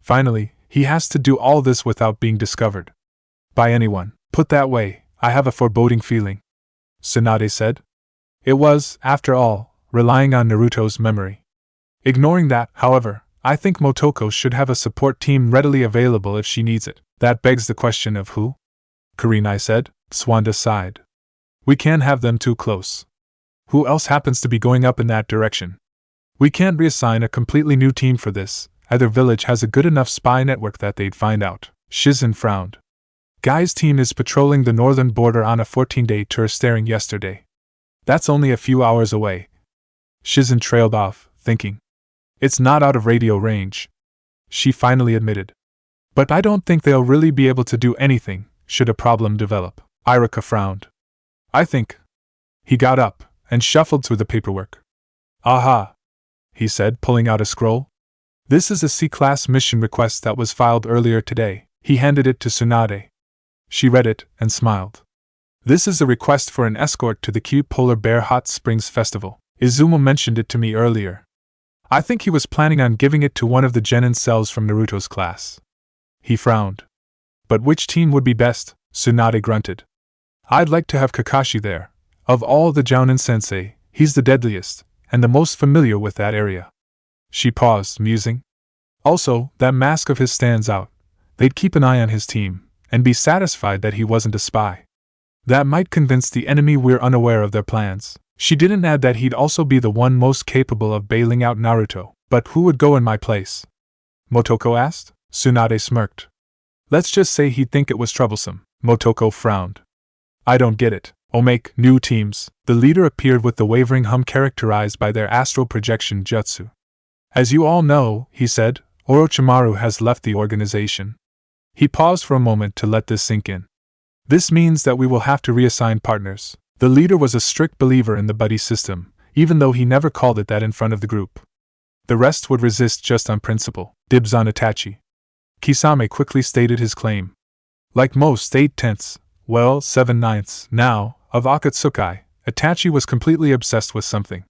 A: Finally, he has to do all this without being discovered by anyone. Put that way, I have a foreboding feeling, Tsunade said. It was, after all, relying on Naruto's memory. Ignoring that, however, I think Motoko should have a support team readily available if she needs it. That begs the question of who? Kurenai said. Swanda sighed. We can't have them too close. Who else happens to be going up in that direction? We can't reassign a completely new team for this. Either village has a good enough spy network that they'd find out. Shizen frowned. Guy's team is patrolling the northern border on a 14-day tour starting yesterday. That's only a few hours away. Shizen trailed off, thinking. It's not out of radio range. She finally admitted. But I don't think they'll really be able to do anything, should a problem develop. Irika frowned. I think. He got up, and shuffled through the paperwork. Aha! He said, pulling out a scroll. This is a C-class mission request that was filed earlier today. He handed it to Tsunade. She read it, and smiled. This is a request for an escort to the Cute Polar Bear Hot Springs Festival. Izumo mentioned it to me earlier. I think he was planning on giving it to one of the genin cells from Naruto's class. He frowned. But which team would be best? Tsunade grunted. I'd like to have Kakashi there. Of all the Jounin sensei, he's the deadliest, and the most familiar with that area. She paused, musing. Also, that mask of his stands out. They'd keep an eye on his team, and be satisfied that he wasn't a spy. That might convince the enemy we're unaware of their plans. She didn't add that he'd also be the one most capable of bailing out Naruto. But who would go in my place? Motoko asked. Tsunade smirked. Let's just say he'd think it was troublesome. Motoko frowned. I don't get it. Make new teams. The leader appeared with the wavering hum characterized by their astral projection jutsu. As you all know, he said, Orochimaru has left the organization. He paused for a moment to let this sink in. This means that we will have to reassign partners. The leader was a strict believer in the buddy system, even though he never called it that in front of the group. The rest would resist just on principle. Dibs on Itachi. Kisame quickly stated his claim. Like most 8/10, 7/9 now, of Akatsuki, Itachi was completely obsessed with something.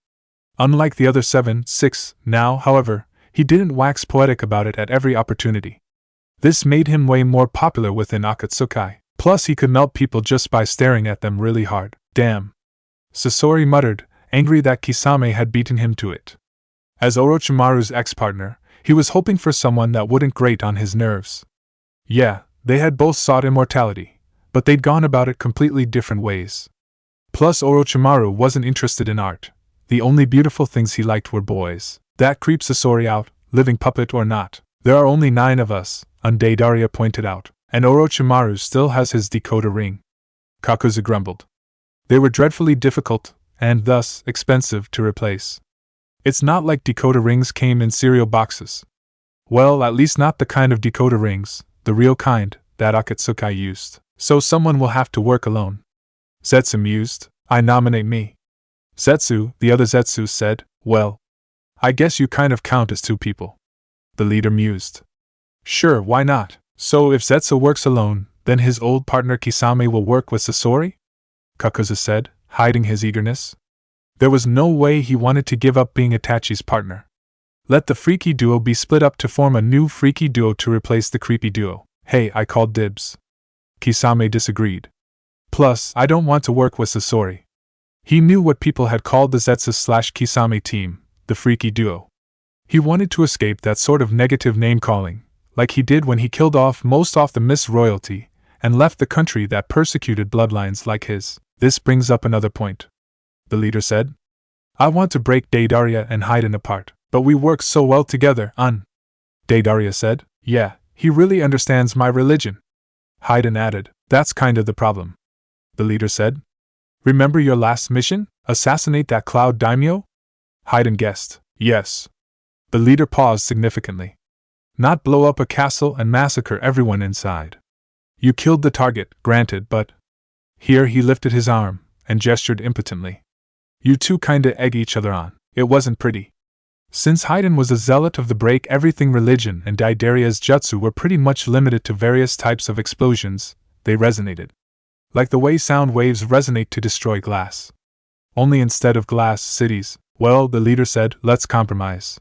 A: Unlike the other 7/6 now, however, he didn't wax poetic about it at every opportunity. This made him way more popular within Akatsuki. Plus he could melt people just by staring at them really hard. Damn. Sasori muttered, angry that Kisame had beaten him to it. As Orochimaru's ex-partner, he was hoping for someone that wouldn't grate on his nerves. Yeah, they had both sought immortality, but they'd gone about it completely different ways. Plus Orochimaru wasn't interested in art. The only beautiful things he liked were boys. That creeps Sasori out, living puppet or not. There are only 9 of us, Daria pointed out, and Orochimaru still has his decoder ring. Kakuzu grumbled. They were dreadfully difficult, and thus expensive to replace. It's not like decoder rings came in cereal boxes. Well, at least not the kind of decoder rings, the real kind, that Akatsuki used. So someone will have to work alone. Zetsu mused. I nominate me. Zetsu, the other Zetsu said, well, I guess you kind of count as 2 people. The leader mused. Sure, why not? So if Zetsu works alone, then his old partner Kisame will work with Sasori? Kakuzu said, hiding his eagerness. There was no way he wanted to give up being Itachi's partner. Let the freaky duo be split up to form a new freaky duo to replace the creepy duo. Hey, I called dibs. Kisame disagreed. Plus, I don't want to work with Sasori. He knew what people had called the Zetsu/Kisame team, the freaky duo. He wanted to escape that sort of negative name-calling, like he did when he killed off most of the Miss Royalty, and left the country that persecuted bloodlines like his. This brings up another point. The leader said. I want to break Daria and Haiden apart, but we work so well together, Daria said. Yeah, he really understands my religion. Haiden added. That's kind of the problem. The leader said. Remember your last mission? Assassinate that Cloud Daimyo? Haiden guessed. Yes. The leader paused significantly. Not blow up a castle and massacre everyone inside. You killed the target, granted, but... Here he lifted his arm, and gestured impotently. You two kinda egg each other on. It wasn't pretty. Since Haiden was a zealot of the break-everything religion and Daria's jutsu were pretty much limited to various types of explosions, they resonated. Like the way sound waves resonate to destroy glass. Only instead of glass, cities. Well, the leader said, let's compromise.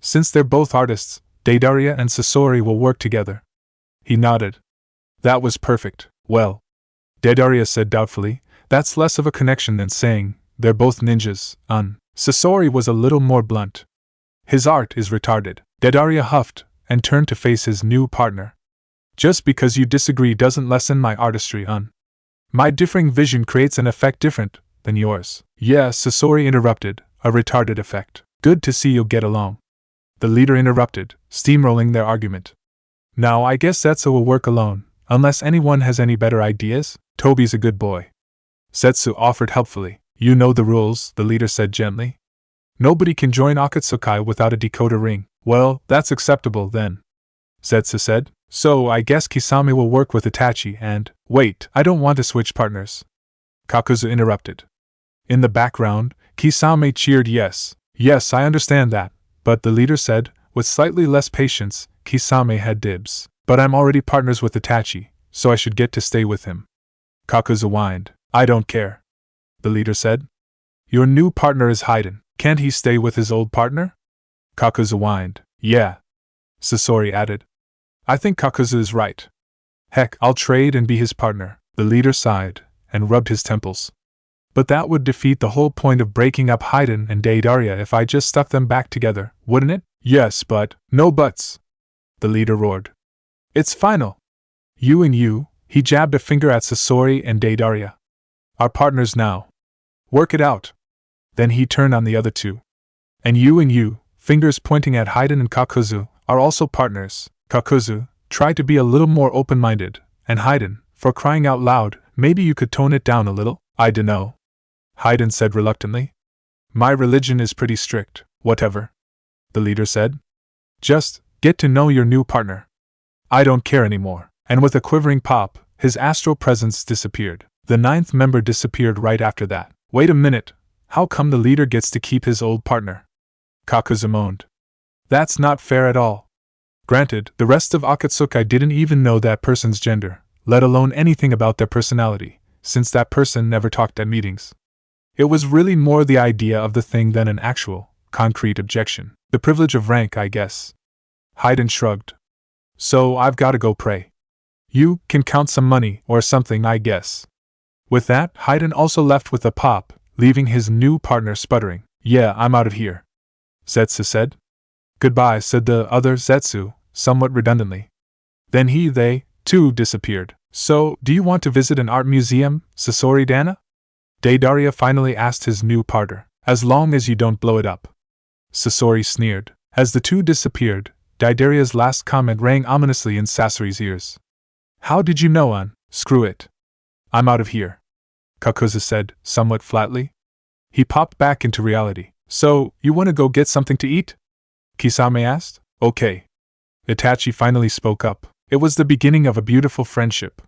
A: Since they're both artists, Daria and Sasori will work together. He nodded. That was perfect. Well, Daria said doubtfully, that's less of a connection than saying, they're both ninjas, Sasori was a little more blunt. His art is retarded. Daria huffed, and turned to face his new partner. Just because you disagree doesn't lessen my artistry, My differing vision creates an effect different than yours. Yeah, Sasori interrupted, a retarded effect. Good to see you get along. The leader interrupted, steamrolling their argument. Now I guess Zetsu will work alone, unless anyone has any better ideas? Tobi's a good boy. Zetsu offered helpfully. You know the rules, the leader said gently. Nobody can join Akatsuki without a decoder ring. Well, that's acceptable then, Zetsu said. So I guess Kisame will work with Itachi and… Wait, I don't want to switch partners, Kakuzu interrupted. In the background, Kisame cheered yes. Yes, I understand that, but the leader said, with slightly less patience, Kisame had dibs. But I'm already partners with Itachi, so I should get to stay with him. Kakuzu whined. I don't care, the leader said. Your new partner is Haiden. Can't he stay with his old partner? Kakuzu whined. Yeah, Sasori added. I think Kakuzu is right. Heck, I'll trade and be his partner. The leader sighed and rubbed his temples. But that would defeat the whole point of breaking up Haiden and Deidaria if I just stuck them back together, wouldn't it? Yes, but… No buts, the leader roared. It's final. You and you, he jabbed a finger at Sasori and Deidaria. Are partners now. Work it out. Then he turned on the other two. And you, fingers pointing at Haiden and Kakuzu, are also partners. Kakuzu, try to be a little more open-minded, and Haiden, for crying out loud, maybe you could tone it down a little? I dunno, Haiden said reluctantly. My religion is pretty strict. Whatever, the leader said. Just get to know your new partner. I don't care anymore. And with a quivering pop, his astral presence disappeared. The ninth member disappeared right after that. Wait a minute, how come the leader gets to keep his old partner? Kakuzu moaned. That's not fair at all. Granted, the rest of Akatsuki didn't even know that person's gender, let alone anything about their personality, since that person never talked at meetings. It was really more the idea of the thing than an actual, concrete objection. The privilege of rank, I guess. Haiden shrugged. So I've gotta go pray. You can count some money or something, I guess. With that, Haiden also left with a pop, leaving his new partner sputtering. Yeah, I'm out of here, Zetsu said. Goodbye, said the other Zetsu, somewhat redundantly. Then they, too, disappeared. So, do you want to visit an art museum, Sasori Dana? Deidaria finally asked his new partner. As long as you don't blow it up, Sasori sneered. As the two disappeared, Deidaria's last comment rang ominously in Sasori's ears. How did you know? Screw it. I'm out of here, Kakuzu said, somewhat flatly. He popped back into reality. So, you want to go get something to eat? Kisame asked. Okay. Itachi finally spoke up. It was the beginning of a beautiful friendship.